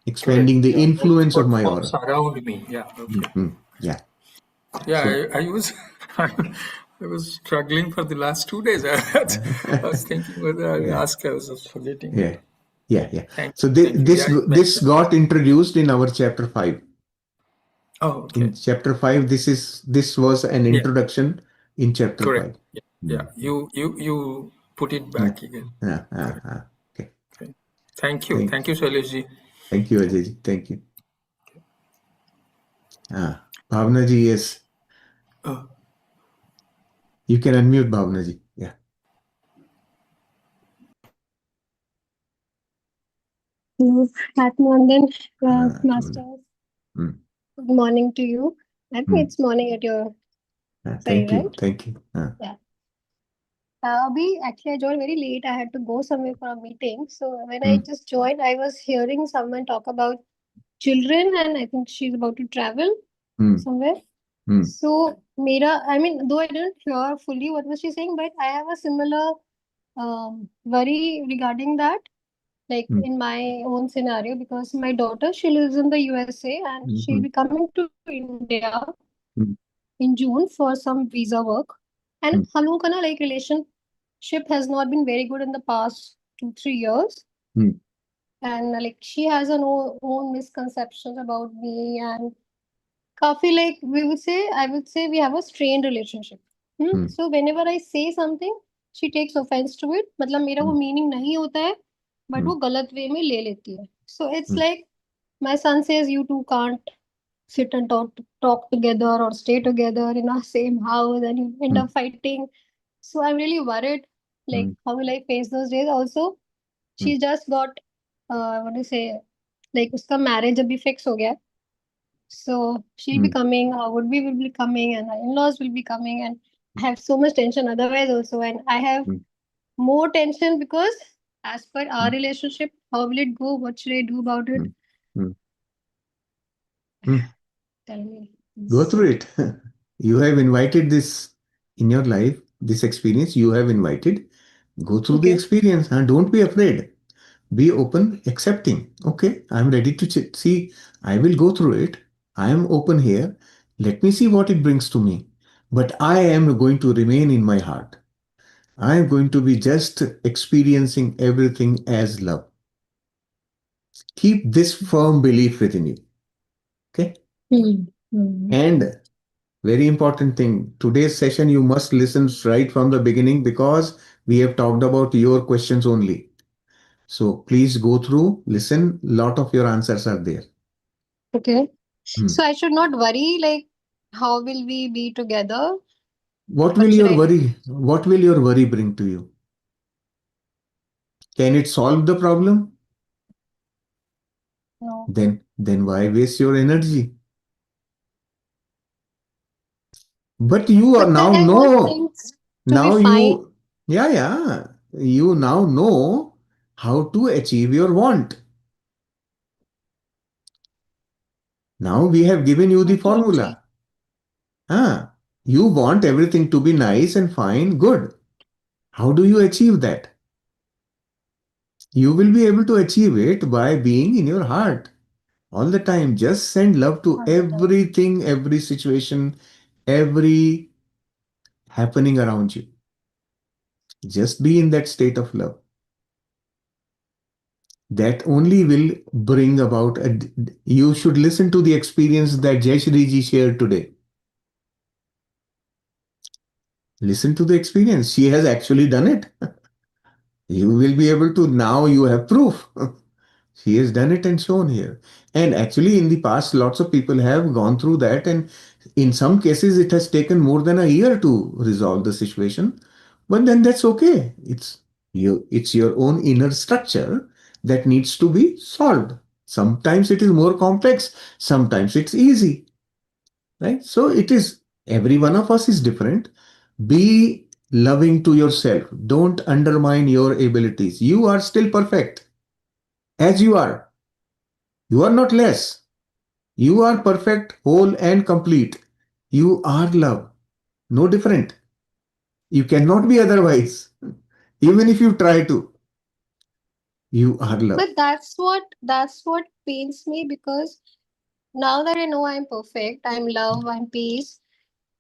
expanding Correct. the Yeah. All influence of thought my forms aura. around me. Yeah. Okay. Yeah. Yeah. So I was I was struggling for the last 2 days. I was thinking whether I'll yeah, ask. I was just forgetting. yeah, yeah. Thank So you. Thank you. Yeah. It makes this sense. got introduced in our chapter 5. Oh, okay. In chapter 5, this was an Yeah. introduction in chapter Correct. 5. Yeah. Yeah. You put it Yeah. back again. Correct. Okay. Okay. Thank you. Thank you, Shailesh. Thank you, Ajay ji. Thank you. Bhavna ji, yes. Oh, You can unmute Bhavna ji. Yeah. Happy morning, Mm, Masters. mm, Good morning to you. I think mm. it's morning at your side, Thank you. right? Thank you. Yeah. Actually, I joined very late. I had to go somewhere for a meeting. So when I Mm, just joined, I was hearing someone talk about children, and I think she's about to travel mm, somewhere. mm, So, I mean, though I didn't hear fully what was she saying, but I have a similar worry regarding that. Like mm, in my own scenario, because my daughter, she lives in the USA and she'll mm, be coming to India mm, in June for some visa work. And mm, हम लोगों का ना like relationship has not been very good in the past 2-3 years. mm, And like she has her own misconceptions about me, and काफी like I would say we have a strained relationship. mm, So whenever I say something, she takes offense to it. मतलब मेरा वो mm, meaning नहीं होता है, but mm, वो गलत way में ले लेती है. So it's mm, like my son says you two can't sit and talk together or stay together in our same house, and you end mm, up fighting. So I'm really worried. Like mm, how will I face those days? Also, mm, she just got what do you say? Like उसका marriage अभी fix हो गया है. So she'll be mm, coming, our would-be will be coming, and our in-laws will be coming, and I have so much tension otherwise also, and I have mm, more tension because as per our mm, relationship, how will it go? What should I do about it? mm, mm, mm. Tell me. Go Please. through it. You have invited this in your life, this experience you have invited. Go through the Okay. experience and don't be afraid. Be open, accepting. Okay, I'm ready to see. I will go through it. I am open here. Let me see what it brings to me. But I am going to remain in my heart. I am going to be just experiencing everything as love. Keep this firm belief within you. Okay. Hmm. And very important thing, today's session you must listen right from the beginning because we have talked about your questions only. So please go through, listen, lot of your answers are there. Okay. Hmm. So I should not worry, like, how will we be together? What will What should your I do? worry, what will your worry bring to you? Can it solve the problem? No. Then why waste your energy? But you are But now then I want know, things to be now fine. you, yeah, you now know how to achieve your want. Now we have given you the Okay. Okay. formula. You want everything to be nice and fine, good. How do you achieve that? You will be able to achieve it by being in your heart all the time. Just send love to All the time. everything, every situation, every happening around you. Just be in that state of love. That only will bring about you should listen to the experience that Jayashri ji shared today. Listen to the experience. She has actually done it. You will be able to, now you have proof. She has done it and shown here. And actually, in the past, lots of people have gone through that. And in some cases, it has taken more than a year to resolve the situation. But then that's okay. It's your own inner structure that needs to be solved. Sometimes it is more complex, sometimes it's easy. Right? So it is, every one of us is different. Be loving to yourself. Don't undermine your abilities. You are still perfect as you are. You are not less. You are perfect, whole, and complete. You are love. No different. You cannot be otherwise. Even if you try to, you are love. But that's what pains me, because now that I know I'm perfect, I'm love, I'm peace,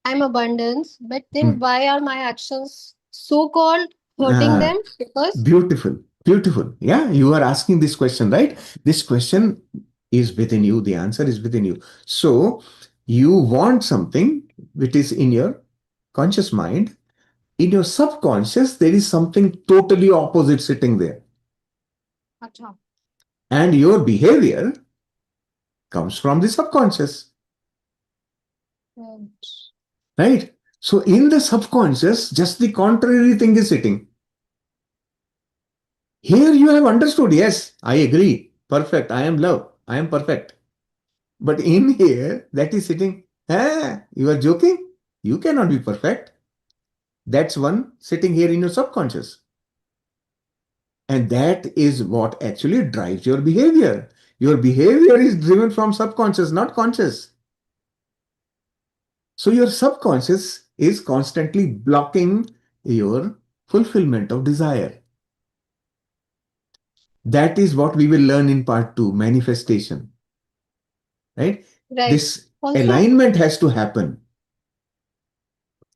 I'm abundance, but then Hmm. why are my actions so called hurting Ah, them? Because beautiful. Beautiful. Yeah, you are asking this question, right? This question is within you. The answer is within you. So, you want something which is in your conscious mind. In your subconscious, there is something totally opposite sitting there. Acha. And your behavior comes from the subconscious, Right. right? So, in the subconscious, just the contrary thing is sitting. Here you have understood, yes, I agree. Perfect. I am love. I am perfect. But in here, that is sitting, you are joking? You cannot be perfect. That's one sitting here in your subconscious. And that is what actually drives your behavior. Your behavior is driven from subconscious, not conscious. So your subconscious is constantly blocking your fulfillment of desire. That is what we will learn in part 2, manifestation. Right? Right. This Also, alignment has to happen.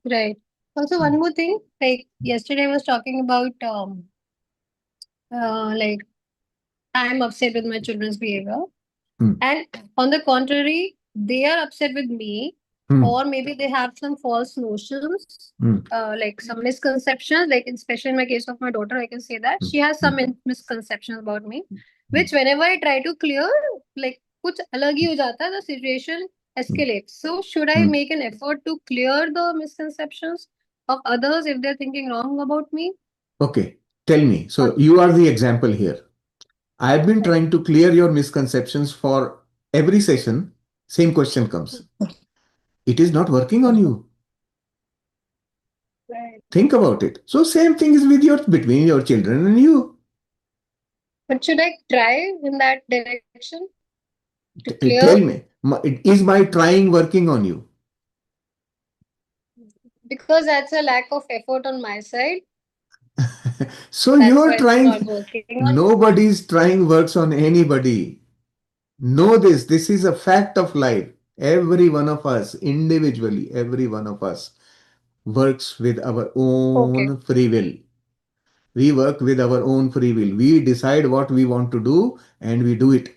right. Also, one more thing. Like yesterday, I was talking about like I'm upset with my children's behavior, Hmm. and on the contrary, they are upset with me, Hmm. or maybe they have some false notions, Hmm. like some misconceptions. Like, especially in my case of my daughter, I can say that Hmm. she has Hmm. some misconceptions about me, Hmm. which whenever I try to clear, like कुछ अलग ही हो जाता है, the situation Hmm. escalates. So, should I Hmm. make an effort to clear the misconceptions of others if they're thinking wrong about me? Okay, tell me. Or So you are the example here. I've been right, trying to clear your misconceptions for every session. Same question comes. It is not working on you. right. Think about it. So same thing is with your between your children and you. But should I try in that direction to clear? Tell me, is my trying working on you? Because that's a lack of effort on my side. So That's you're why it's not trying. working on me. Nobody's trying works on anybody. Know this. This is a fact of life. Every one of us, individually, every one of us works with our Okay. own free will. We work with our own free will. We decide what we want to do and we do it.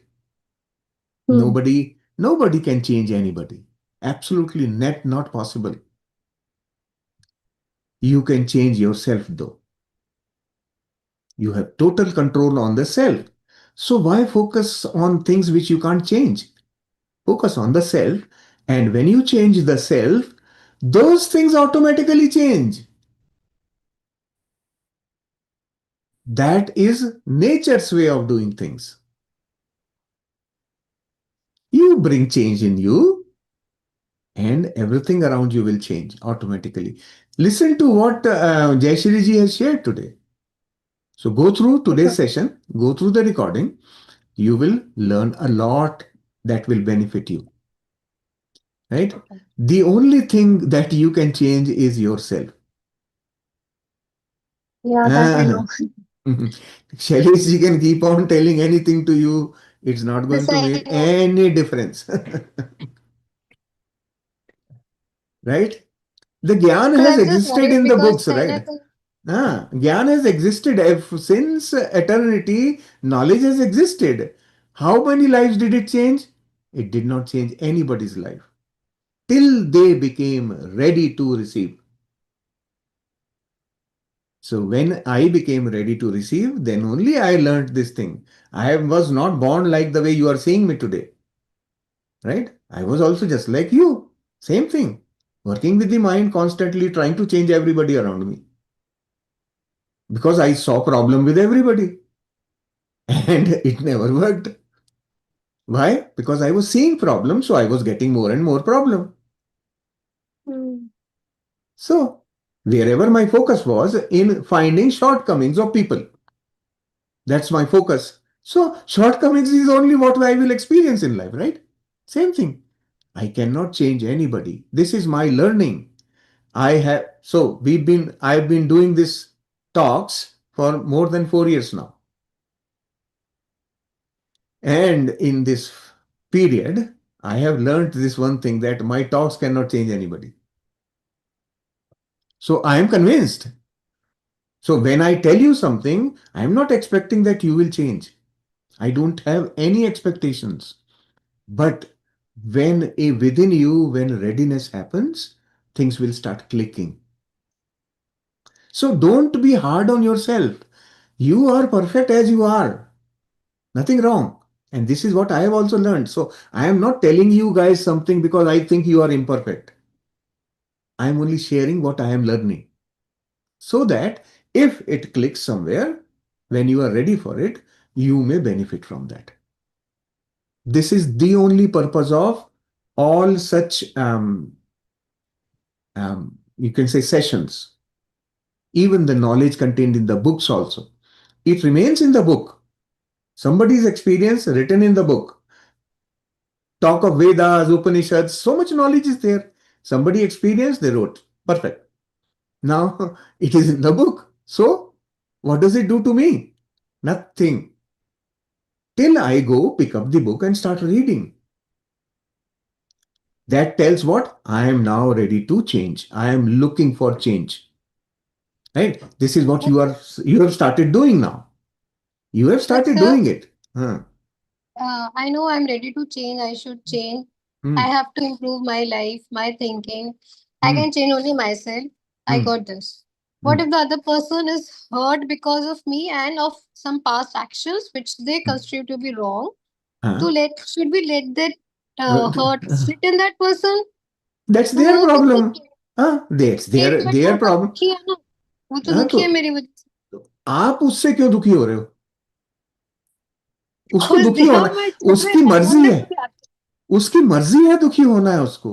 Hmm. Nobody can change anybody. Absolutely not possible. You can change yourself though. You have total control on the self. So why focus on things which you can't change? Focus on the self. And when you change the self, those things automatically change. That is nature's way of doing things. You bring change in you, and everything around you will change automatically. Listen to what Jayashri ji has shared today. So go through today's Okay. session, go through the recording. You will learn a lot that will benefit you. Right? Okay. The only thing that you can change is yourself. Yeah, that I Ah, know. Shailesh ji can keep on telling anything to you. It's not This going to I make know. any difference. Right? The Gyan Because has I'm just existed worried in the because books, kind right? of thing. Gyan has existed since eternity. Knowledge has existed. How many lives did it change? It did not change anybody's life till they became ready to receive. So when I became ready to receive, then only I learned this thing. I was not born like the way you are seeing me today, right? I was also just like you. Same thing. Working with the mind, constantly trying to change everybody around me. Because I saw problem with everybody. And it never worked. Why? Because I was seeing problems, so I was getting more and more problem. So wherever my focus was in finding shortcomings of people, that's my focus. So shortcomings is only what I will experience in life, right? Same thing. I cannot change anybody. This is my learning. I've been doing this talks for more than 4 years now. And in this period, I have learned this one thing, that my talks cannot change anybody. So I am convinced. So when I tell you something, I am not expecting that you will change. I don't have any expectations. But within you, when readiness happens, things will start clicking. So don't be hard on yourself. You are perfect as you are. Nothing wrong. And this is what I have also learned. So I am not telling you guys something because I think you are imperfect. I am only sharing what I am learning. So that if it clicks somewhere, when you are ready for it, you may benefit from that. This is the only purpose of all such, you can say, sessions. Even the knowledge contained in the books also. It remains in the book. Somebody's experience written in the book. Talk of Vedas, Upanishads, so much knowledge is there. Somebody experienced, they wrote. Perfect. Now it is in the book. So what does it do to me? Nothing. Till I go pick up the book and start reading. That tells what? I am now ready to change. I am looking for change. Right? This is what you have started doing now. You have But started sir, doing it. I know I'm ready to change. I should change. I Hmm. have to improve my life, my thinking. I Hmm. can change only myself. I Hmm. got this. What Hmm. if the other person is hurt because of me and of some past actions which they Hmm. consider to be wrong? Huh? Should we let that Uh, hurt sit in that person? That's तो their वो तो problem. दुखी है That's नहीं but their वो तो problem. दुखी है ना वो तो हाँ, दुखी तो है मेरी वजह से आप उससे क्यों दुखी हो रहे हो? उसको because दुखी they होना, are my children उसकी I मर्जी want them है, to be happy. उसकी मर्जी है दुखी होना है उसको.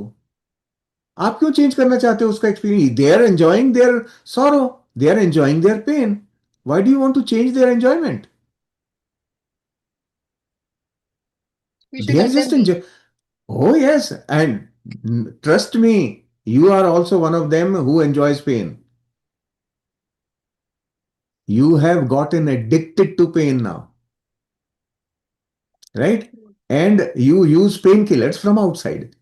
आप क्यों चेंज करना चाहते हो उसका experience? They are enjoying their sorrow, they are enjoying their pain. Why do you want to change their enjoyment? We should They are let just them be. enjoy. Oh yes, and trust me, you are also one of them who enjoys pain. You have gotten addicted to pain now, right? And you use painkillers from outside.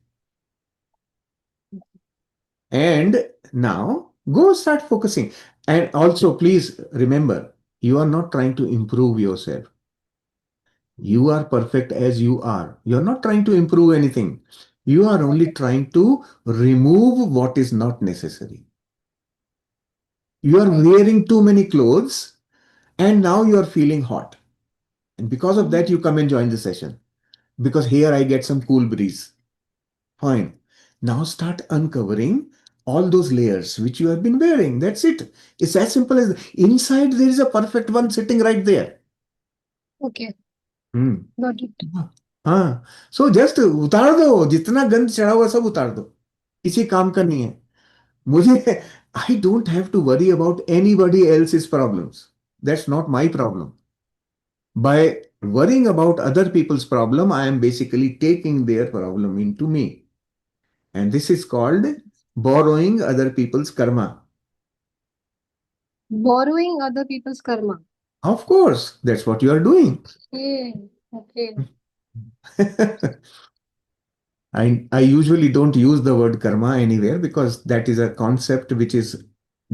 And now go start focusing. And also, please remember, you are not trying to improve yourself. You are perfect as you are. You're not trying to improve anything. You are only trying to remove what is not necessary. You are Right. wearing too many clothes and now you are feeling hot. And because of that, Mhm. you come and join the session. Because here I get some cool breeze. Fine. Now start uncovering all those layers which you have been wearing. That's it. It's as simple as inside there is a perfect one sitting right there. Okay, Hmm. got it. हाँ. So just उतार दो, जितना गंद चढ़ा हुआ सब उतार दो. किसी काम का नहीं है. मुझे I don't have to worry about anybody else's problems. That's not my problem. By worrying about other people's problem, I am basically taking their problem into me. And this is called borrowing other people's karma. Borrowing other people's karma. Of course, that's what you are doing. Okay, okay. I usually don't use the word karma anywhere because that is a concept which is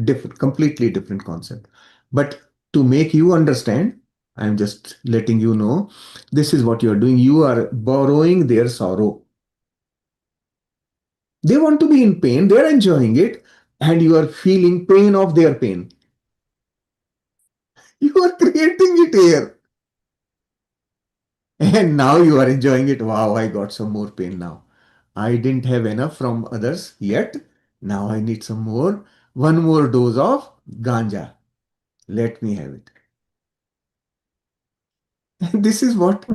Different, completely different concept. But to make you understand, I'm just letting you know, this is what you are doing. You are borrowing their sorrow. They want to be in pain, they're enjoying it, and you are feeling pain of their pain. You are creating it here. And now you are enjoying it. Wow, I got some more pain now. I didn't have enough from others yet. Now I need some more. One more dose of ganja. Let me have it. This is what,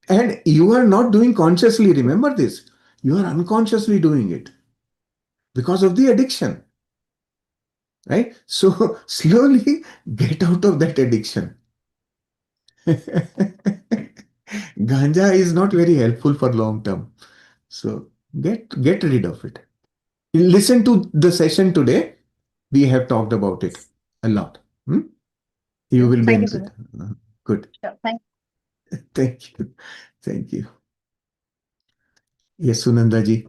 and you are not doing consciously. Remember this. You are unconsciously doing it because of the addiction, right? So slowly get out of that addiction. Ganja is not very helpful for long term. So get rid of it. Listen to the session today. We have talked about it a lot. You will Thank you so benefit. much. Good. Sure, thank Thank you. Thank you. Yes, Sunanda ji.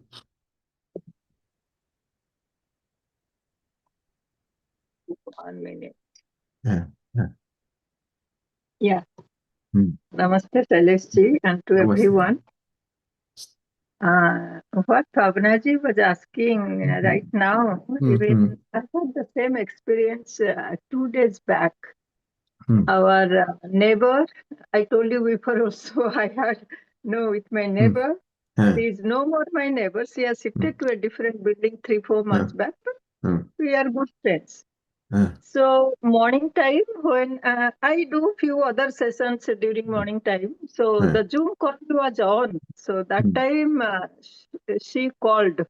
One minute. Yeah. Yeah. Yeah. Hmm. Namaste, Celeste, and to Namaste. everyone. What Bhavanaji was asking right now, even I had the same experience 2 days back. Our neighbor, I told you before also, I had with my neighbor. She is no more my neighbor. She has shifted to a different building 3-4 months back, but we are good friends. So morning time, when I do few other sessions during morning time, so the Zoom call was on. So that time she called.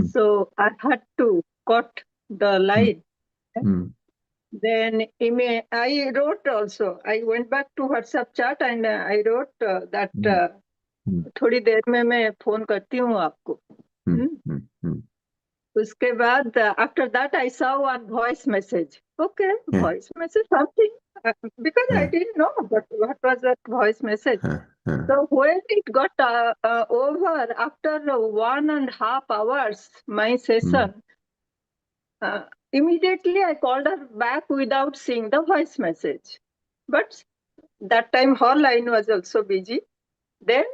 So I had to cut the line. Then I wrote also. I went back to WhatsApp chat and I wrote that थोड़ी देर में मैं phone करती हूँ आपको. उसके बाद after that I saw one voice message. Okay, voice message something because I didn't know what was that voice message. So when it got over after 1.5 hours my session, immediately I called her back without seeing the voice message. But that time her line was also busy. Then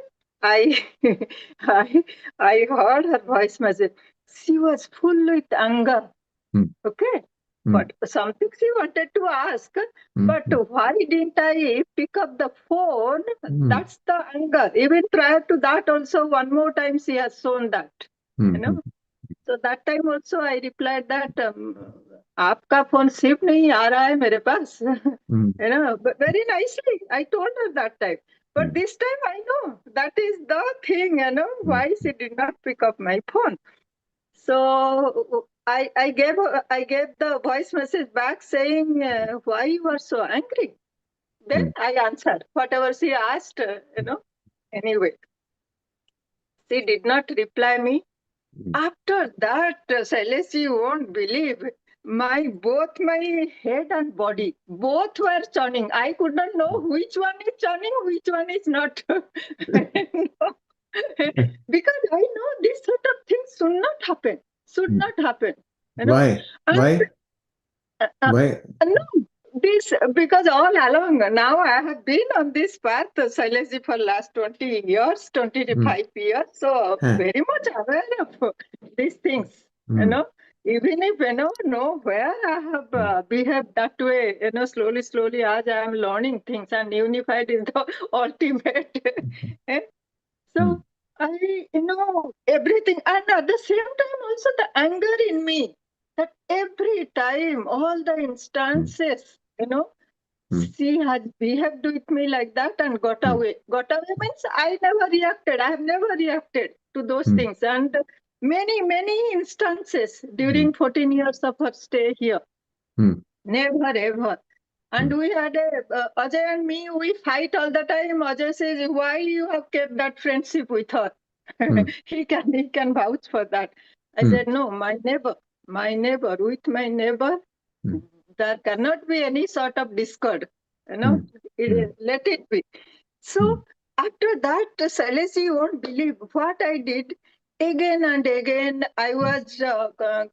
I I heard her voice message. She was full with anger. Okay. But something she wanted to ask, but why didn't I pick up the phone? That's the anger. Even prior to that also, one more time she has shown that. So that time also I replied that आपका phone shift नहीं आ रहा है मेरे पास. But very nicely I told her that time. But this time I know that is the thing, why she did not pick up my phone. So I gave the voice message back saying why you are so angry. Then I answered whatever she asked. Anyway, she did not reply me. After that, Celeste, you won't believe, both my head and body, both were churning. I could not know which one is churning, which one is not. Because I know this sort of things should not happen. Why? Why? Why? No, this because all along now I have been on this path, Shailaji, for last 20 years, 25 years. So very much aware of these things, Even if, nowhere I have behaved that way, slowly, as I am learning things and unified is the ultimate. So I, everything. And at the same time also the anger in me. That every time, all the instances, she has behaved with me like that and got away. Got away means I never reacted. I have never reacted to those things. And many instances during 14 years of her stay here. Never ever. And we had Ajay and me, we fight all the time. Ajay says, why you have kept that friendship with her? He can vouch for that. I said, no, my neighbor, with my neighbor, there cannot be any sort of discord. Let it be. So after that, Celeste, you won't believe what I did. again and again, I was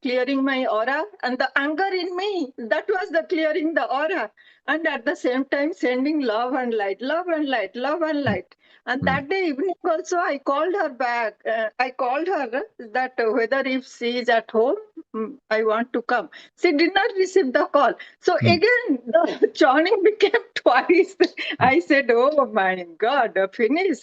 clearing my aura, and the anger in me, that was the clearing the aura. And at the same time, sending love and light, love and light, love and light. And that day evening also, I called her back. I called her that whether if she is at home, I want to come. She did not receive the call. So again, the churning became twice. I said, oh my God, finish.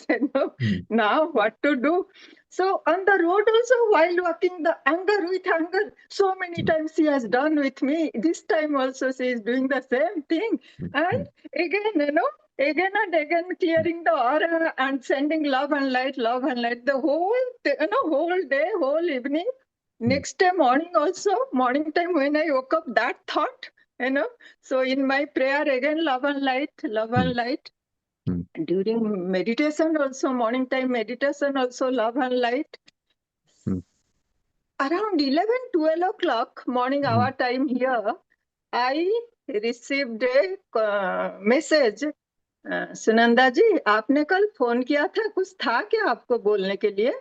Now what to do? So on the road also, while walking, the anger with anger, so many times she has done with me. This time also she is doing the same thing. And again, again and again clearing the aura and sending love and light, the whole day, whole evening. Next day morning also, morning time when I woke up, that thought, So in my prayer again, love and light, love and light. During meditation also, morning time meditation also, love and light. Around 11, 12 o'clock morning our time here, I received a message. Sunanda जी, आपने कल phone किया था, कुछ था क्या आपको बोलने के लिए?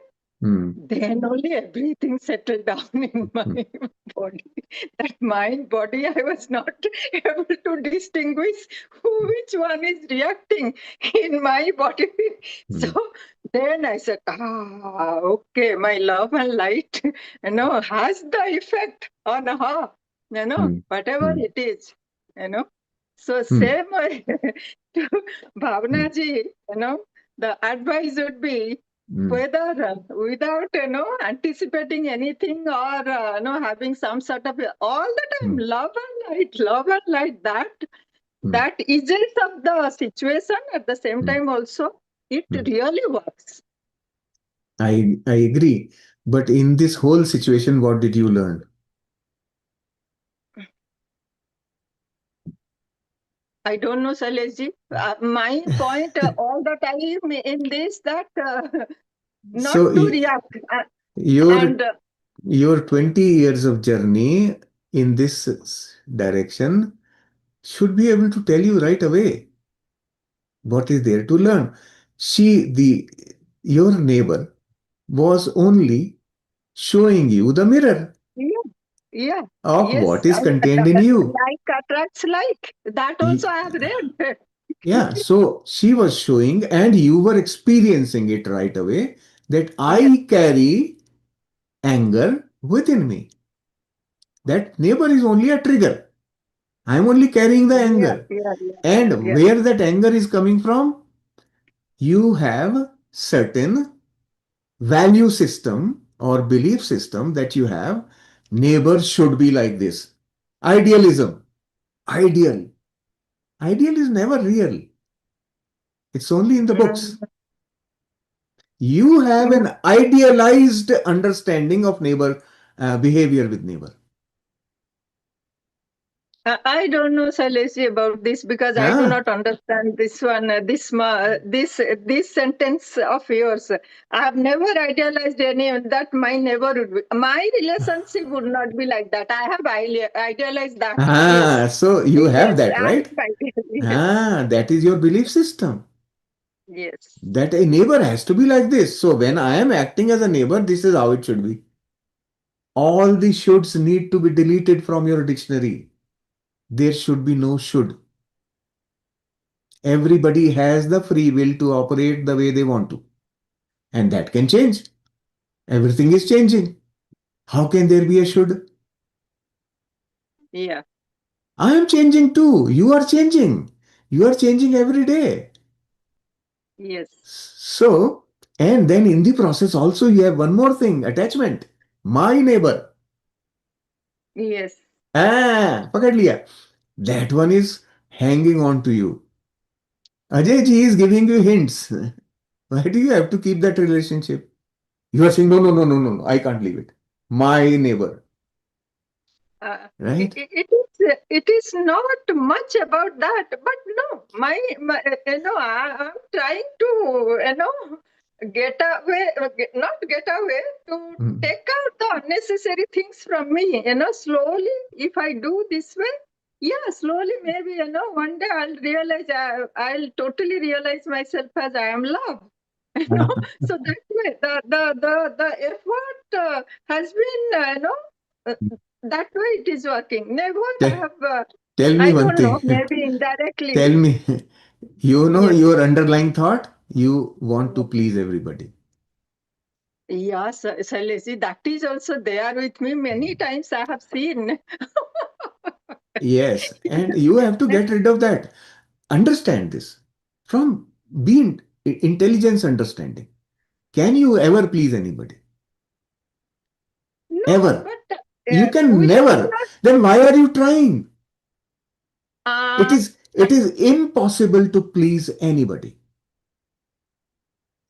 Then only everything settled down in my body. That mind, body, I was not able to distinguish which one is reacting in my body. So then I said, okay, my love and light, has the effect on her, whatever it is, So same way to Bhavana ji, the advice would be whether without anticipating anything or having some sort of all the time love and light, that eases up the situation. At the same time also, it really works. I agree. But in this whole situation, what did you learn? I don't know, Saleshji. My point all the time in this that not to react. Your 20 years of journey in this direction should be able to tell you right away what is there to learn. Your neighbor was only showing you the mirror of what is contained in you. Like attracts like. That also I have read. Yeah, so she was showing and you were experiencing it right away that I carry anger within me. That neighbor is only a trigger. I am only carrying the anger. Where that anger is coming from, you have certain value system or belief system that you have. Neighbors should be like this. Idealism. Ideal. Ideal is never real. It's only in the books. You have an idealized understanding of neighbor behavior with neighbor. I don't know, Salesi, about this because I do not understand this one, this sentence of yours. I have never idealized any that my neighbor would be. My relationship would not be like that. I have idealized that. Yes. So you have that, right? Yes. That is your belief system. Yes. That a neighbor has to be like this. So when I am acting as a neighbor, this is how it should be. All the shoulds need to be deleted from your dictionary. There should be no should. Everybody has the free will to operate the way they want to. And that can change. Everything is changing. How can there be a should? Yeah. I am changing too. You are changing. You are changing every day. Yes. So, and then in the process also you have one more thing, attachment. My neighbor. Yes. Pakad liya. That one is hanging on to you. Ajay ji is giving you hints. Why do you have to keep that relationship? You are saying, no, I can't leave it. My neighbor. Right? It is not much about that, but no, I'm trying to, get away, not get away, to take out the unnecessary things from me, slowly. If I do this way, slowly, maybe, one day I'll realize, I'll totally realize myself as I am love. So that way, the effort has been, uh, that way it is working. Never I Tell, have, tell me I one don't know, thing. maybe indirectly. Tell me, you know Yes. your underlying thought? You want to please everybody. Yes, Shailesh, that is also there with me. Many times I have seen. Yes, and you have to get rid of that. Understand this from being intelligence understanding. Can you ever please anybody? No, Ever? but You can we should never. Then why are you trying? It not. is it is impossible to please anybody.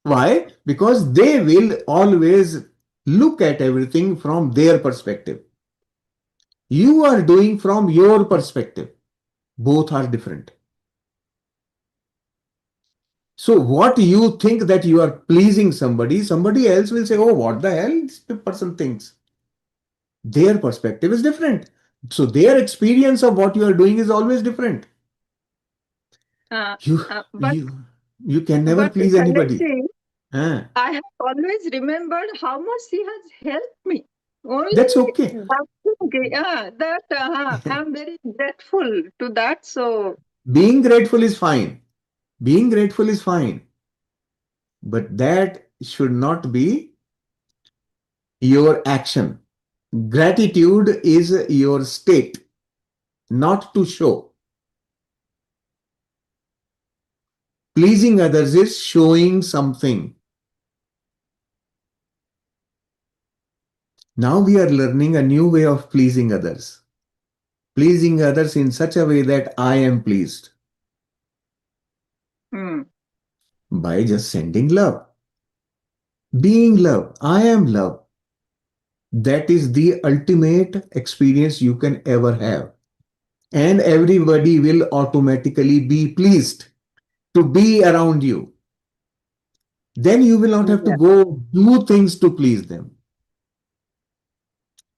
Why? Because they will always look at everything from their perspective. You are doing from your perspective. Both are different. So what you think that you are pleasing somebody, somebody else will say, oh, what the hell this person thinks. Their perspective is different. So their experience of what you are doing is always different. You But you you can never please anybody. Shailesh, Ah, I have always remembered how much he has helped me. Only that's okay. that, I'm very grateful to that. So, Being grateful is fine. Being grateful is fine. But that should not be your action. Gratitude is your state, not to show. Pleasing others is showing something. Now we are learning a new way of pleasing others. Pleasing others in such a way that I am pleased by just sending love. Being love, I am love. That is the ultimate experience you can ever have. And everybody will automatically be pleased to be around you. Then you will not have to yeah. go do things to please them.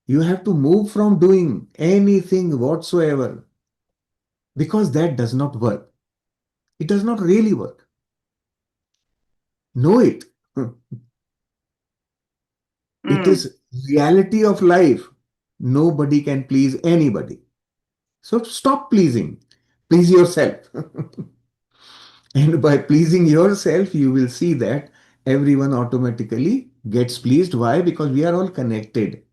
You have to move from doing anything whatsoever because that does not work. It does not really work. Know it. It is reality of life. Nobody can please anybody. So stop pleasing. Please yourself. And by pleasing yourself, you will see that everyone automatically gets pleased. Why? Because we are all connected.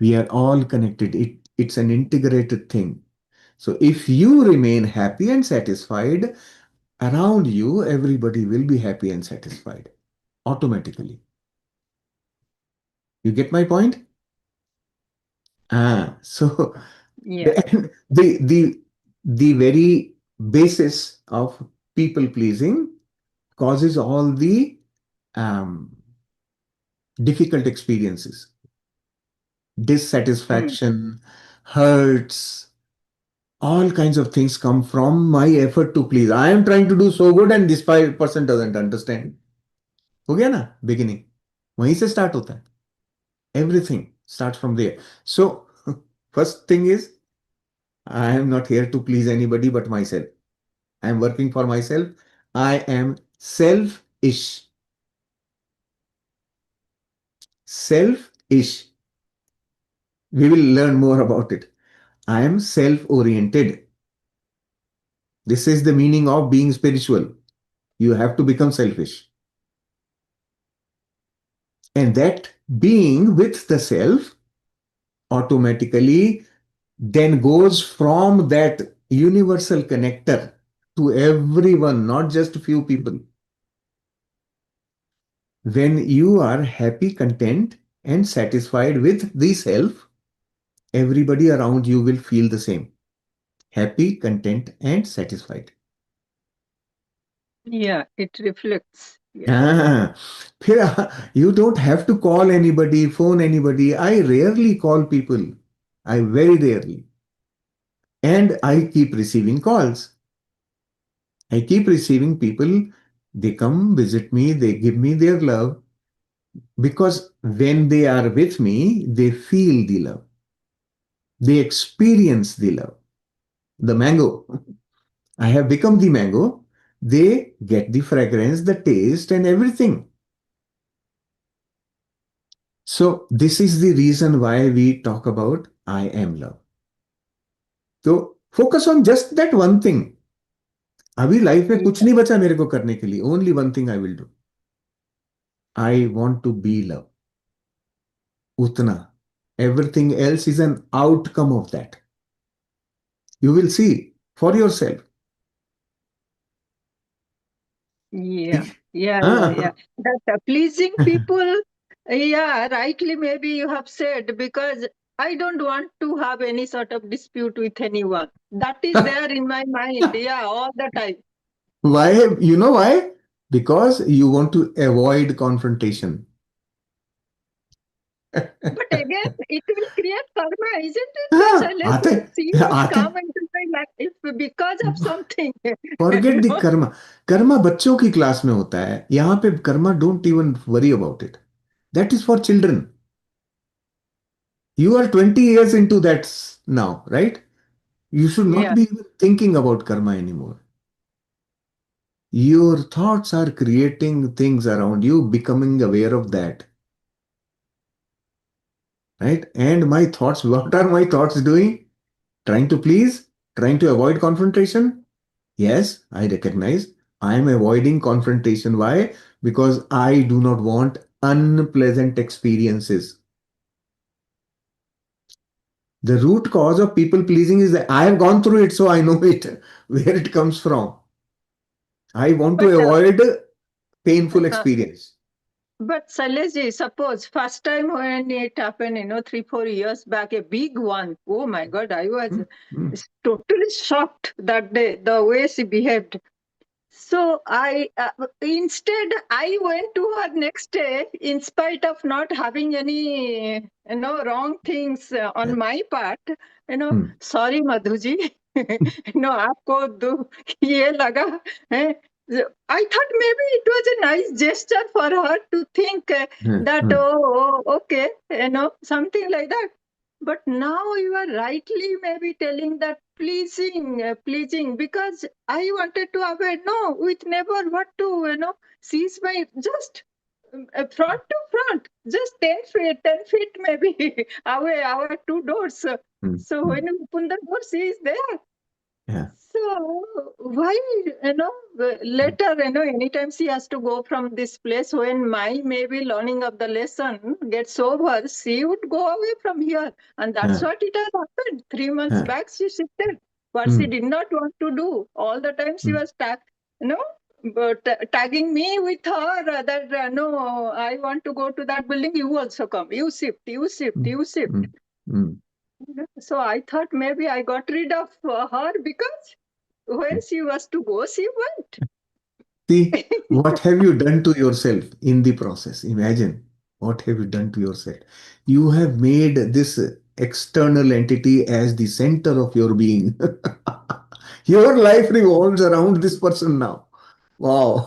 We are all connected. It's an integrated thing. So if you remain happy and satisfied, around you, everybody will be happy and satisfied automatically. You get my point? So Yeah. the very basis of people pleasing causes all the um, difficult experiences, dissatisfaction, hurts, all kinds of things come from my effort to please. I am trying to do so good and this person doesn't understand. हो गया ना beginning. वहीं से start होता है. Everything starts from there. So first thing is I am not here to please anybody but myself. I am working for myself. I am selfish. Selfish. We will learn more about it. I am self-oriented. This is the meaning of being spiritual. You have to become selfish. And that being with the self automatically then goes from that universal connector to everyone, not just a few people. When you are happy, content, and satisfied with the self, everybody around you will feel the same. Happy, content, and satisfied. Yeah, it reflects. Yeah. फिर you don't have to call anybody, phone anybody. I rarely call people. I very rarely. And I keep receiving calls. I keep receiving people. They come visit me. They give me their love. Because when they are with me, they feel the love. They experience the love. The mango. I have become the mango they get the fragrance, the taste, and everything. So this is the reason why we talk about I am love. So focus on just that one thing. अभी life में कुछ नहीं बचा मेरे को करने के लिए. Only one thing I will do. I want to be love. Utna. Everything else is an outcome of that. You will see for yourself. Yeah, yeah, Ah. yeah. That pleasing people, yeah, rightly maybe you have said, because I don't want to have any sort of dispute with anyone. That is there in my mind, yeah, all the time. Why? You know why? Because you want to avoid confrontation. But again, it will create karma, isn't it? हाँ, Shailesh? आते See it आते come into my life if because of something. Forget the No? Karma. Karma बच्चों की class में होता है. यहाँ पे Karma don't even worry about it. That is for children. You are 20 years into that now, right? You should not Yeah. be even thinking about karma anymore. Your thoughts are creating things around you, becoming aware of that. Right? And my thoughts, what are my thoughts doing? Trying to please? Trying to avoid confrontation? Yes, I recognize. I am avoiding confrontation. Why? Because I do not want unpleasant experiences. The root cause of people pleasing is that I have gone through it, so I know it, where it comes from. I want to But avoid painful experience. But Shailesh, suppose first time when it happened, 3-4 years back, a big one. Oh my God, I was totally shocked that day, the way she behaved. So instead I went to her next day, in spite of not having any wrong things on my part. Sorry Madhuji, आपको ये लगा. I thought maybe it was a nice gesture for her to think that okay, something like that. But now you are rightly maybe telling that pleasing, because I wanted to avoid, no, with never what to, seize my, just front to front, just 10 feet maybe away, our two doors. So when you open the door, she is there. Yeah. So why, later, anytime she has to go from this place, when my maybe learning of the lesson gets over, she would go away from here. And that's what it has happened. 3 months back, she shifted. What she did not want to do. All the time she was tagging me with her that, no, I want to go to that building. You also come. You shift. So I thought maybe I got rid of her because when she was to go, she went. See, what have you done to yourself in the process? Imagine, what have you done to yourself? You have made this external entity as the center of your being. Your life revolves around this person now. Wow.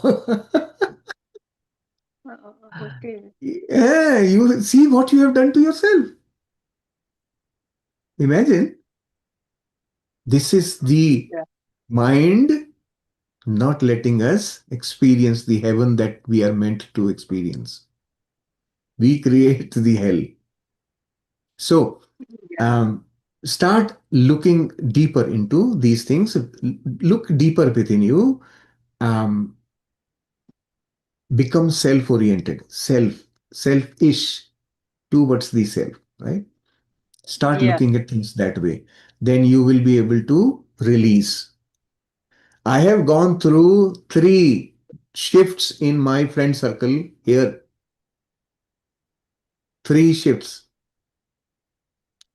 Okay. Yeah, you see what you have done to yourself. Imagine, this is the mind not letting us experience the heaven that we are meant to experience. We create the hell. So, start looking deeper into these things. Look deeper within you. Become self-oriented, selfish towards the self, right? Start looking at things that way. Then you will be able to release. I have gone through 3 shifts in my friend circle here. 3 shifts.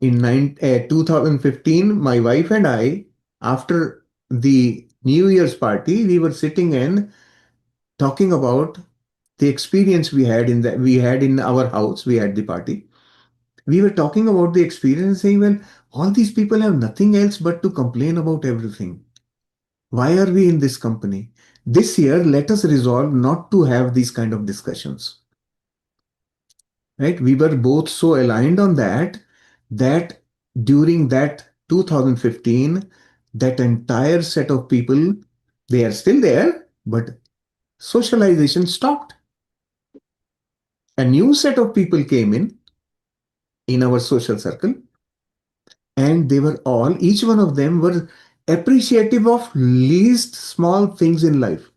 In 2015, my wife and I, after the New Year's party, we were sitting and talking about the experience we had in our house. We had the party. We were talking about the experience, saying, well, all these people have nothing else but to complain about everything. Why are we in this company? This year, let us resolve not to have these kind of discussions. Right? We were both so aligned on that during that 2015, that entire set of people, they are still there, But socialization stopped. A new set of people came in our social circle, and they were all, each one of them were appreciative of least small things in life.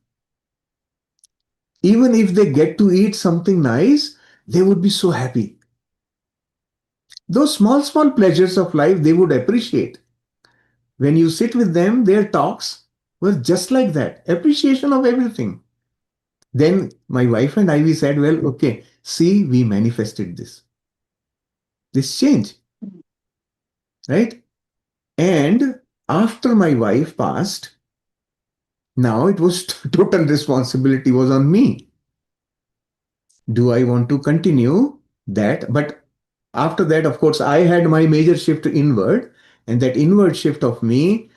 Even if they get to eat something nice, they would be so happy. Those small, small pleasures of life they would appreciate. When you sit with them, their talks were just like that, appreciation of everything. Then my wife and I, we said, well, okay, see, we manifested this change, right? And after my wife passed, now it was total responsibility was on me. Do I want to continue that? But after that, of course, I had my major shift inward, and that inward shift of me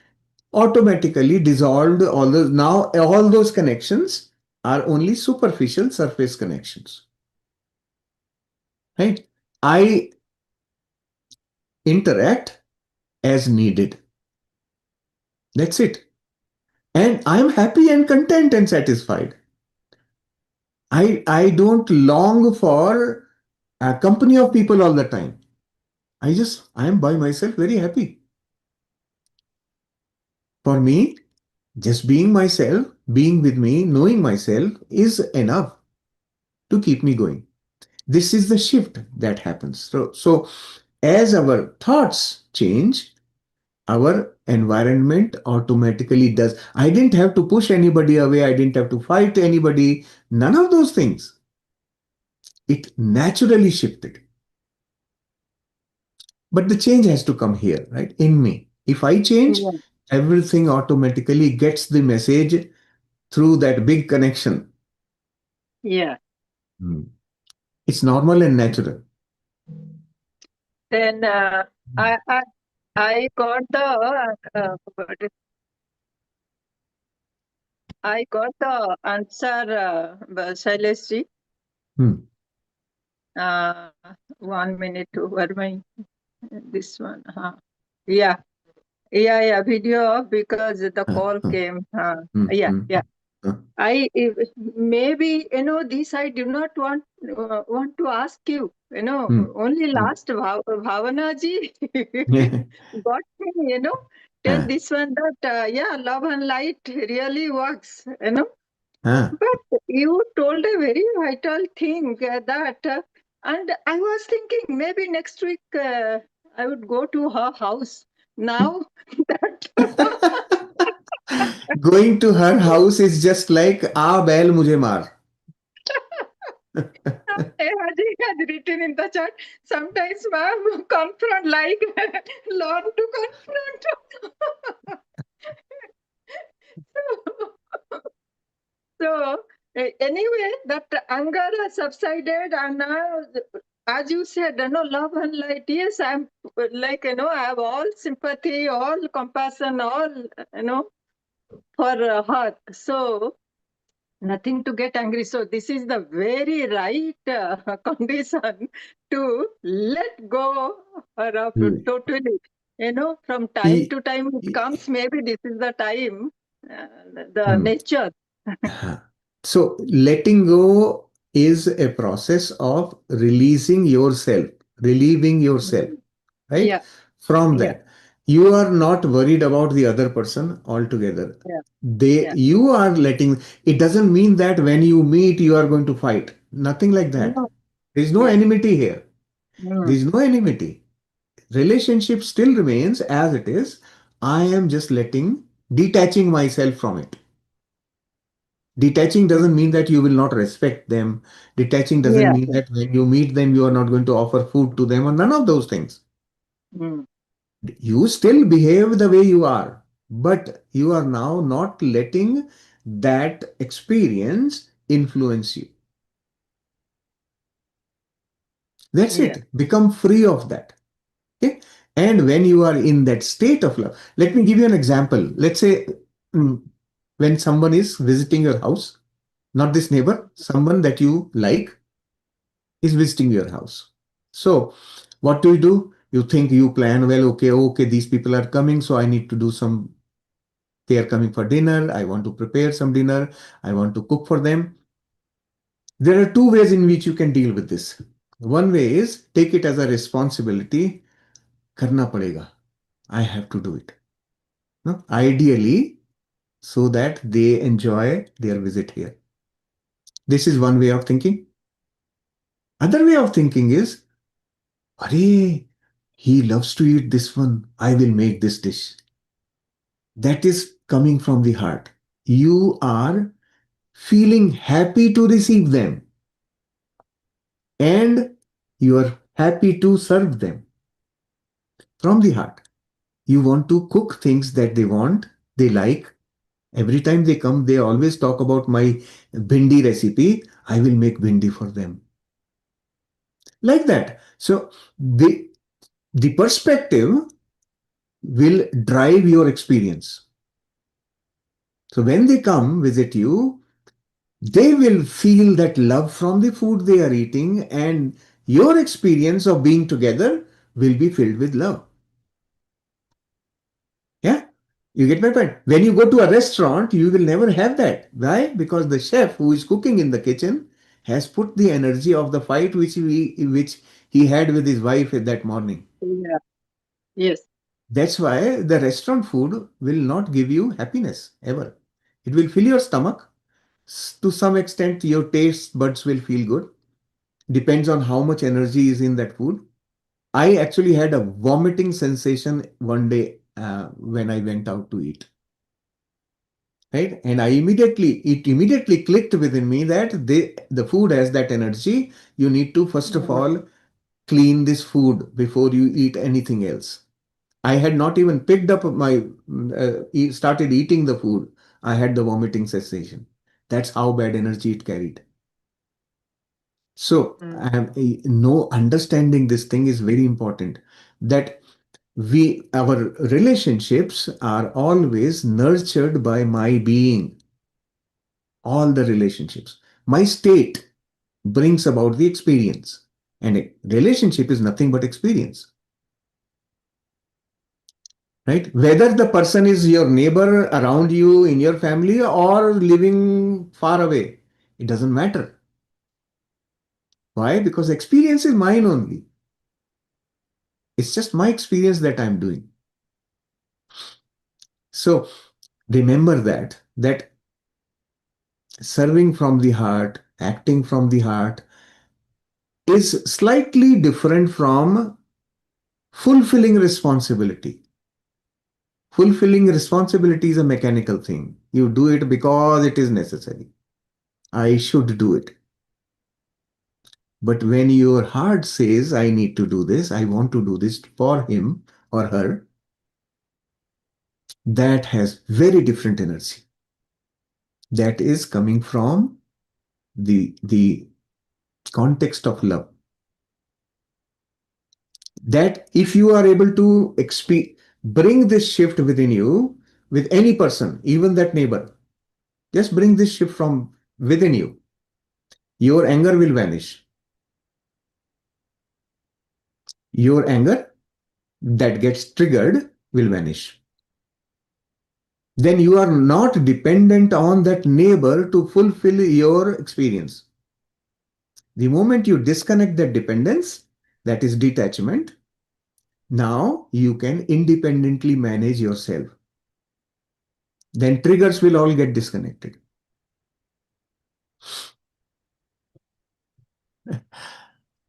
automatically dissolved all those. Now, all those connections are only superficial surface connections, right? I interact as needed. That's it. And I'm happy and content and satisfied. I don't long for a company of people all the time. I am by myself very happy. For me, just being myself, being with me, knowing myself is enough to keep me going. This is the shift that happens. So as our thoughts change, our environment automatically does. I didn't have to push anybody away. I didn't have to fight anybody. None of those things. It naturally shifted. But the change has to come here, right? In me. If I change, Yeah. everything automatically gets the message through that big connection. Yeah. It's normal and natural. Then I got the I got the answer, Shailesh. Hmm. 1 minute over my this one. Yeah. Video because the call came. Yeah. Maybe this I do not want to ask you. Only last Bhavana ji got me. Tell this one that love and light really works. But you told a very vital thing that, and I was thinking maybe next week I would go to her house. Now that Going to her house is just like "आ बैल मुझे मार." Haji has written in the chat. Sometimes, ma'am, confront like learn to confront. So anyway, that anger has subsided, and now, as you said, love and light. Yes, I'm like I have all sympathy, all compassion, all for her. So nothing to get angry. So this is the very right condition to let go her of totally. From time to time it comes. Maybe this is the time, the nature. So letting go is a process of releasing yourself, relieving yourself, right? Yeah. From Yeah. that, you are not worried about the other person altogether. Yeah. You are letting, it doesn't mean that when you meet, you are going to fight. Nothing like that. No. There is no enmity here. There Mm. is no enmity. Relationship still remains as it is. I am just detaching myself from it. Detaching doesn't mean that you will not respect them. Detaching doesn't Yeah. mean that when you meet them, you are not going to offer food to them or none of those things. Mm. You still behave the way you are, but you are now not letting that experience influence you. That's it. Become free of that. Okay. And when you are in that state of love, let me give you an example. Let's say when someone is visiting your house, not this neighbor, someone that you like is visiting your house. So, what do? You think, you plan, well, okay, these people are coming, so I need to do some They are coming for dinner. I want to prepare some dinner. I want to cook for them. There are two ways in which you can deal with this. One way is take it as a responsibility. Karna padega. I have to do it. No? Ideally, so that they enjoy their visit here. This is one way of thinking. Other way of thinking is, Arey, he loves to eat this one. I will make this dish. That is coming from the heart. You are feeling happy to receive them and you are happy to serve them from the heart. You want to cook things that they want, they like. Every time they come, they always talk about my bhindi recipe. I will make bhindi for them. Like that. So the perspective will drive your experience. So when they come visit you, they will feel that love from the food they are eating, and your experience of being together will be filled with love. Yeah, you get my point. When you go to a restaurant, you will never have that. Why? Because the chef who is cooking in the kitchen has put the energy of the fight which he had with his wife that morning. Yeah. Yes. That's why the restaurant food will not give you happiness ever. It will fill your stomach. To some extent, your taste buds will feel good. Depends on how much energy is in that food. I actually had a vomiting sensation one day when I went out to eat. Right? And it immediately clicked within me that the food has that energy. You need to, first of all, clean this food before you eat anything else. I had not even picked up started eating the food. I had the vomiting sensation. That's how bad energy it carried. So, understanding this thing is very important. That our relationships are always nurtured by my being. All the relationships. My state brings about the experience. And a relationship is nothing but experience. Right? Whether the person is your neighbor around you in your family or living far away, it doesn't matter. Why? Because experience is mine only. It's just my experience that I'm doing. So remember that serving from the heart, acting from the heart is slightly different from fulfilling responsibility. Fulfilling responsibility is a mechanical thing. You do it because it is necessary. I should do it. But when your heart says, I need to do this, I want to do this for him or her, that has very different energy. That is coming from the context of love. That if you are able to bring this shift within you with any person, even that neighbor, just bring this shift from within you. Your anger will vanish. Your anger that gets triggered will vanish. Then you are not dependent on that neighbor to fulfill your experience. The moment you disconnect that dependence, that is detachment, now you can independently manage yourself. Then triggers will all get disconnected.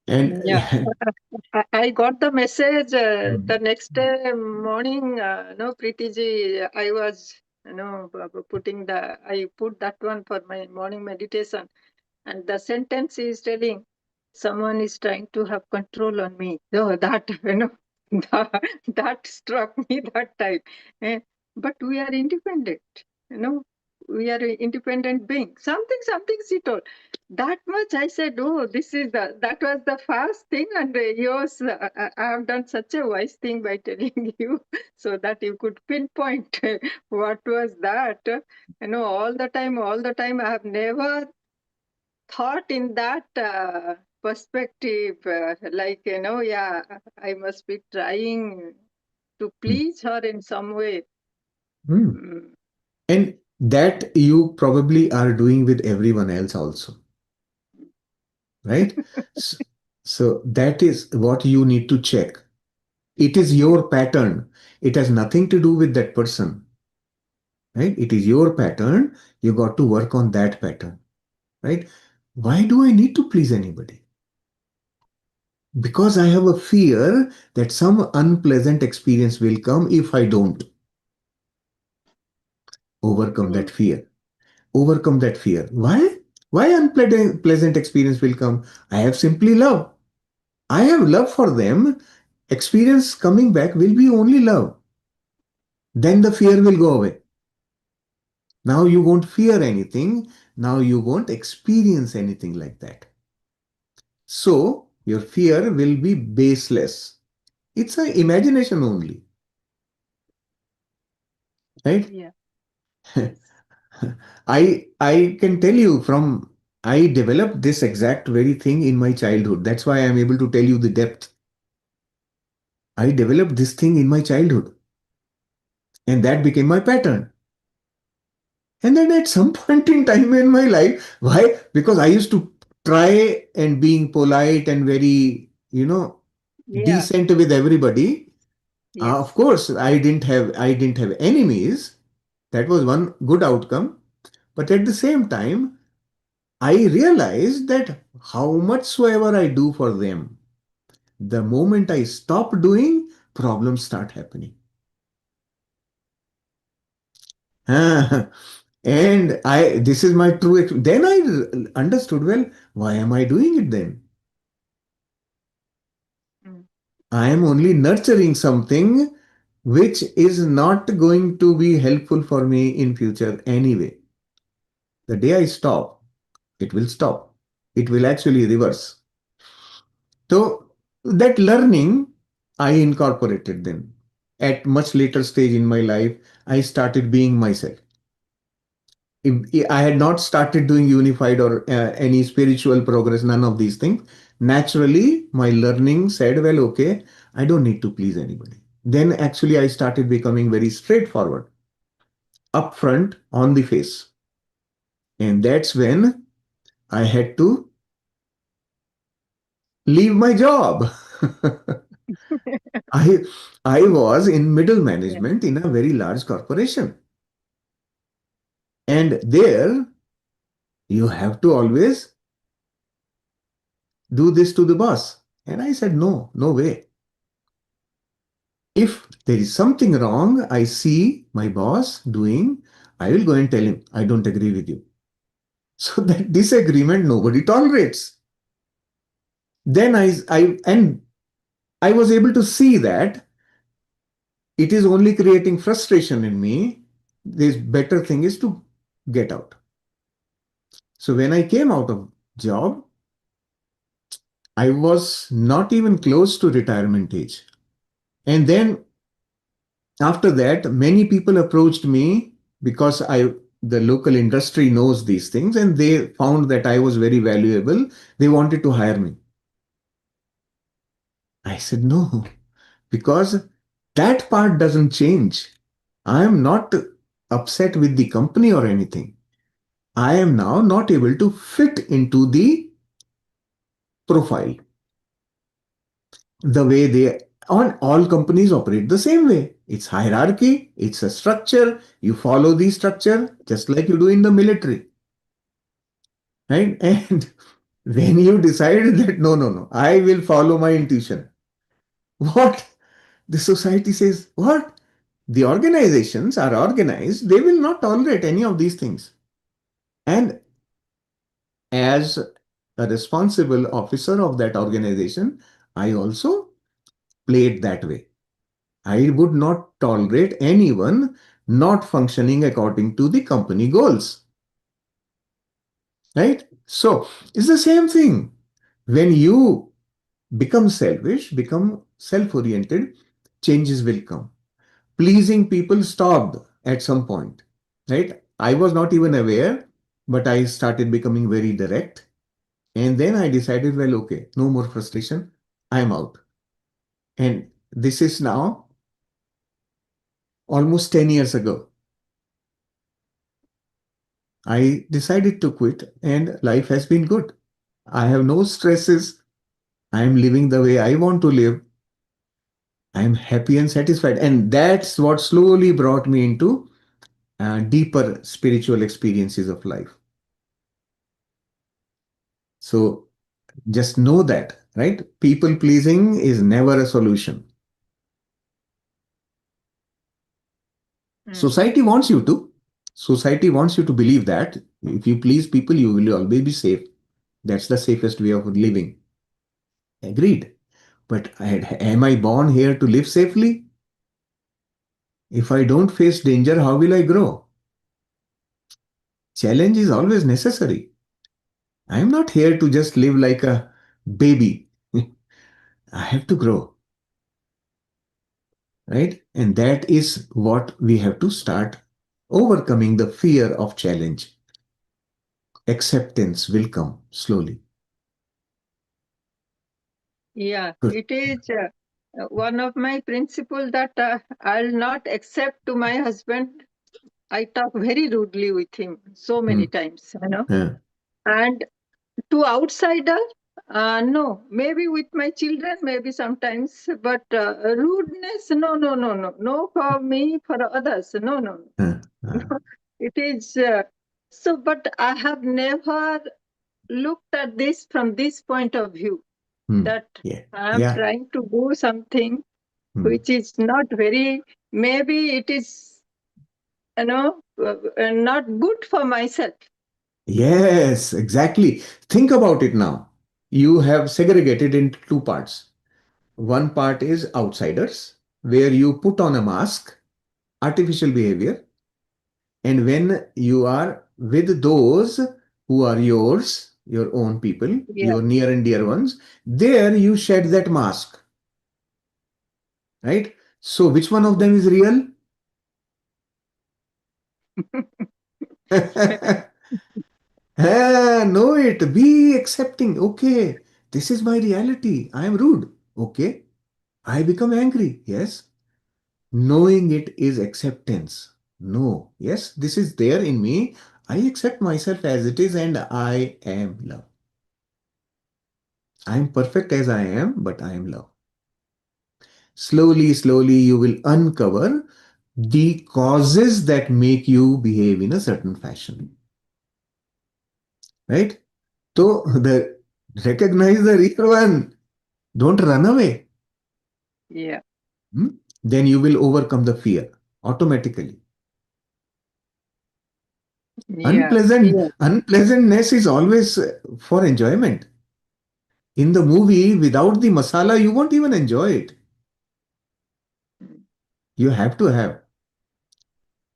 And Yeah, I got the message the next day morning. No, Preeti ji, I was, I put that one for my morning meditation. And the sentence is telling, someone is trying to have control on me. So that, that struck me that time. But we are independent, we are an independent being. Something she told. That much I said, oh, that was the first thing. And yours, I have done such a wise thing by telling you so that you could pinpoint what was that. All the time, I have never thought in that perspective, I must be trying to please her in some way. that you probably are doing with everyone else also, right? So, so that is what you need to check. It is your pattern. It has nothing to do with that person, right? It is your pattern. You got to work on that pattern, right? Why do I need to please anybody? Because I have a fear that some unpleasant experience will come if I don't overcome that fear. Overcome that fear. Why? Why unpleasant experience will come? I have simply love. I have love for them. Experience coming back will be only love. Then the fear will go away. Now you won't fear anything. Now you won't experience anything like that. So your fear will be baseless. It's an imagination only, right? Yeah. Yes. I can tell you from I developed this exact very thing in my childhood. That's why I'm able to tell you the depth. I developed this thing in my childhood, and that became my pattern. And then at some point in time in my life, why? Because I used to try and being polite and very, Yeah. decent with everybody. Yes. Of course, I didn't have enemies. That was one good outcome. But at the same time, I realized that how much soever I do for them, the moment I stop doing, problems start happening. And this is my true, then I understood, well, why am I doing it then? Mm. I am only nurturing something which is not going to be helpful for me in future anyway. The day I stop, it will stop. It will actually reverse. So that learning I incorporated then. At much later stage in my life, I started being myself. If I had not started doing unified or any spiritual progress, none of these things, naturally my learning said, well, okay, I don't need to please anybody. Then actually I started becoming very straightforward, upfront, on the face. And that's when I had to leave my job. I I was in middle Yeah. management in a very large corporation. And there you have to always do this to the boss. And I said, no, no way. If there is something wrong, I see my boss doing, I will go and tell him, I don't agree with you. So that disagreement nobody tolerates. Then and I was able to see that it is only creating frustration in me. This better thing is to get out. So when I came out of job, I was not even close to retirement age. And then after that, many people approached me because the local industry knows these things and they found that I was very valuable. They wanted to hire me. I said no, because that part doesn't change. I am not upset with the company or anything. I am now not able to fit into the profile the way they on all companies operate the same way. It's hierarchy, it's a structure. You follow the structure just like you do in the military, right? And when you decide that no, no, no, I will follow my intuition, what the society says, what the organizations are organized, they will not tolerate any of these things. And as a responsible officer of that organization, I also played that way. I would not tolerate anyone not functioning according to the company goals. Right? So it's the same thing. When you become selfish, become self-oriented, changes will come. Pleasing people stopped at some point. Right? I was not even aware, but I started becoming very direct. And then I decided, well, okay, no more frustration. I'm out. And this is now almost 10 years ago. I decided to quit, and life has been good. I have no stresses. I am living the way I want to live. I am happy and satisfied. And that's what slowly brought me into deeper spiritual experiences of life. So just know that, right? People pleasing is never a solution. Society wants you to. Society wants you to believe that if you please people, you will always be safe. That's the safest way of living. Agreed. But am I born here to live safely? If I don't face danger, how will I grow? Challenge is always necessary. I am not here to just live like a baby. I have to grow, right? And that is what we have to start overcoming the fear of challenge. Acceptance will come slowly. Yeah, Good. it is one of my principles that I'll not accept to my husband. I talk very rudely with him so many times, Yeah. And to outsider, no. Maybe with my children, maybe sometimes, but rudeness, no, no, no, no, no for me, for others, no, no, no. It is so. But I have never looked at this from this point of view that Yeah. I am Yeah. trying to do something which is not very. Maybe it is, not good for myself. Yes, exactly. Think about it now. You have segregated into two parts. One part is outsiders, where you put on a mask, artificial behavior. And when you are with those who are yours, your own people, Yeah. your near and dear ones, there you shed that mask. Right? So, which one of them is real? Know it. Be accepting. Okay, this is my reality. I am rude. Okay. I become angry. Yes. Knowing it is acceptance. No. Yes, this is there in me. I accept myself as it is and I am love. I am perfect as I am, but I am love. Slowly, slowly, you will uncover the causes that make you behave in a certain fashion. Right? So, recognize the real one. Don't run away. Yeah. Then you will overcome the fear automatically. Yeah. Unpleasantness is always for enjoyment. In the movie, without the masala, you won't even enjoy it. You have to have,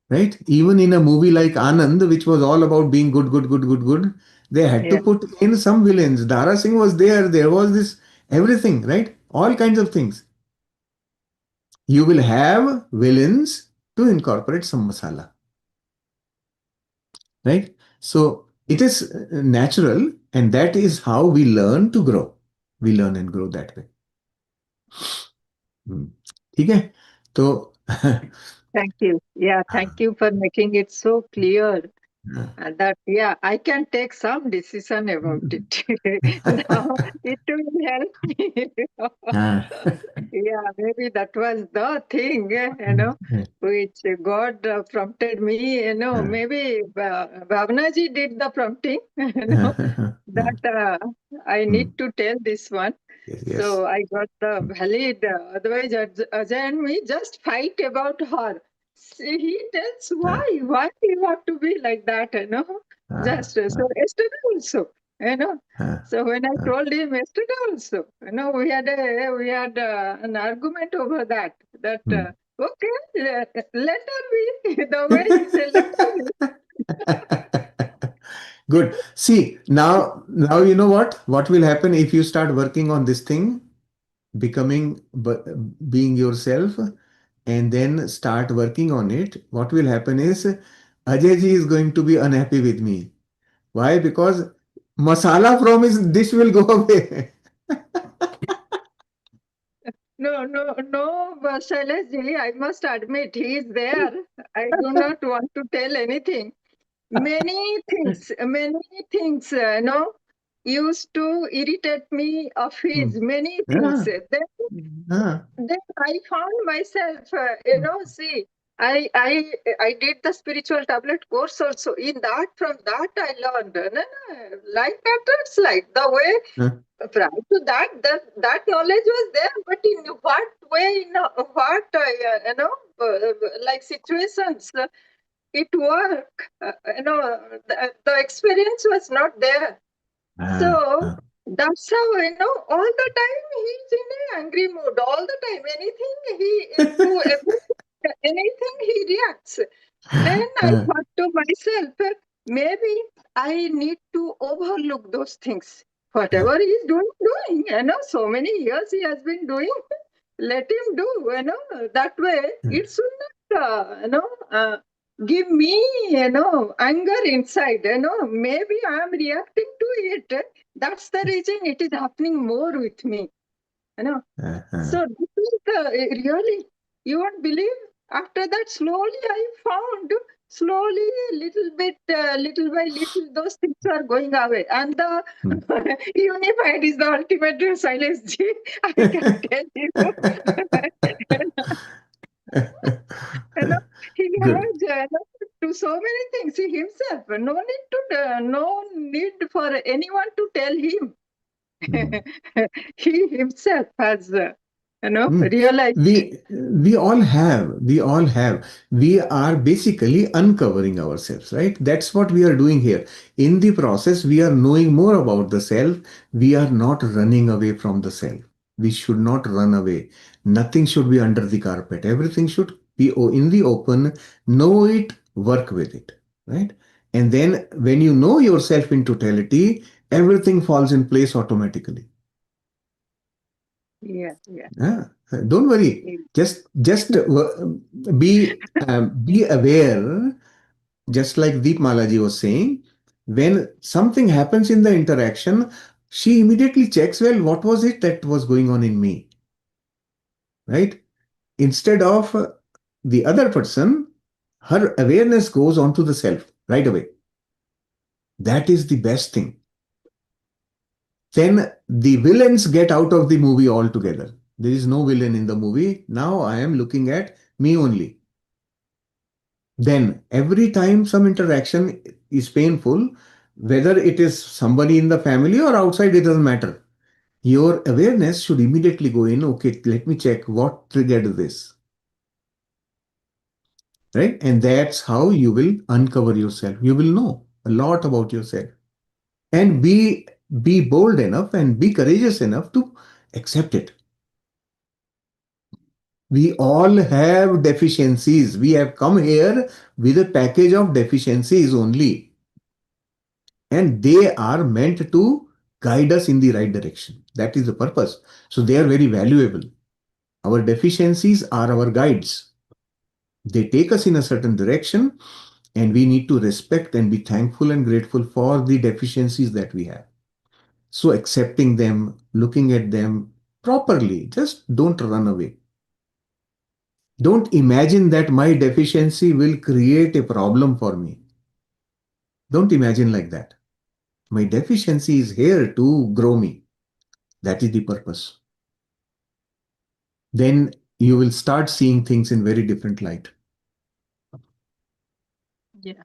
right? Even in a movie like Anand, which was all about being good, good, good, good, good, they had to Yeah. put in some villains. Dara Singh was there. There was this everything, right? All kinds of things. You will have villains to incorporate some masala, right? So it is natural, and that is how we learn to grow. We learn and grow that way. ठीक है तो Thank you. Yeah, thank you for making it so clear that, yeah, I can take some decision about it. Now it will help me. Yeah, maybe that was the thing, which God prompted me. Maybe Bhavnaji did the prompting, that I need to tell this one. Yes. So I got the valid. Otherwise, Ajay and me just fight about her. See, he tells why you have to be like that, Just so yesterday also, So when I told him yesterday also, we had an argument over that. Okay, let her be the way he said. Let her be. Good. See, now you know what will happen if you start working on this thing, becoming being yourself, and then start working on it. What will happen is Ajay ji is going to be unhappy with me. Why? Because masala from his dish will go away. No, Shailesh ji, I must admit, he is there. I do not want to tell anything. many things, used to irritate me of his, many things. Yeah. Then I found myself, see, I did the spiritual tablet course also. From that I learned, like patterns, like the way prior to that knowledge was there, but in what way, what, like situations it work, the experience was not there. So that's how, all the time he's in an angry mood. All the time, anything he reacts. Then I thought to myself, maybe I need to overlook those things. Whatever he's doing, so many years he has been doing, let him do, that way it should not, give me, anger inside, maybe I am reacting to it. That's the reason it is happening more with me, So this is really, you won't believe, after that slowly I found, slowly, little by little, those things are going away. And the unified is the ultimate silence. I can tell you. He has to so many things himself. No need for anyone to tell him. He himself has, realized. We all have. We are basically uncovering ourselves, right? That's what we are doing here. In the process, we are knowing more about the self. We are not running away from the self. We should not run away. Nothing should be under the carpet. Everything should be in the open. Know it, work with it, right? And then when you know yourself in totality, everything falls in place automatically. Yeah. Don't worry. Just be aware. Just like Deepmalaji was saying, when something happens in the interaction, she immediately checks, well, what was it that was going on in me, right? Instead of the other person, her awareness goes on to the self right away. That is the best thing. Then the villains get out of the movie altogether. There is no villain in the movie. Now I am looking at me only. Then every time some interaction is painful, whether it is somebody in the family or outside, it doesn't matter. Your awareness should immediately go in, okay, let me check what triggered this. Right? And that's how you will uncover yourself. You will know a lot about yourself. And be bold enough and be courageous enough to accept it. We all have deficiencies. We have come here with a package of deficiencies only. And they are meant to guide us in the right direction. That is the purpose. So they are very valuable. Our deficiencies are our guides. They take us in a certain direction, and we need to respect and be thankful and grateful for the deficiencies that we have. So accepting them, looking at them properly, just don't run away. Don't imagine that my deficiency will create a problem for me. Don't imagine like that. My deficiency is here to grow me. That is the purpose. Then you will start seeing things in very different light. Yeah.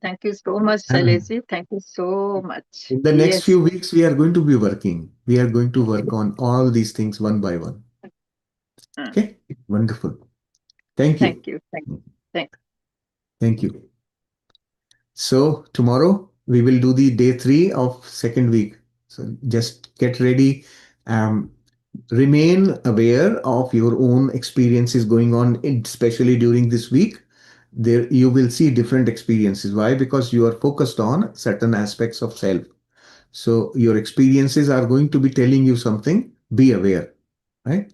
Thank you so much, Shailesh. Thank you so much. In the next few weeks, we are going to be working. We are going to work on all these things one by one. Okay, wonderful. Thank you. Thank you. So tomorrow we will do the day 3 of second week. So just get ready. Remain aware of your own experiences going on, especially during this week. There you will see different experiences. Why? Because you are focused on certain aspects of self. So your experiences are going to be telling you something. Be aware, right?